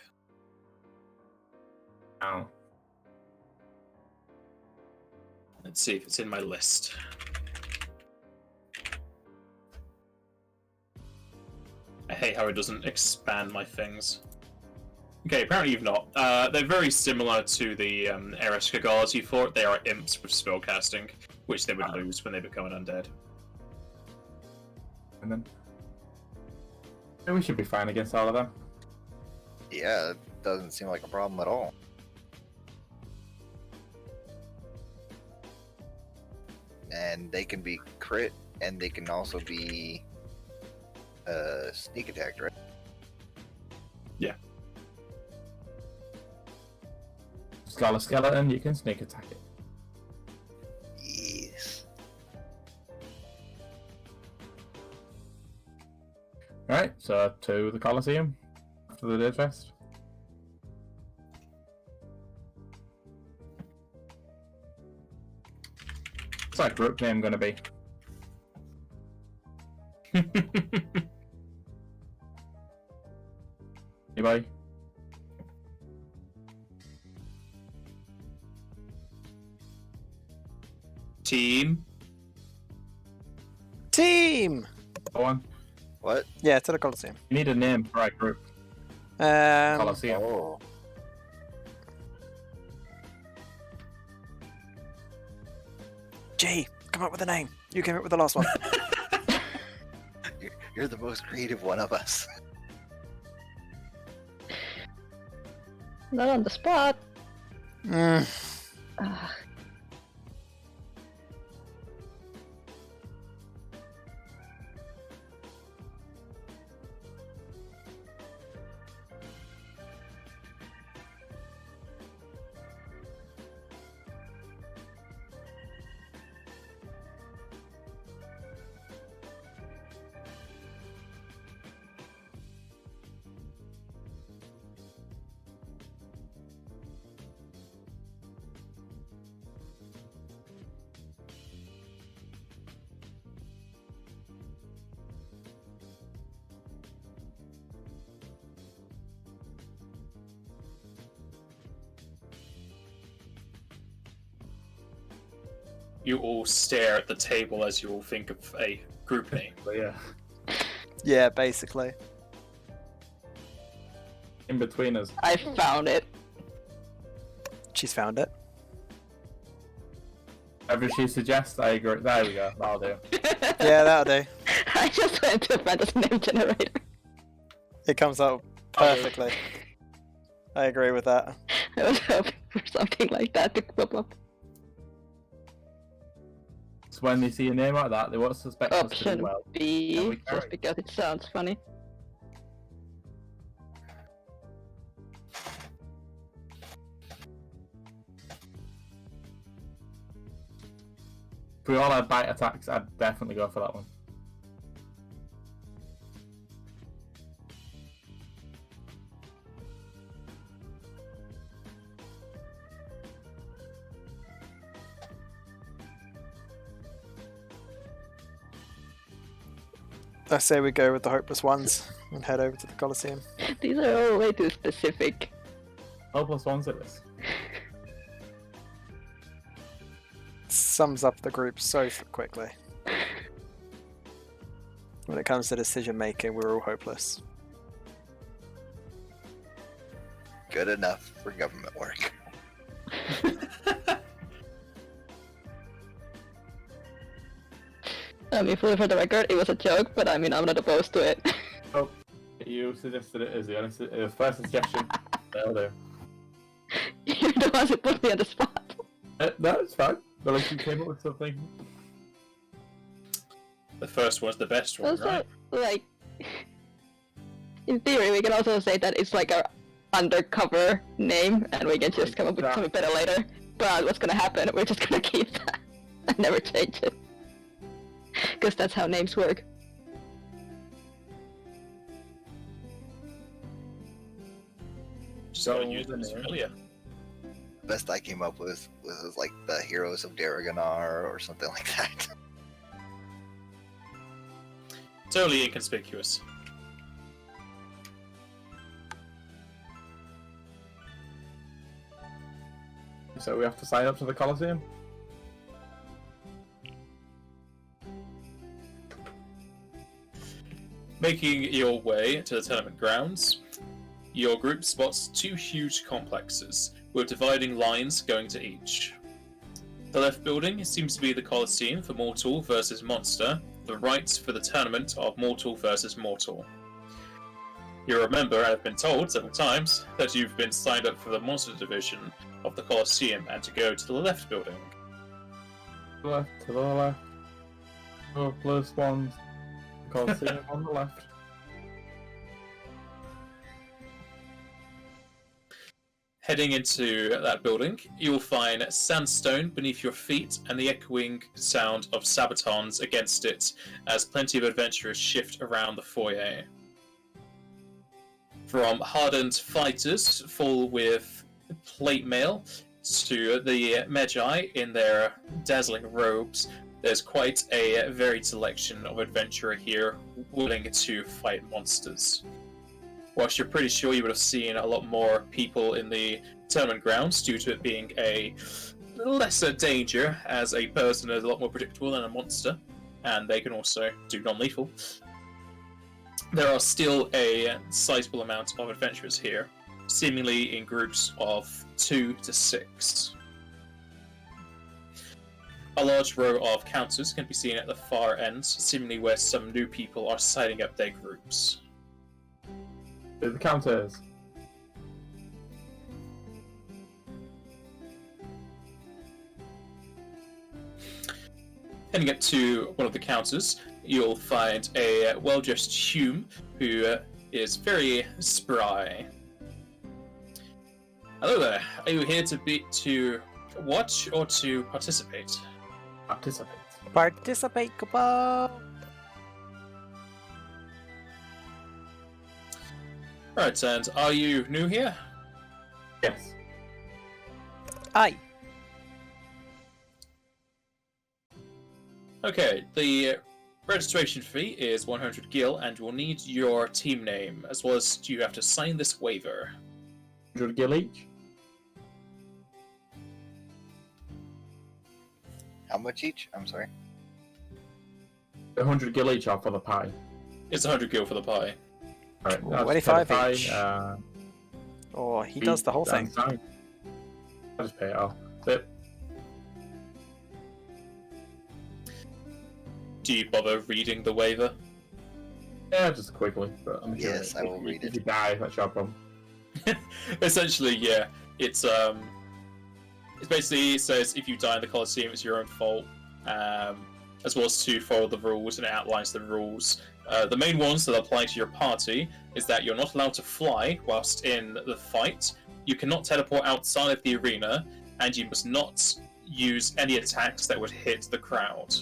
Oh. Let's see if it's in my list. I hate how it doesn't expand my things. Okay, apparently you've not. They're very similar to the Ereshkigal guards you fought. They are imps with spellcasting, which they would lose when they become an undead. And then we should be fine against all of them. Yeah, it doesn't seem like a problem at all. And they can be crit, and they can also be sneak attacked, right? Yeah. Skull a skeleton, you can sneak attack it. Yes. Right, so to the Colosseum after the Dead Fest. What's that group name gonna be? Anybody? Team. Team! Go on. What? Yeah, to the Colosseum. You need a name for our group. Colosseum. Oh. G, come up with a name. You came up with the last one. You're the most creative one of us. Not on the spot. Mm. Ugh. You all stare at the table as you all think of a group name. But yeah, Yeah, basically. in between us. I found it. She's found it. Whatever she suggests, I agree. There we go. That'll do. Yeah, that'll do. I just went to a fantasy name generator. It comes out perfectly. I agree with that. I was hoping for something like that to pop up. So when they see a name like that, they won't suspect us to do Option well. And B, we carry. just because it sounds funny. If we all had bite attacks, I'd definitely go for that one. I say we go with the hopeless ones and head over to the Colosseum. These are all way too specific. Hopeless ones at this. Sums up the group so quickly. When it comes to decision making, we're all hopeless. Good enough for government work. I mean, fully for the record, it was a joke, but I mean, I'm not opposed to it. Oh, you suggested it as the first suggestion. That'll do. You're the ones who put me on the spot. No, it's fine. But like you came up with something. The first one's the best one, Also, right? like, in theory, we can also say that it's like our undercover name, and we can just come up with something better later. But what's gonna happen? We're just gonna keep that and never change it. Because that's how names work. Just gotta use them as familiar. Best I came up with was like the Heroes of Regan-Who or something like that. Totally inconspicuous. So we have to sign up to the Colosseum? Making your way to the tournament grounds, your group spots two huge complexes, with dividing lines going to each. The left building seems to be the Colosseum for Mortal versus Monster, the right for the tournament of Mortal versus Mortal. You remember and have been told several times that you've been signed up for the Monster division of the Colosseum and to go to the left building. To the left. Hopeless ones. Colosseum on the left. Heading into that building, you will find sandstone beneath your feet and the echoing sound of sabatons against it as plenty of adventurers shift around the foyer. From hardened fighters full with plate mail to the Magi in their dazzling robes, there's quite a varied selection of adventurer here willing to fight monsters. Whilst you're pretty sure you would have seen a lot more people in the tournament grounds due to it being a lesser danger, as a person is a lot more predictable than a monster, and they can also do non-lethal, there are still a sizable amount of adventurers here, seemingly in groups of 2 to 6. A large row of counters can be seen at the far ends, seemingly where some new people are signing up their groups. The counters. Heading up to one of the counters, you'll find a well-dressed Hume who is very spry. Hello there. Are you here to watch or to participate? Participate. Participate, Kupo! Right, and are you new here? Yes. Aye. Okay, the registration fee is 100 gil, and we'll need your team name, as well as you have to sign this waiver. 100 gil each. How much each? I'm sorry. 100 gil each off for the pie. It's 100 gil for the pie. Right, 25 pie, each. Oh, he does the whole thing. I'll just pay it off. But Do you bother reading the waiver? Yeah, just quickly. But I'm sure Yes, I will read if it. you die, that's your problem. Essentially, yeah, it's basically, it says if you die in the Colosseum, it's your own fault, as well as to follow the rules, and it outlines the rules. The main ones that apply to your party is that you're not allowed to fly whilst in the fight, you cannot teleport outside of the arena, and you must not use any attacks that would hit the crowd.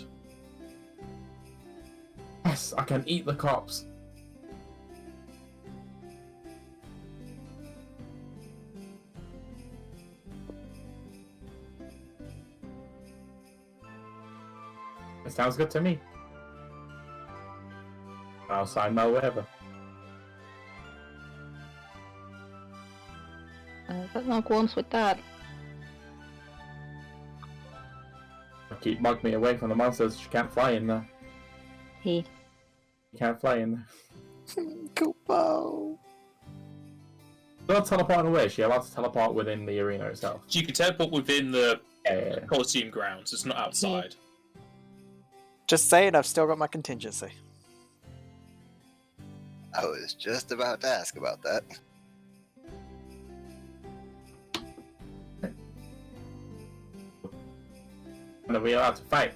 Yes, I can eat the cops. It sounds good to me. I'll sign my whatever. Got no qualms with that. Keep Mug me away from the monsters. She can't fly in there. He. You can't fly in there. Kupo. Not teleporting away. She allowed to teleport within the arena itself. You can teleport within the Yeah. Colosseum grounds, it's not outside. Just saying, I've still got my contingency. I was just about to ask about that. And are we allowed to fight?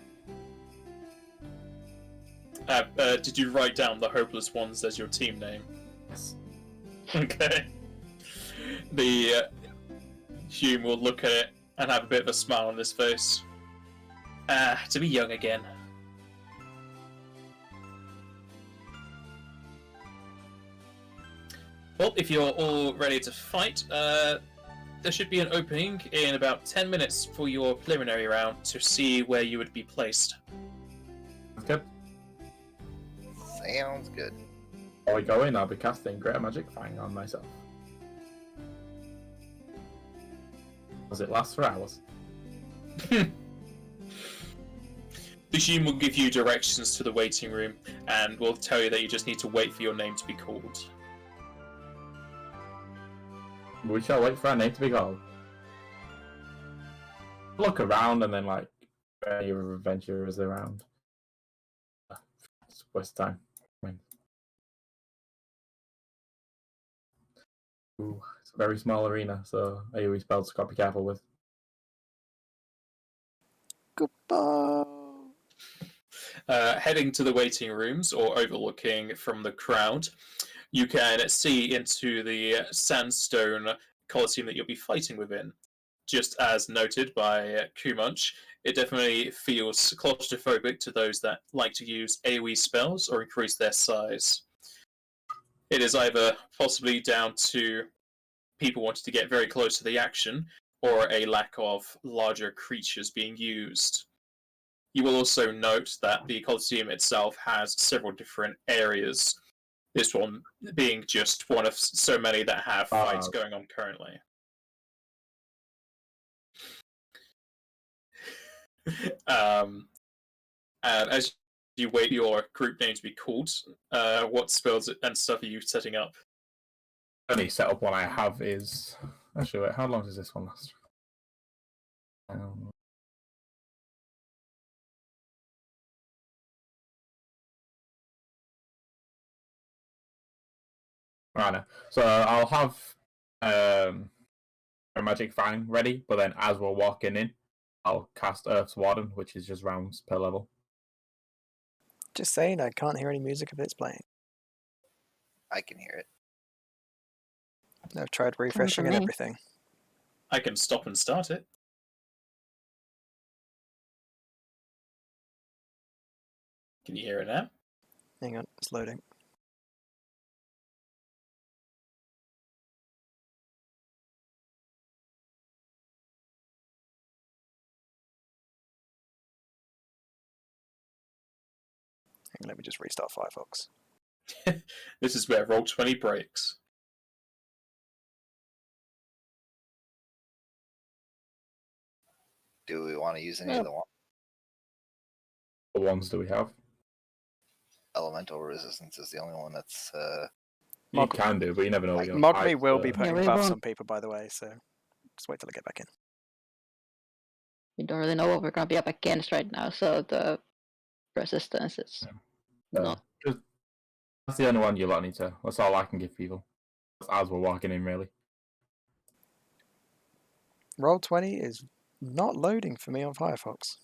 Did you write down the Hopeless Ones as your team name? Yes. Okay. The Hume will look at it and have a bit of a smile on his face. To be young again. Well, if you're all ready to fight, there should be an opening in about 10 minutes for your preliminary round to see where you would be placed. That's good. Sounds good. Before we go in, I'll be casting Greater Magic Fang on myself. Does it last for hours? The Hume will give you directions to the waiting room and will tell you that you just need to wait for your name to be called. We shall wait for our name to be called. Look around and then, like, where your adventure is around. It's waste time. Ooh, it's a very small arena, so AoE spells got to be careful with. Kupo. Heading to the waiting rooms or overlooking from the crowd, you can see into the sandstone Colosseum that you'll be fighting within. Just as noted by Kumunch, it definitely feels claustrophobic to those that like to use AoE spells or increase their size. It is either possibly down to people wanting to get very close to the action, or a lack of larger creatures being used. You will also note that the Colosseum itself has several different areas, this one being just one of so many that have fights going on currently. And as you wait your group name to be called, what spells and stuff are you setting up? The only setup one I have is... Actually, wait, how long does this one last? Right now. So I'll have a Magic Fang ready, but then as we're walking in, I'll cast Earth's Warden, which is just rounds per level. Just saying, I can't hear any music if it's playing. I can hear it. I've tried refreshing and me. everything. I can stop and start it. Can you hear it now? Hang on, it's loading. Hang on, let me just restart Firefox. This is where Roll20 breaks. Do we want to use any of the What ones do we have? elemental resistance? Is the only one that's You Mog- can do, but you never know. what your Mogme height, will be putting we buffs won't. on people, by the way, so just wait till I get back in. We don't really know what we're gonna be up against right now, so the resistance is not. just That's the only one you lot need to. That's all I can give people. As we're walking in, really. Roll20 is not loading for me on Firefox.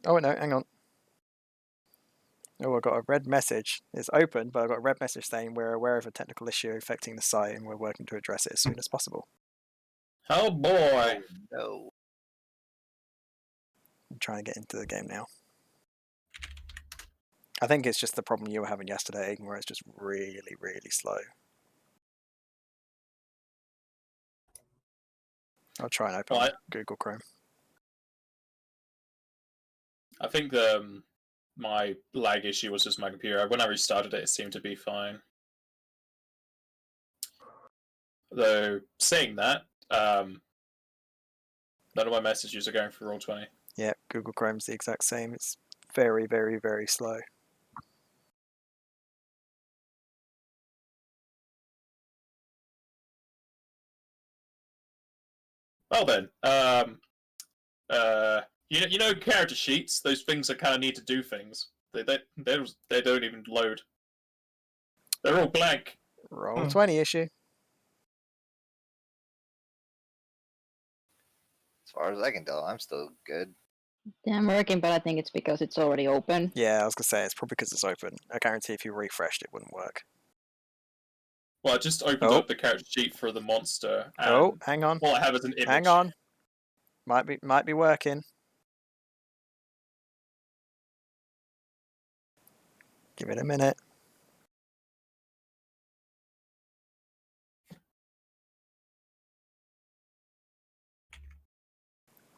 Oh no, hang on. Oh, I got a red message. It's open, but I got a red message saying we're aware of a technical issue affecting the site and we're working to address it as soon as possible. Oh boy! No. I'm trying to get into the game now. I think it's just the problem you were having yesterday, Aidan, where it's just really, really slow. I'll try and open Google Chrome. I think my lag issue was just my computer. When I restarted it, it seemed to be fine. Though, saying that, none of my messages are going through Roll20. Yeah, Google Chrome's the exact same. It's very, very, very slow. Well then, you know character sheets. Those things that kind of need to do things. They don't even load. They're all blank. Roll20 issue. As far as I can tell, I'm still good. Yeah, I'm working, but I think it's because it's already open. Yeah, I was gonna say it's probably because it's open. I guarantee if you refreshed, it wouldn't work. Well, I just opened up the character sheet for the monster. And Oh, hang on. all I have is an image. Hang on. Might be working. Give it a minute.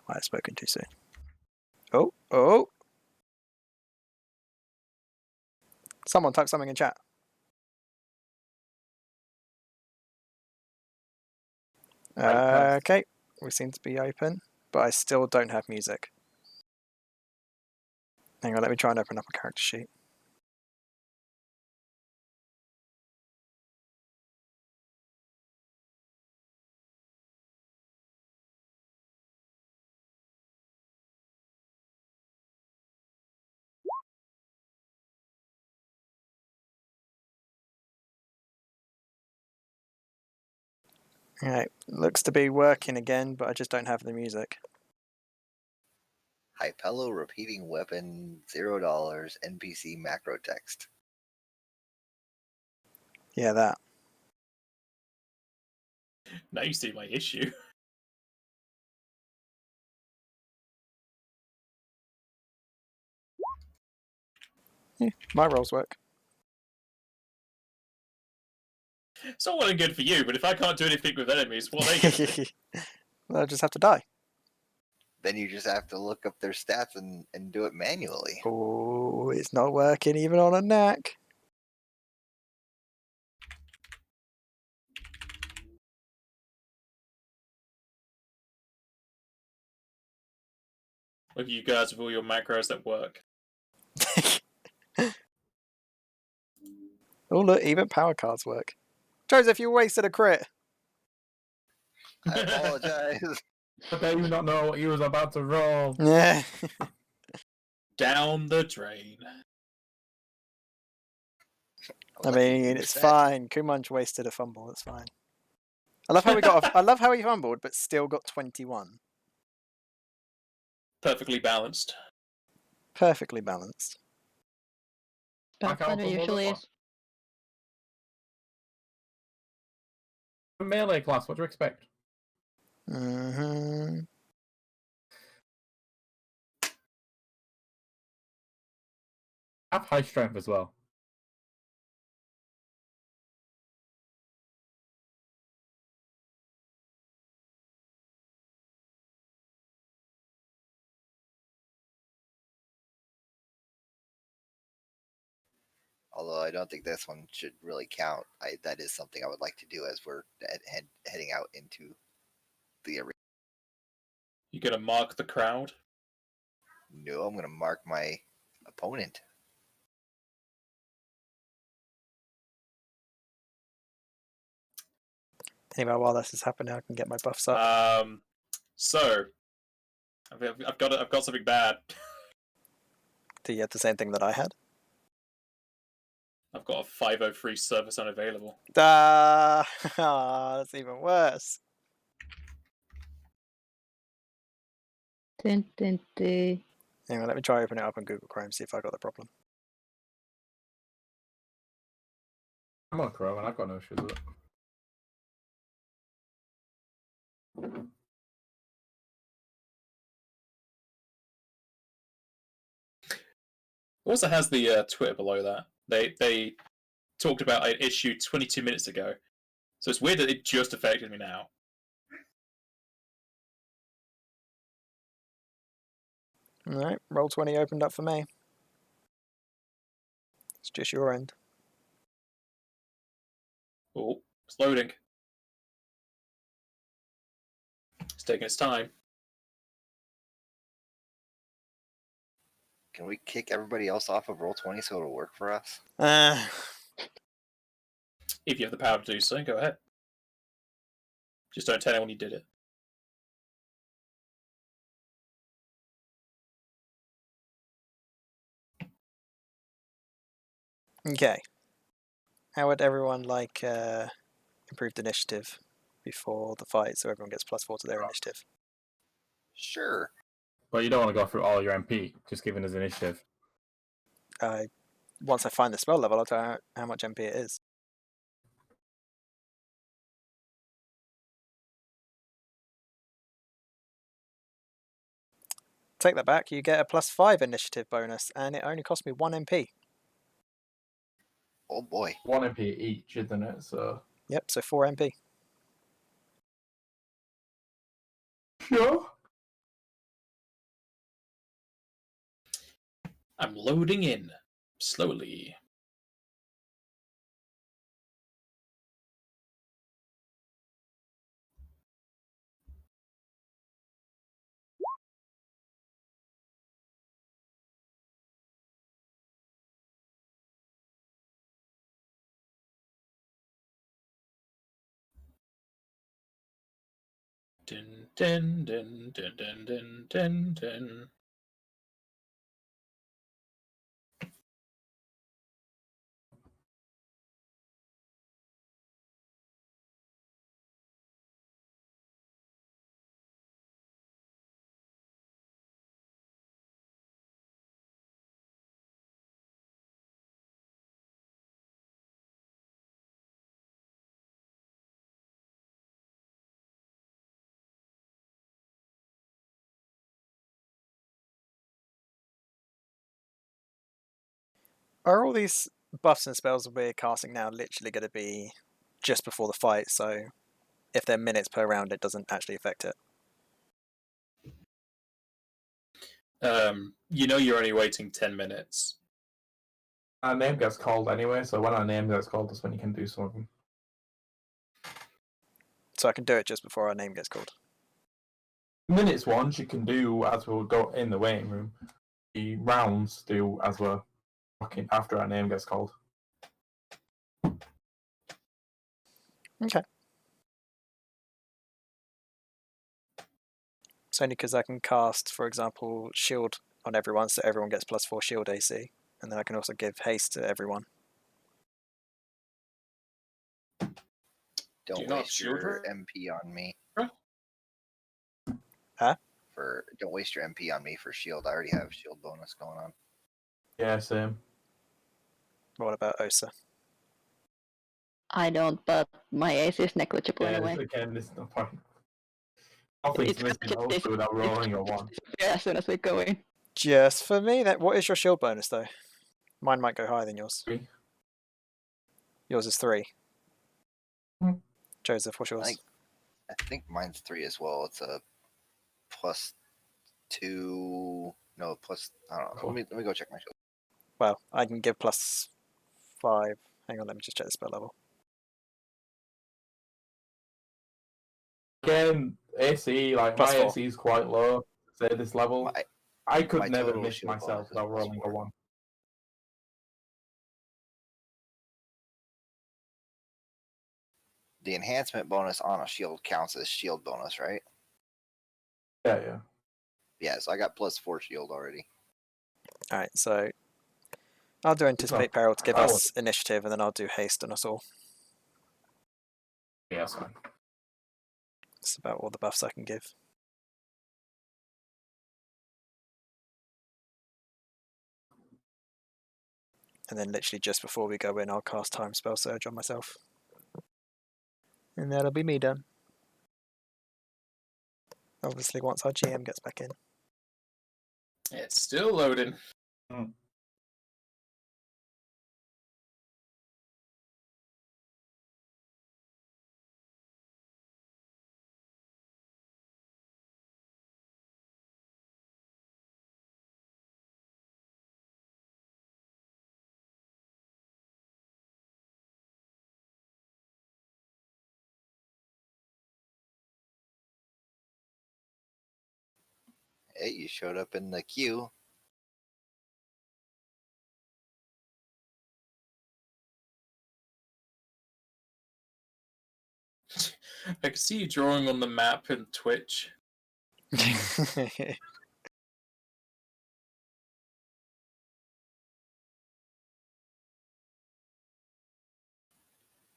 I have spoken too soon. Oh. Someone type something in chat. Okay, we seem to be open, but I still don't have music. Hang on, let me try and open up a character sheet. Alright, looks to be working again, but I just don't have the music. Hypello repeating weapon, $0, NPC macro text. Yeah, that. Now you see my issue. Yeah, my rolls work. It's all well and good for you, but if I can't do anything with enemies, what are they going to do? They'll just have to die. Then you just have to look up their stats and do it manually. Oh, it's not working even on a knack. Look at you guys with all your macros that work. Oh look, even power cards work. Joseph, you wasted a crit. I apologize. How dare you not know what you was about to roll? Yeah. Down the drain. I mean, it's fine. Kumunch wasted a fumble. It's fine. I love how we got. I love how he fumbled, but still got 21. Perfectly balanced. Perfectly balanced. Pathfinder usually is. Melee class, what do you expect? Mm-hmm. Have high strength as well. Although I don't think this one should really count. That is something I would like to do as we're heading out into the arena. You gonna mark the crowd? No, I'm going to mark my opponent. Anyway, while this is happening, I can get my buffs up. So I've got something bad. Do you have the same thing that I had? I've got a 503 service unavailable. That's even worse. Dun, dun, dun. Hang on, let me try open it up on Google Chrome, see if I got the problem. I'm on Chrome and I've got no issues with it. Also has the Twitter below that. They talked about an issue 22 minutes ago, so it's weird that it just affected me now. Alright, Roll20 opened up for me. It's just your end. Oh, it's loading. It's taking its time. Can we kick everybody else off of Roll20 so it'll work for us? If you have the power to do so, go ahead. Just don't tell anyone you did it. Okay. How would everyone like improved initiative before the fight so everyone gets +4 to their initiative? Sure. But you don't want to go through all your MP, just giving us initiative. Once I find the spell level, I'll tell you how much MP it is. Take that back, you get a +5 initiative bonus, and it only cost me 1 MP. Oh boy. 1 MP each, isn't it? So. Yep, so 4 MP. Sure. I'm loading in slowly. Dun, dun, dun, dun, dun, dun, dun, dun. Are all these buffs and spells we're casting now literally going to be just before the fight, so if they're minutes per round, it doesn't actually affect it? You know you're only waiting 10 minutes. Our name gets called anyway, so when our name gets called, that's when you can do some of them. So I can do it just before our name gets called. Minutes ones you can do as we'll go in the waiting room. The rounds do as we're walking after our name gets called. Okay. It's only because I can cast, for example, shield on everyone, so everyone gets +4 shield AC, and then I can also give haste to everyone. Don't not waste shield your her? MP on me. Huh? Don't waste your MP on me for shield. I already have shield bonus going on. Yeah, same. What about Osa? I don't, but my AC is negligible Yeah, anyway. again, there's no point. Nothing's It's missing just also without rolling a 1. disappear as soon as we go in. Just for me, what is your shield bonus, though? Mine might go higher than yours. 3. Yours is 3. Hmm. Joseph, what's yours? I think mine's 3 as well. It's a +2. No, plus. I don't know. Cool. Let me go check my shield. Well, I can give +5. Hang on, let me just check the spell level. Again, AC, like +4. my AC is quite low. Say this level, I could my never total miss shield myself bonus is without rolling a +4. 1. The enhancement bonus on a shield counts as shield bonus, right? Yeah. Yeah, so I got +4 shield already. Alright, so I'll do Anticipate Peril to give Oh. us initiative, and then I'll do Haste on us all. Yeah, that's fine. It's about all the buffs I can give. And then literally just before we go in, I'll cast Time Spell Surge on myself. And that'll be me done. Obviously, once our GM gets back in. It's still loading. Hey, you showed up in the queue. I can see you drawing on the map in Twitch.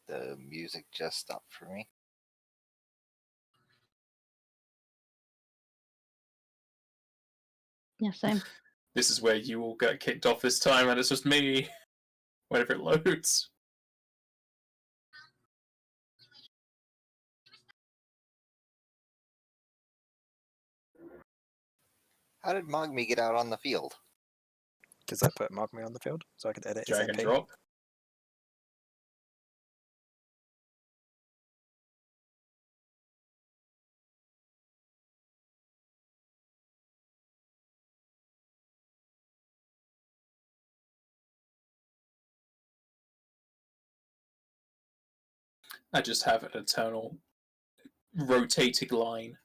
The music just stopped for me. Yeah, same. This is where you all get kicked off this time, and it's just me whenever it loads. How did Mogmi get out on the field? Because I put Mogmi on the field, so I could edit his Drag and MP. drop. I just have an eternal rotating line.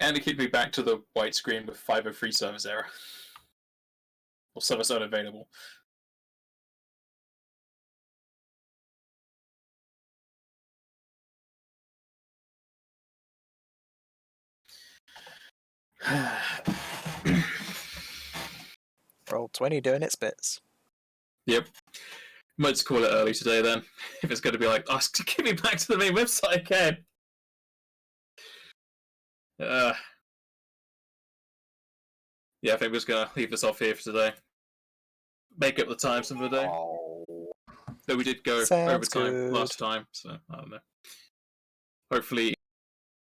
And it kicked me back to the white screen with 503 service error. Or service unavailable. Roll 20 doing its bits. Yep. Might just call it early today then. If it's going to be like, oh, give me back to the main website again. Yeah, I think we're just going to leave this off here for today. Make up the time some of the day. Oh, Though we did go Sounds overtime good. last time, so I don't know. Hopefully